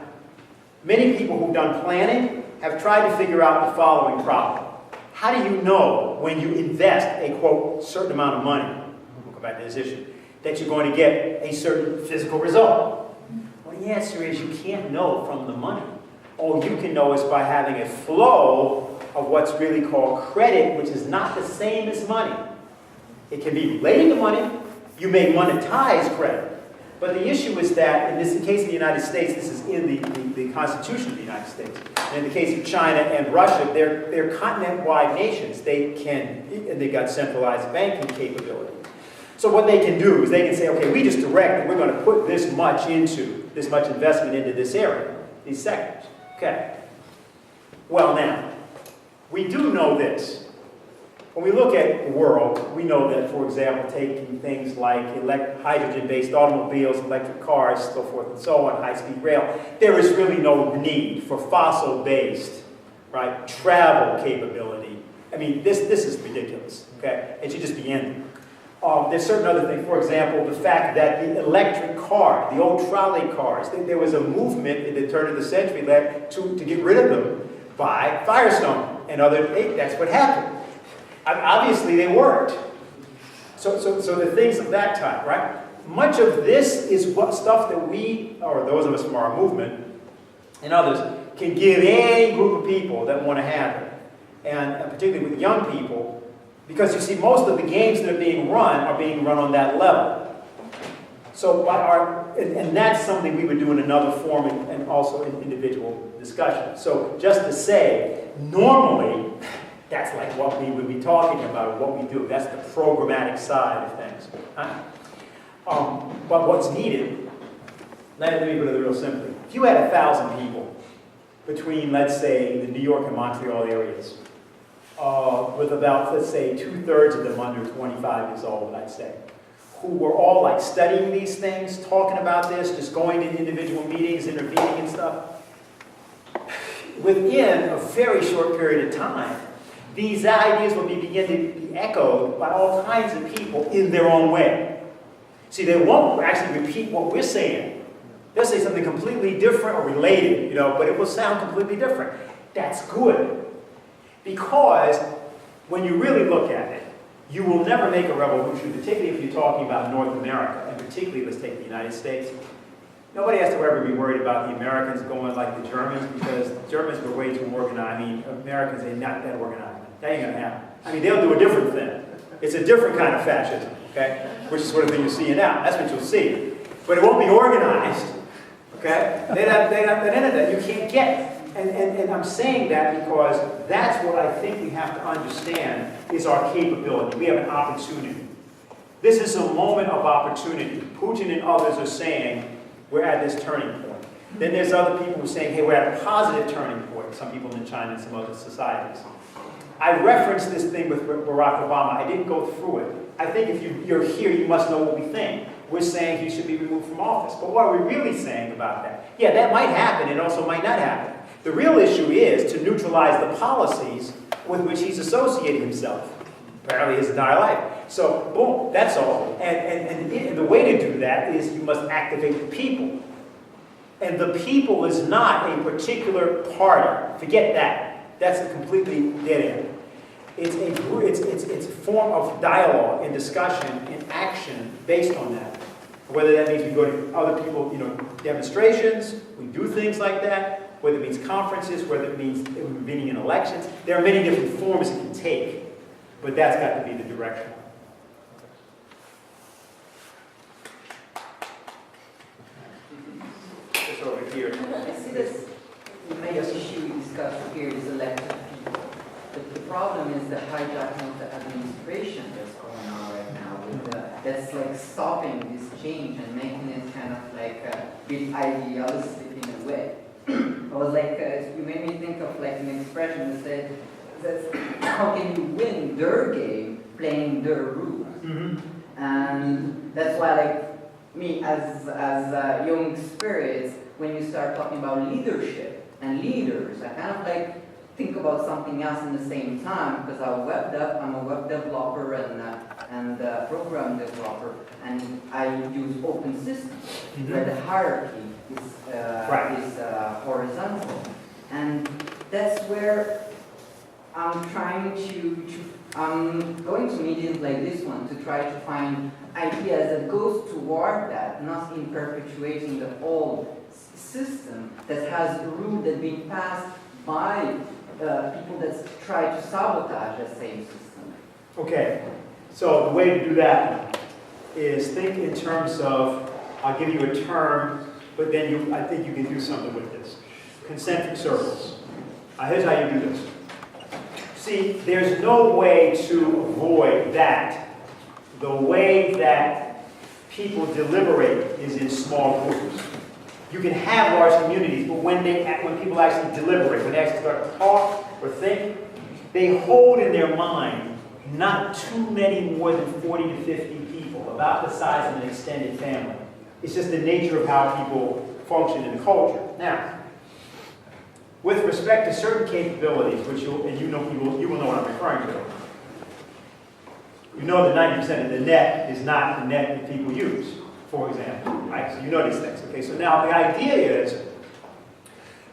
many people who've done planning have tried to figure out the following problem. How do you know when you invest a, quote, certain amount of money, we'll go back to this issue, that you're going to get a certain physical result? Well, the answer is you can't know from the money. All you can know is by having a flow of what's really called credit, which is not the same as money. It can be related to money. You may monetize credit. But the issue is that, in the case of the United States, this is in the Constitution of the United States. And in the case of China and Russia, they're continent-wide nations. And they've got centralized banking capability. So what they can do is they can say, okay, we just direct that we're going to put this much investment into this area, these sectors. Okay. Well, now, we do know this. When we look at the world, we know that, for example, taking things like hydrogen-based automobiles, electric cars, so forth and so on, high-speed rail, there is really no need for fossil-based, right, travel capability. I mean, this is ridiculous, okay? It should just be ended. There's certain other things. For example, the fact that the electric car, the old trolley cars, there was a movement in the turn of the century to get rid of them by Firestone and that's what happened. Obviously, they worked. So the things of that time, right? Much of this is what stuff that we, or those of us from our movement, and others, can give any group of people that want to have it. And particularly with young people, because you see, most of the games that are being run on that level. So, and that's something we would do in another form and also in individual discussion. So, just to say, normally, that's like what we would be talking about, what we do. That's the programmatic side of things. But what's needed, let me put it real simply. If you had 1,000 people between, let's say, the New York and Montreal areas, with about, let's say, 2/3 of them under 25 years old, I'd say, who were all like studying these things, talking about this, just going to individual meetings, intervening and stuff, within a very short period of time, these ideas will begin to be echoed by all kinds of people in their own way. See, they won't actually repeat what we're saying, They'll say something completely different or related, but it will sound completely different. That's good. Because when you really look at it, you will never make a revolution, particularly if you're talking about North America, and particularly, let's take the United States. Nobody has to ever be worried about the Americans going like the Germans, because the Germans were way too organized. I mean, Americans are not that organized. That ain't gonna happen. I mean, they'll do a different thing. It's a different kind of fascism, okay? Which is sort of thing you're seeing now. That's what you'll see. But it won't be organized, okay? That you can't get. And I'm saying that because that's what I think we have to understand is our capability. We have an opportunity. This is a moment of opportunity. Putin and others are saying we're at this turning point. Then there's other people who are saying, hey, we're at a positive turning point. Some people in China and some other societies. I referenced this thing with Barack Obama. I didn't go through it. I think if you're here, you must know what we think. We're saying he should be removed from office. But what are we really saying about that? Yeah, that might happen. It also might not happen. The real issue is to neutralize the policies with which he's associated himself. Apparently his entire life. So, boom, that's all. And the way to do that is you must activate the people. And the people is not a particular party. Forget that. That's a completely dead end. It's a form of dialogue and discussion and action based on that. Whether that means we go to other people, demonstrations, we do things like that, whether it means conferences, whether it means intervening in elections. There are many different forms it can take, but that's got to be the direction. Just over here. I see this main issue we discussed here is elected people. The problem is the hijacking of the administration that's going on right now. That's like stopping this change and making it kind of like a bit idealistic in a way. I was like, you made me think of like an expression that said, how can you win their game playing their rules? Mm-hmm. And that's why, like me as young spirits, when you start talking about leadership and leaders, I kind of like think about something else in the same time because I'm a web developer and program developer, and I use open systems mm-hmm. where the hierarchy is horizontal, and that's where I'm trying I'm going to meetings like this one to try to find ideas that goes toward that, not in perpetuating the old system that has a rule that's been passed by people that try to sabotage that same system. Okay, so the way to do that is think in terms of, I'll give you a term, but then I think you can do something with this. Concentric circles. Here's how you do this. See, there's no way to avoid that. The way that people deliberate is in small groups. You can have large communities, but when people actually deliberate, when they actually start to talk or think, they hold in their mind not too many more than 40 to 50 people, about the size of an extended family. It's just the nature of how people function in the culture. Now, with respect to certain capabilities, which you will know what I'm referring to. You know that 90% of the net is not the net that people use, for example, right? So you know these things. Okay, so now the idea is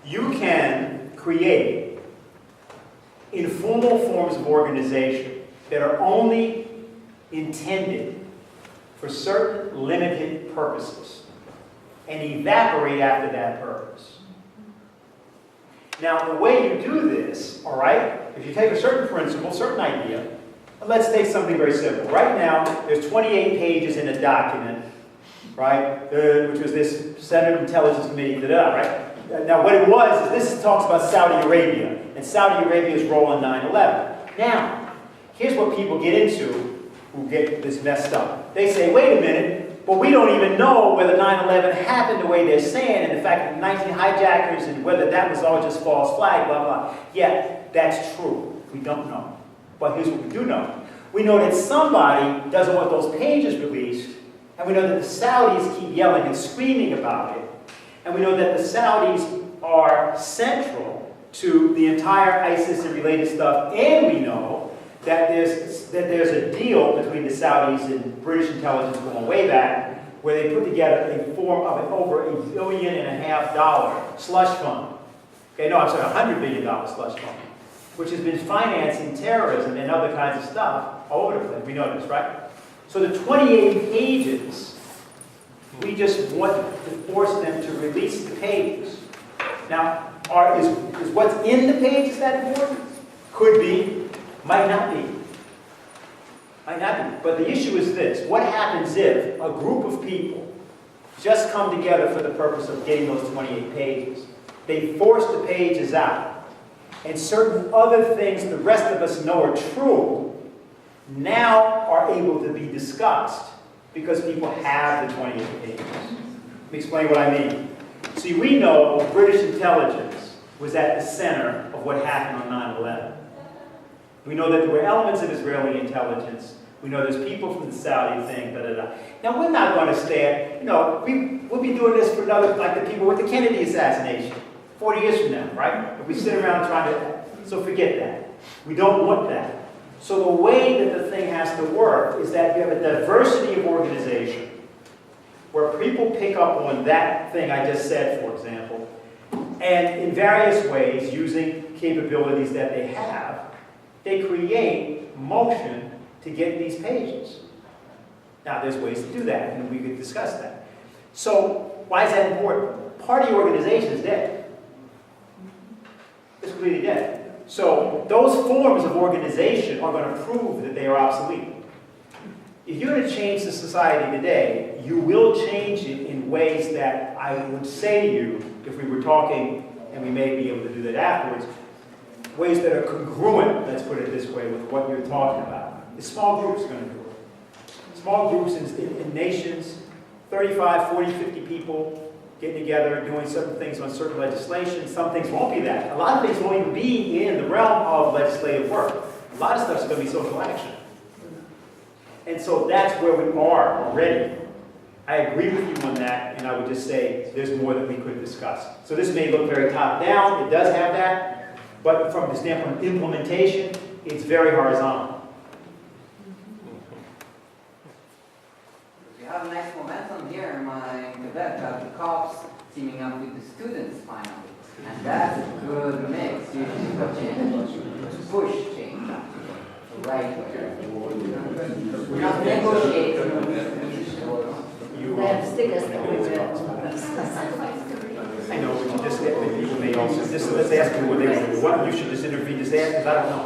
you can create informal forms of organization that are only intended for certain limited purposes and evaporate after that purpose. Now, the way you do this, all right, if you take a certain principle, certain idea, let's take something very simple. Right now, there's 28 pages in a document, right, which was this Senate Intelligence Committee, right? Now, what it was is this talks about Saudi Arabia, and Saudi Arabia's role in 9/11. Now, here's what people get into who get this messed up. They say, wait a minute, but we don't even know whether 9/11 happened the way they're saying, and the fact that 19 hijackers, and whether that was all just false flag, blah, blah. Yeah, that's true. We don't know. But here's what we do know. We know that somebody doesn't want those pages released, and we know that the Saudis keep yelling and screaming about it, and we know that the Saudis are central to the entire ISIS and related stuff, and we know that there's a deal between the Saudis and British intelligence going way back, where they put together a form of an over $1.5 billion slush fund. Okay, no, I'm sorry, $100 billion slush fund, which has been financing terrorism and other kinds of stuff all over the place. We know this, right? So the 28 pages, we just want to force them to release the pages. Now, is what's in the pages that important? Could be, might not be. Might not be. But the issue is this: what happens if a group of people just come together for the purpose of getting those 28 pages? They force the pages out, and certain other things the rest of us know are true now are able to be discussed because people have the 28 pages. Let me explain what I mean. See, we know British intelligence was at the center of what happened on 9/11. We know that there were elements of Israeli intelligence. We know there's people from the Saudi thing, da-da-da. Now, we're not going to stand, we'll be doing this for another, like the people with the Kennedy assassination, 40 years from now, right? If we sit around trying to, so forget that. We don't want that. So the way that the thing has to work is that you have a diversity of organization where people pick up on that thing I just said, for example, and in various ways, using capabilities that they have, they create motion to get these pages. Now, there's ways to do that, and we could discuss that. So, why is that important? Party organization is dead. It's completely dead. So, those forms of organization are going to prove that they are obsolete. If you're going to change the society today, you will change it in ways that I would say to you, if we were talking, and we may be able to do that afterwards, ways that are congruent, let's put it this way, with what you're talking about. The small groups are going to do it. Small groups in nations, 35, 40, 50 people getting together, doing certain things on certain legislation. Some things won't be that. A lot of things won't even be in the realm of legislative work. A lot of stuff's going to be social action. And so that's where we are already. I agree with you on that, and I would just say there's more that we could discuss. So this may look very top-down. It does have that. But from the standpoint of implementation, it's very horizontal. We have a nice momentum here in my Quebec of the cops teaming up with the students finally. And that's a good mix. You can push change the right way. We're not negotiating. They have stickers I know, but you just get the people may also, just let's ask them what they want to do. What, you should just intervene, just ask, because I don't know.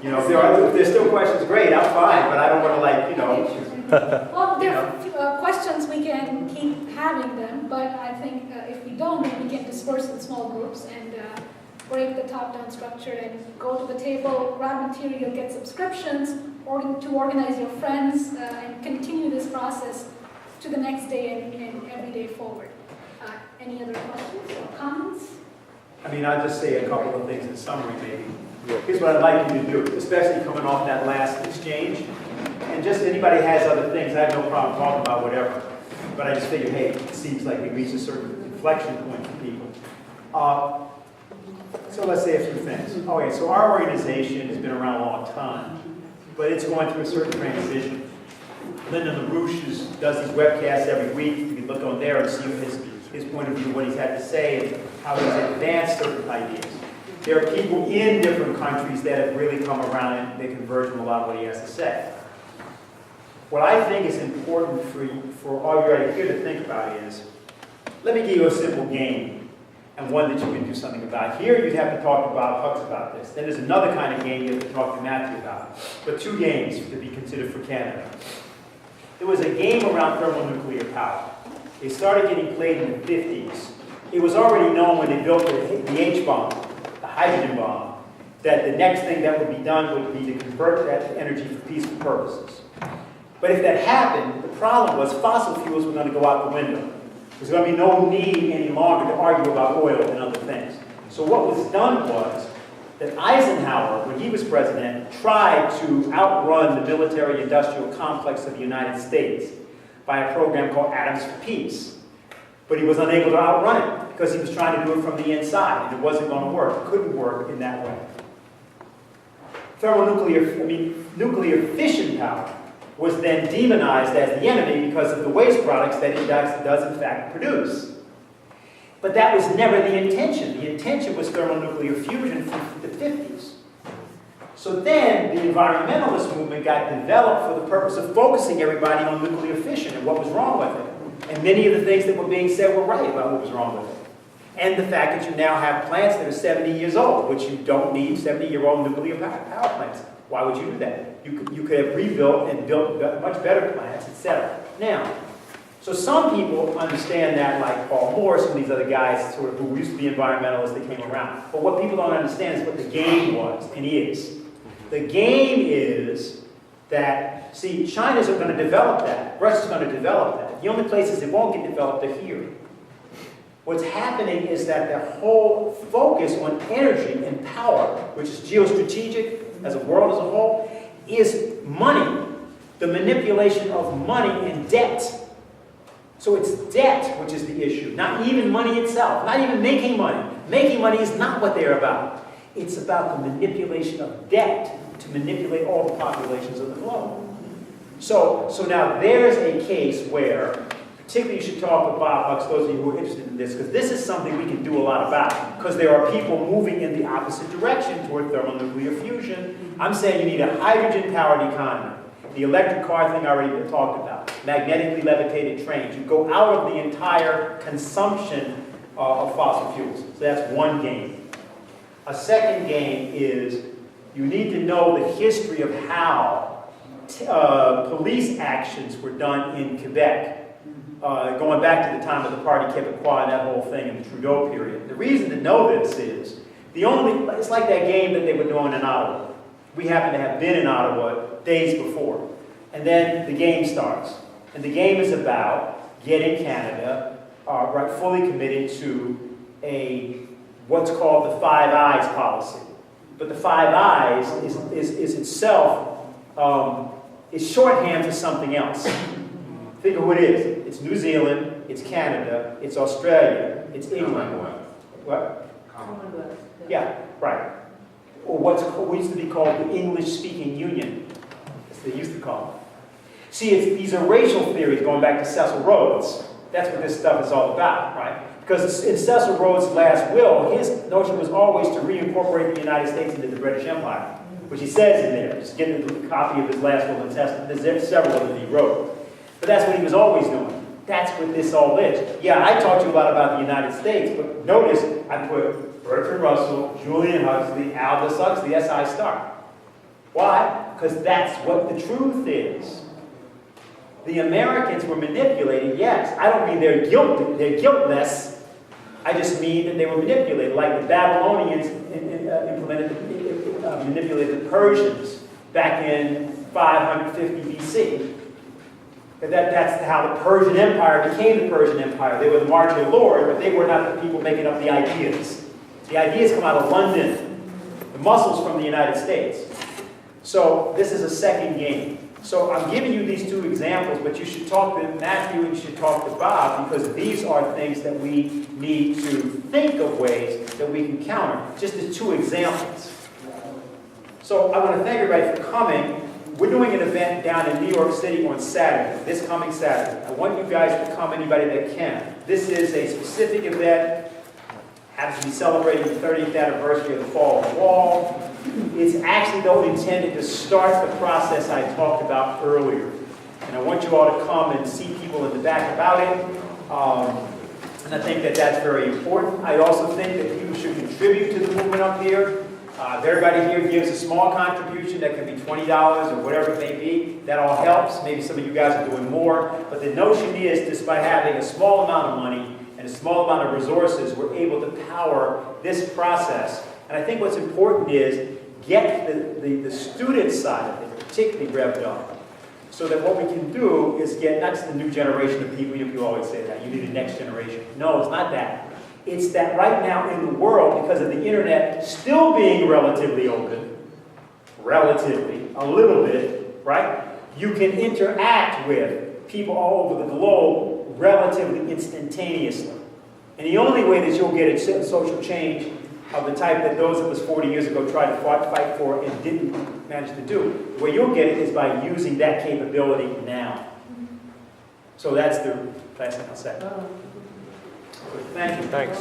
You know, if there's still questions, great, I'm fine, but I don't want to Well, there are questions, we can keep having them, but I think if we don't, then we can disperse in small groups and break the top-down structure and go to the table, grab material, get subscriptions, or to organize your friends and continue this process to the next day and every day forward. Any other questions or comments? I mean, I'll just say a couple of things in summary, maybe. Here's what I'd like you to do, especially coming off that last exchange. And just anybody has other things, I have no problem talking about whatever. But I just figure, hey, it seems like we reached a certain inflection point for people. So let's say a few things. Okay, so our organization has been around a long time, but it's going through a certain transition. Lyndon LaRouche does these webcasts every week. You can look on there and see his point of view, what he's had to say, and how he's advanced certain ideas. There are people in different countries that have really come around and they converge on a lot of what he has to say. What I think is important for all you right here to think about is, let me give you a simple game, and one that you can do something about. Here you'd have to talk to Bob Hucks about this. Then there's another kind of game you have to talk to Matthew about. But two games to be considered for Canada. There was a game around thermonuclear power. It started getting played in the 50s. It was already known when they built the H-bomb, the hydrogen bomb, that the next thing that would be done would be to convert that to energy for peaceful purposes. But if that happened, the problem was fossil fuels were going to go out the window. There's going to be no need any longer to argue about oil and other things. So what was done was that Eisenhower, when he was president, tried to outrun the military-industrial complex of the United States by a program called Atoms for Peace. But he was unable to outrun it because he was trying to do it from the inside, and it wasn't going to work. It couldn't work in that way. Nuclear fission power was then demonized as the enemy because of the waste products that it does in fact produce. But that was never the intention. The intention was thermonuclear fusion from the 50s. So then the environmentalist movement got developed for the purpose of focusing everybody on nuclear fission and what was wrong with it. And many of the things that were being said were right about what was wrong with it. And the fact that you now have plants that are 70 years old, which you don't need 70-year-old nuclear power plants. Why would you do that? You could have rebuilt and built much better plants, etc. Now, so some people understand that, like Paul Morris and these other guys sort of who used to be environmentalists that came around. But what people don't understand is what the game was and is. The game is that, see, China's going to develop that. Russia's going to develop that. The only places it won't get developed are here. What's happening is that the whole focus on energy and power, which is geostrategic as a world as a whole, is money. The manipulation of money and debt. So it's debt which is the issue, not even money itself, not even making money. Making money is not what they're about. It's about the manipulation of debt to manipulate all the populations of the globe. So now there's a case where, particularly you should talk to Bob Hux, those of you who are interested in this, because this is something we can do a lot about, because there are people moving in the opposite direction toward thermonuclear fusion. I'm saying you need a hydrogen-powered economy. The electric car thing I already been talked about. Magnetically levitated trains. You go out of the entire consumption of fossil fuels. So that's one game. A second game is you need to know the history of how police actions were done in Quebec, going back to the time of the Parti Québécois and that whole thing in the Trudeau period. The reason to know this is, it's like that game that they were doing in Ottawa. We happen to have been in Ottawa days before. And then the game starts. And the game is about getting Canada fully committed to what's called the Five Eyes policy. But the Five Eyes is itself, is shorthand for something else. Think of what it is. It's New Zealand, it's Canada, it's Australia, it's England. What? Commonwealth. Yeah, right. Or what used to be called the English-speaking Union, as they used to call it. See, these are racial theories going back to Cecil Rhodes. That's what this stuff is all about, right? Because in Cecil Rhodes' last will, his notion was always to reincorporate the United States into the British Empire, which he says in there. Just get a copy of his last will and testament. There's several of them he wrote. But that's what he was always doing. That's what this all is. Yeah, I talked to you a lot about the United States, but notice I put Bertrand Russell, Julian Huxley, Aldous Huxley, S.I. Stark. Why? Because that's what the truth is. The Americans were manipulated, yes. I don't mean they're guiltless. I just mean that they were manipulated, like the Babylonians manipulated the Persians back in 550 BC. That's how the Persian Empire became the Persian Empire. They were the martial lord, but they were not the people making up the ideas. The ideas come out of London, the muscles from the United States. So this is a second game. So I'm giving you these two examples, but you should talk to Matthew and you should talk to Bob, because these are things that we need to think of ways that we can counter. Just as two examples. So I want to thank everybody for coming. We're doing an event down in New York City on Saturday, this coming Saturday. I want you guys to come, anybody that can. This is a specific event. Happens to be celebrating the 30th anniversary of the fall of the wall. It's actually, though, intended to start the process I talked about earlier. And I want you all to come and see people in the back about it. And I think that that's very important. I also think that people should contribute to the movement up here. If everybody here gives a small contribution, that can be $20 or whatever it may be, that all helps. Maybe some of you guys are doing more. But the notion is, just by having a small amount of money and a small amount of resources, we're able to power this process. And I think what's important is get the student side of it particularly revved up, so that what we can do is get not just the new generation of people. You always say that, you need a next generation. No, it's not that. It's that right now in the world, because of the internet still being relatively open, a little bit, right? You can interact with people all over the globe relatively instantaneously. And the only way that you'll get a social change of the type that those of us 40 years ago tried to fight for and didn't manage to do. The way you'll get it is by using that capability now. So that's the last thing I'll say. Thank you. Thanks.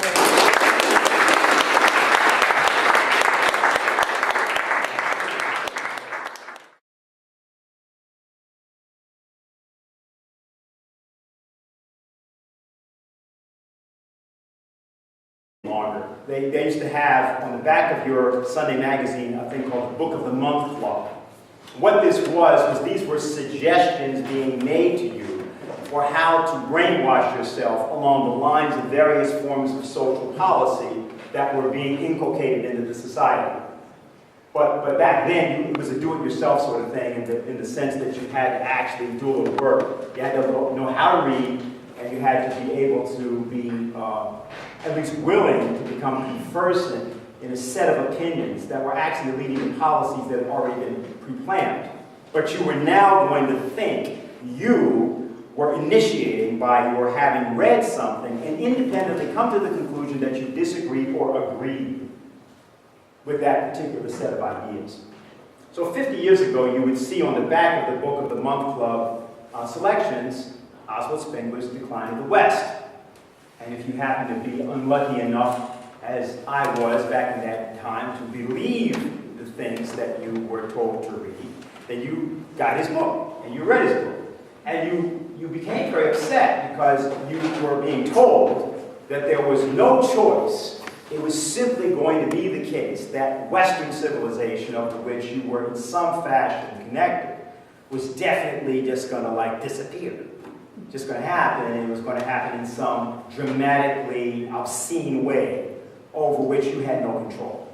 Longer. They used to have on the back of your Sunday magazine a thing called the Book of the Month Club. What this was these were suggestions being made to you for how to brainwash yourself along the lines of various forms of social policy that were being inculcated into the society. But back then, it was a do-it-yourself sort of thing in the sense that you had to actually do a little work. You had to know how to read, and you had to be able to be at least willing to become conversant in a set of opinions that were actually leading to policies that had already been pre-planned. But you were now going to think you were initiating by your having read something and independently come to the conclusion that you disagreed or agreed with that particular set of ideas. So 50 years ago, you would see on the back of the Book of the Month Club selections, Oswald Spengler's Decline of the West. And if you happen to be unlucky enough, as I was back in that time, to believe the things that you were told to read, then you got his book, and you read his book. And you became very upset because you were being told that there was no choice. It was simply going to be the case that Western civilization, of which you were in some fashion connected, was definitely just going to disappear. Just going to happen, and it was going to happen in some dramatically obscene way over which you had no control.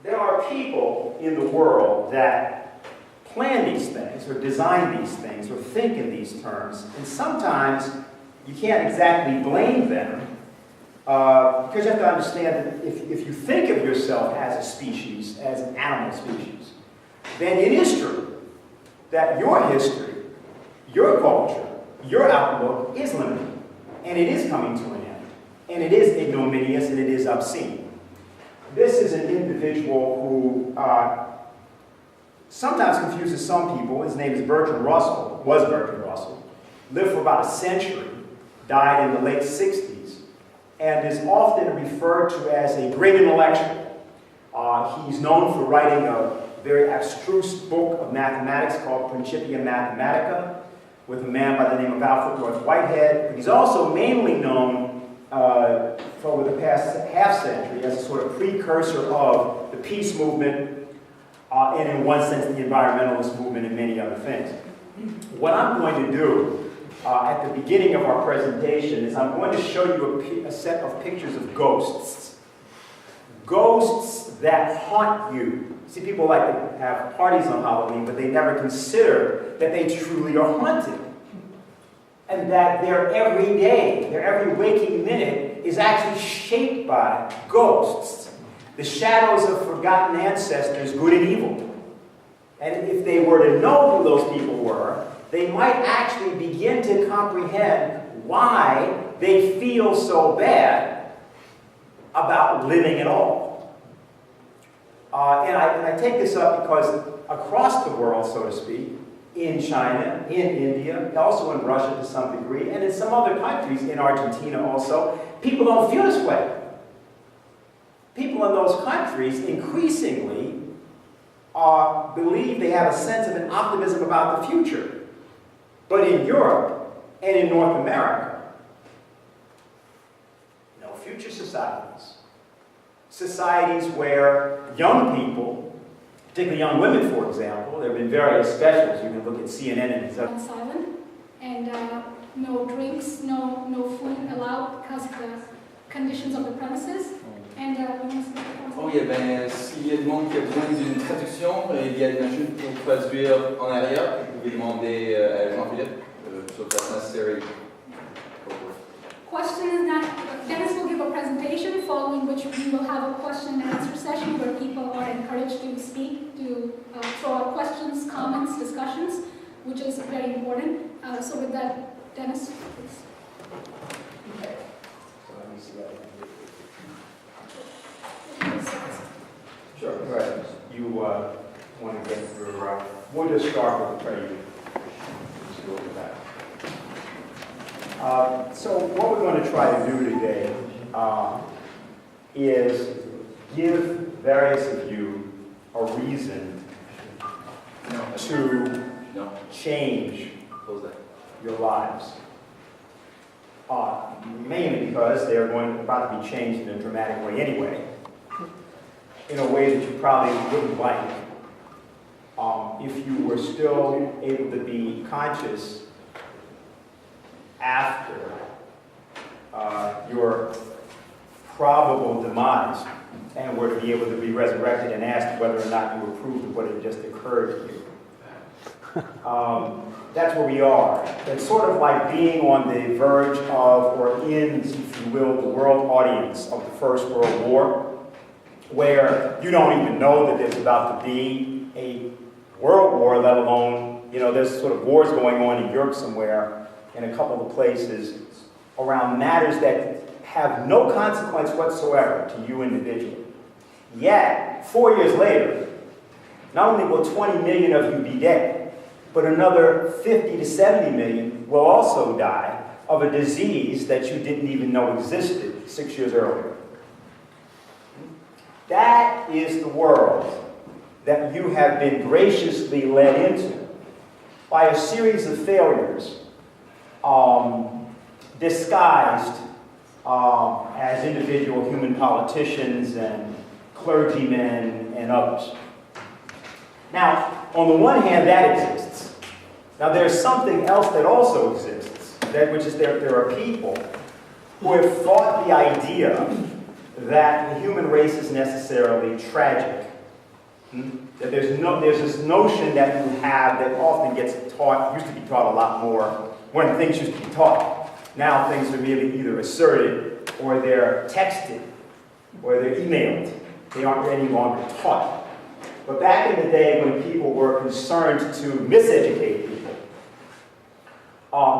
There are people in the world that plan these things, or design these things, or think in these terms, and sometimes you can't exactly blame them, because you have to understand that if you think of yourself as a species, as an animal species, then it is true that your history, your culture, your outlook is limited, and it is coming to an end, and it is ignominious, and it is obscene. This is an individual who sometimes confuses some people. His name is Bertrand Russell, was Bertrand Russell, lived for about a century, died in the late 60s, and is often referred to as a great intellectual. He's known for writing a very abstruse book of mathematics called Principia Mathematica, with a man by the name of Alfred North Whitehead. But he's also mainly known for over the past half century as a sort of precursor of the peace movement, and in one sense the environmentalist movement and many other things. What I'm going to do at the beginning of our presentation is I'm going to show you a set of pictures of ghosts. Ghosts that haunt you. See, people like to have parties on Halloween, but they never consider that they truly are haunted. And that their every day, their every waking minute is actually shaped by ghosts. The shadows of forgotten ancestors, good and evil. And if they were to know who those people were, they might actually begin to comprehend why they feel so bad about living at all. And I take this up because across the world, so to speak, in China, in India, also in Russia to some degree, and in some other countries, in Argentina also, people don't feel this way. People in those countries increasingly believe they have a sense of an optimism about the future. But in Europe and in North America, no future societies. Societies where young people, particularly young women, for example, there have been various specials. You can look at CNN and stuff. Silent, and no drinks, no food allowed because of the conditions of the premises. And Oh, il y a du monde qui a besoin d'une traduction, il y a des machines pour traduire en arrière. Vous pouvez demander à Jean-Philippe, so that's necessary. Question is that Dennis will give a presentation following which we will have a question and answer session where people are encouraged to speak, to throw out questions, comments, discussions, which is very important. So with that, Dennis, please. Okay. So let me see that. Sure. Right. You want to get your, we'll just start with the prelude. Let's go with that. So what we're going to try to do today is give various of you a reason to change your lives. Mainly because they're about to be changed in a dramatic way anyway, in a way that you probably wouldn't like if you were still able to be conscious after your probable demise and were to be able to be resurrected and asked whether or not you approved of what had just occurred to you. That's where we are. It's sort of like being on the verge of, or in, if you will, the world audience of the First World War, where you don't even know that there's about to be a world war, let alone, there's sort of wars going on in Europe somewhere, in a couple of places, around matters that have no consequence whatsoever to you individually. Yet, 4 years later, not only will 20 million of you be dead, but another 50 to 70 million will also die of a disease that you didn't even know existed 6 years earlier. That is the world that you have been graciously led into by a series of failures, disguised as individual human politicians and clergymen and others. Now, on the one hand, that exists. Now, there's something else that also exists, which is there are people who have thought the idea that the human race is necessarily tragic. That there's this notion that you have that often gets taught, used to be taught a lot more, when things used to be taught. Now things are merely either asserted, or they're texted, or they're emailed. They aren't any longer taught. But back in the day when people were concerned to miseducate people,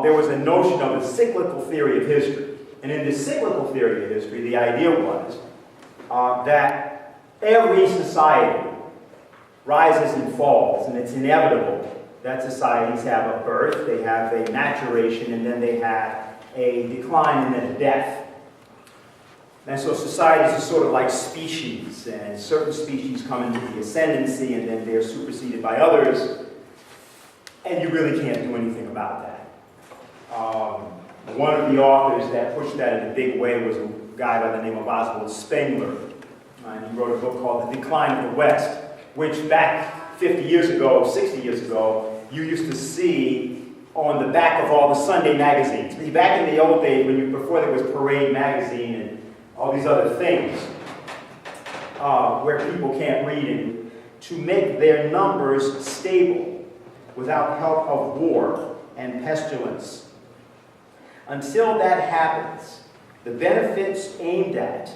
there was a notion of the cyclical theory of history. And in the cyclical theory of history, the idea was that every society rises and falls, and it's inevitable that societies have a birth, they have a maturation, and then they have a decline and then a death. And so societies are sort of like species, and certain species come into the ascendancy, and then they're superseded by others, and you really can't do anything about that. One of the authors that pushed that in a big way was a guy by the name of Oswald Spengler. And he wrote a book called The Decline of the West, which back 50 years ago, 60 years ago, you used to see on the back of all the Sunday magazines. Back in the old days, before there was Parade magazine and all these other things, where people can't read, and to make their numbers stable without help of war and pestilence. Until that happens, the benefits aimed at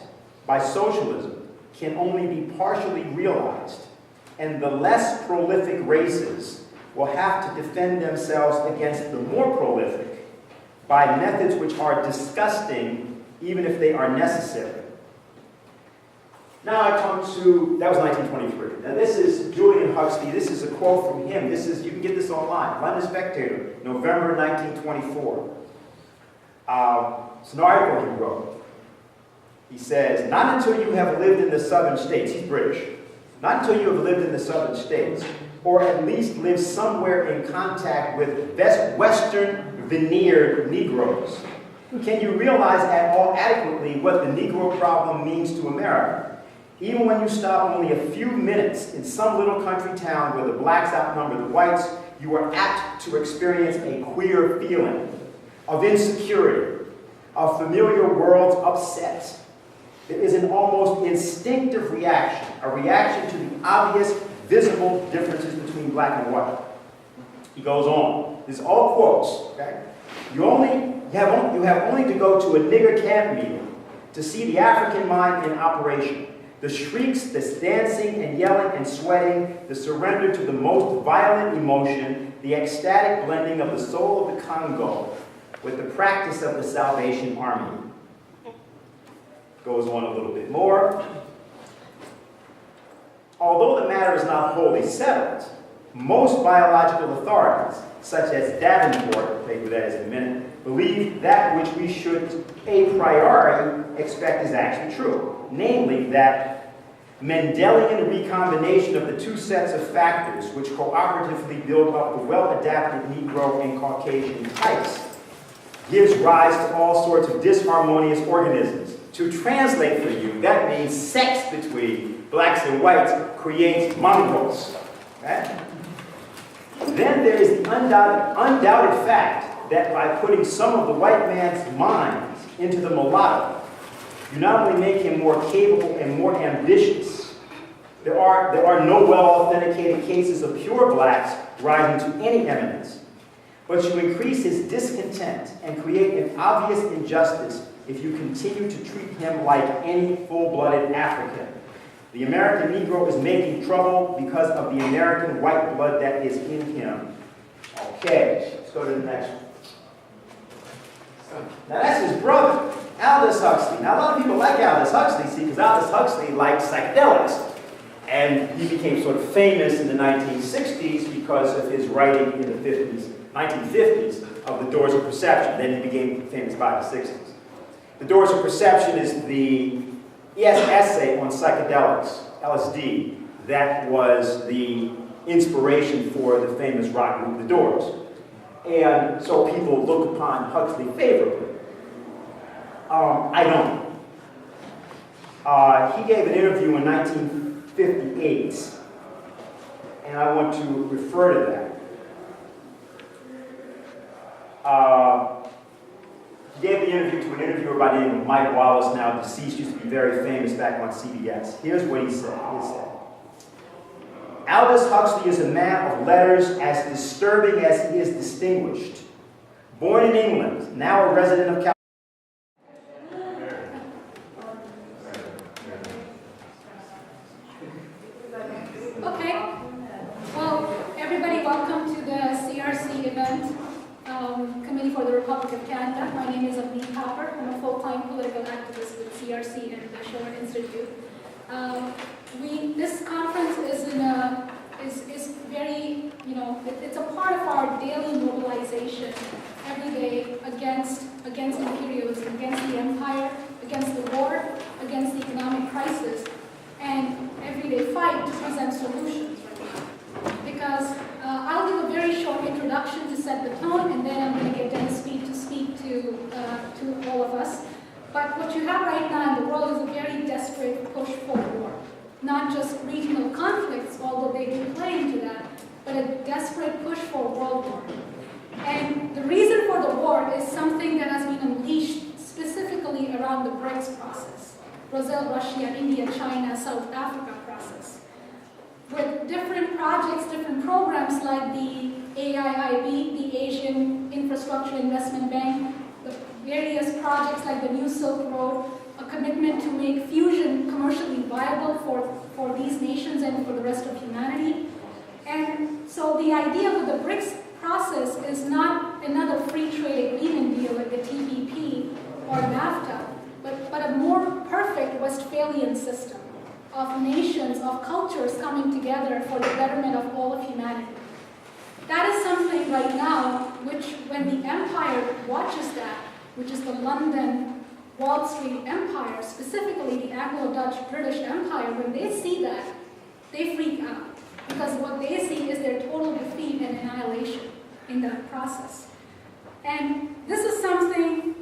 by socialism can only be partially realized, and the less prolific races will have to defend themselves against the more prolific by methods which are disgusting, even if they are necessary. Now I come to, that was 1923. Now this is Julian Huxley. This is a quote from him. You can get this online. London Spectator, November 1924. It's an article he wrote. He says, not until you have lived in the southern states, he's British, not until you have lived in the southern states, or at least lived somewhere in contact with Western veneered Negroes, can you realize at all adequately what the Negro problem means to America. Even when you stop only a few minutes in some little country town where the blacks outnumber the whites, you are apt to experience a queer feeling of insecurity, of familiar worlds upset. It is an almost instinctive reaction, a reaction to the obvious, visible differences between black and white. He goes on. This is all quotes, okay? You have only to go to a nigger camp meeting to see the African mind in operation. The shrieks, this dancing and yelling and sweating, the surrender to the most violent emotion, the ecstatic blending of the soul of the Congo with the practice of the Salvation Army. Goes on a little bit more. not wholly settled, most biological authorities, such as Davenport, I'll tell you who that is in a minute, believe that which we should a priori expect is actually true. Namely, that Mendelian recombination of the two sets of factors which cooperatively build up the well-adapted Negro and Caucasian types gives rise to all sorts of disharmonious organisms. To translate for you, that means sex between blacks and whites creates mongrels. Okay? Then there is the undoubted fact that by putting some of the white man's minds into the mulatto, you not only make him more capable and more ambitious, there are no well-authenticated cases of pure blacks rising to any eminence, but you increase his discontent and create an obvious injustice if you continue to treat him like any full-blooded African. The American Negro is making trouble because of the American white blood that is in him. Okay, let's go to the next one. Now that's his brother, Aldous Huxley. Now a lot of people like Aldous Huxley, see, because Aldous Huxley liked psychedelics. And he became sort of famous in the 1960s because of his writing in the 1950s of The Doors of Perception. Then he became famous by the 60s. The Doors of Perception is the essay on psychedelics, LSD, that was the inspiration for the famous rock group The Doors. And so people look upon Huxley favorably. I don't. He gave an interview in 1958, and I want to refer to that. He gave the interview to an interviewer by the name of Mike Wallace, now deceased, used to be very famous back on CBS. Here's what he said. He said, Aldous Huxley is a man of letters as disturbing as he is distinguished. Born in England, now a resident of California. Okay. Well, everybody, welcome to the CRC event, Committee for the Republic of Canada. My name is Matthew Ehret-Kump. I'm a full-time political activist with CRC and the Shoah Institute. This conference is very, it's a part of our daily mobilization every day against imperialism, against the empire, against the war, against the economic crisis, and everyday fight to present solutions right now. Because I'll give a very short introduction to set the tone, and then I'm going to get Dennis Speed to speak to all of us. But what you have right now in the world is a very desperate push for war. Not just regional conflicts, although they do play into that, but a desperate push for world war. And the reason for the war is something that has been unleashed specifically around the BRICS process. Brazil, Russia, India, China, South Africa process. With different projects, different programs like the AIIB, the Asian Infrastructure Investment Bank, the various projects like the New Silk Road, a commitment to make fusion commercially viable for these nations and for the rest of humanity. And so the idea with the BRICS process is not another free trade agreement deal like the TPP or NAFTA, but a more perfect Westphalian system of nations, of cultures coming together for the betterment of all of humanity. That is something right now which, when the empire watches that, which is the London Wall Street Empire, specifically the Anglo-Dutch British Empire, when they see that, they freak out. Because what they see is their total defeat and annihilation in that process. And this is something,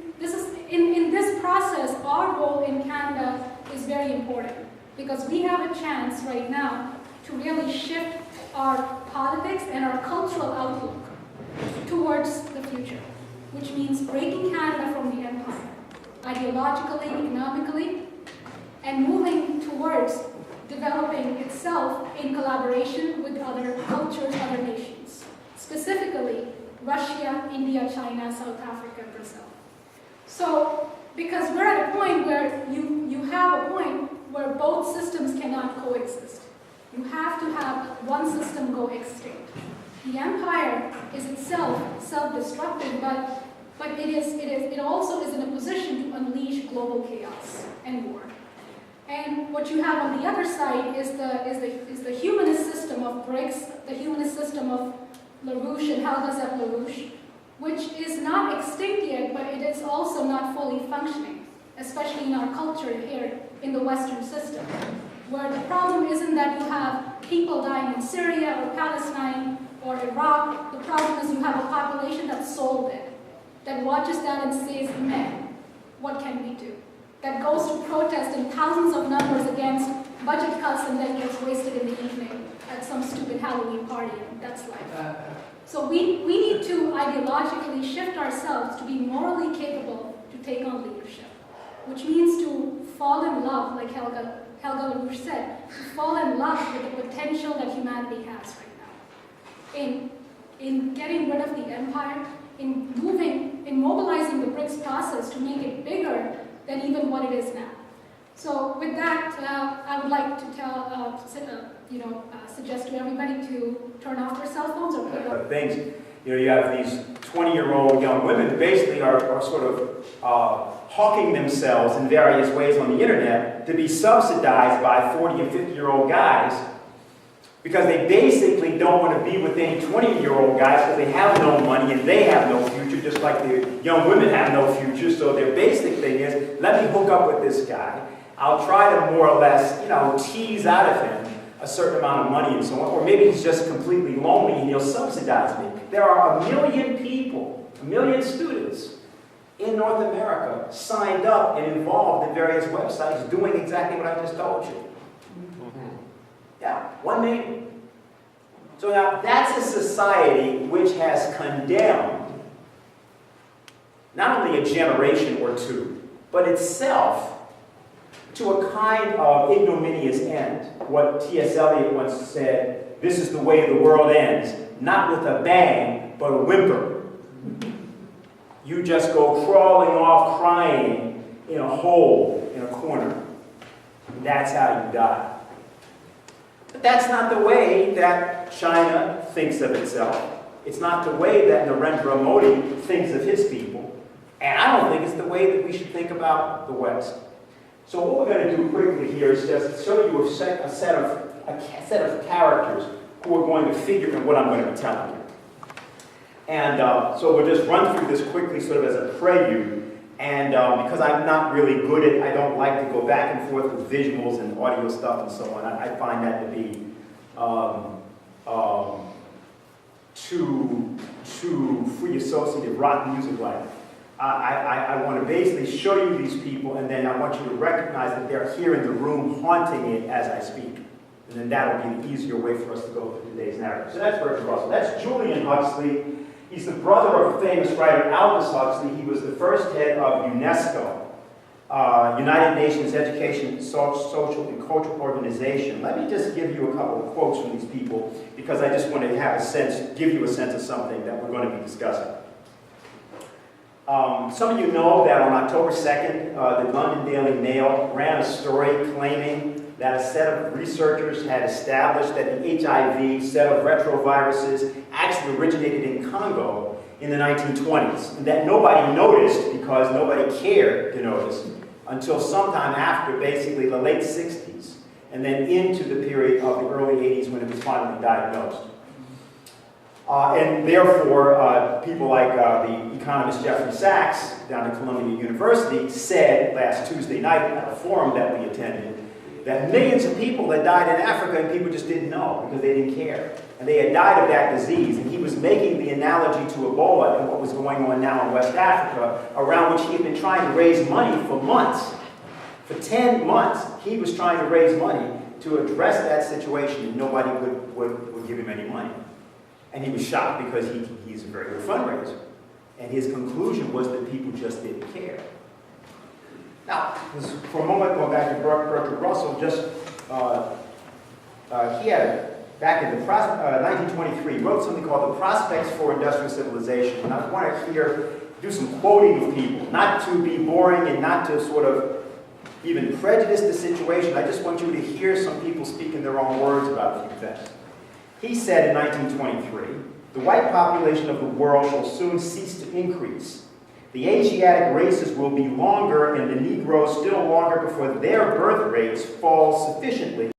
in this process, our role in Canada is very important. Because we have a chance right now to really shift our politics and our cultural outlook towards the future, which means breaking Canada from the empire, ideologically, economically, and moving towards developing itself in collaboration with other cultures, other nations, specifically Russia, India, China, South Africa, Brazil. So, because we're at a point where you have a point where both systems cannot coexist. You have to have one system go extinct. The empire is itself self-destructive, but it also is in a position to unleash global chaos and war. And what you have on the other side is the humanist system of BRICS, the humanist system of LaRouche and Helga LaRouche, which is not extinct yet, but it is also not fully functioning, especially in our culture here in the Western system, where the problem isn't that you have people dying in Syria or Palestine or Iraq. The problem is you have a population that's sold it, that watches that and says, man, what can we do? That goes to protest in thousands of numbers against budget cuts and then gets wasted in the evening at some stupid Halloween party, and that's life. So we need to ideologically shift ourselves to be morally capable to take on leadership, which means to fall in love, like Helga LaRouche said, to fall in love with the potential that humanity has right now. In getting rid of the empire, in mobilizing the BRICS process to make it bigger than even what it is now. So with that, I would like to suggest to everybody to turn off their cell phones or put it up. Things, you have these 20-year-old young women who basically are sort of hawking themselves in various ways on the internet to be subsidized by 40 and 50-year-old guys because they basically don't want to be with any 20-year-old guys because they have no money and they have no future, just like the young women have no future. So their basic thing is, let me hook up with this guy. I'll try to more or less, tease out of him a certain amount of money and so on. Or maybe he's just completely lonely and he'll subsidize me. There are 1 million people, 1 million students in North America signed up and involved in various websites doing exactly what I just told you. Yeah, 1 million. So now that's a society which has condemned not only a generation or two, but itself to a kind of ignominious end. What T.S. Eliot once said, this is the way the world ends, not with a bang, but a whimper. You just go crawling off crying in a hole in a corner. That's how you die. But that's not the way that China thinks of itself. It's not the way that Narendra Modi thinks of his people. And I don't think it's the way that we should think about the West. So what we're going to do quickly here is just show you a set of characters who are going to figure in what I'm going to be telling you. And so we'll just run through this quickly sort of as a prelude. And because I'm not really good at, I don't like to go back and forth with visuals and audio stuff and so on. I find that to be too free associative rock music like. I want to basically show you these people, and then I want you to recognize that they're here in the room haunting it as I speak. And then that'll be the easier way for us to go through today's narrative. So that's Bertrand Russell. That's Julian Huxley. He's the brother of famous writer Aldous Huxley. He was the first head of UNESCO, United Nations Education, Social, and Cultural Organization. Let me just give you a couple of quotes from these people, because I just want to have a sense, give you a sense of something that we're going to be discussing. Some of you know that on October 2nd, the London Daily Mail ran a story claiming that a set of researchers had established that the HIV set of retroviruses actually originated in Congo in the 1920s, and that nobody noticed because nobody cared to notice until sometime after basically the late 60s, and then into the period of the early 80s when it was finally diagnosed. And therefore, people like the economist Jeffrey Sachs down at Columbia University said last Tuesday night at a forum that we attended that millions of people had died in Africa and people just didn't know because they didn't care. And they had died of that disease. And he was making the analogy to Ebola and what was going on now in West Africa, around which he had been trying to raise money for months. For 10 months, he was trying to raise money to address that situation, and nobody would give him any money. And he was shocked because he's a very good fundraiser. And his conclusion was that people just didn't care. Now, for a moment, going back to Bertrand Russell, he had, back in 1923, wrote something called The Prospects for Industrial Civilization. And I want to here do some quoting of people, not to be boring and not to sort of even prejudice the situation. I just want you to hear some people speak in their own words about a few things. He said in 1923, the white population of the world will soon cease to increase. The Asiatic races will be longer and the Negroes still longer before their birth rates fall sufficiently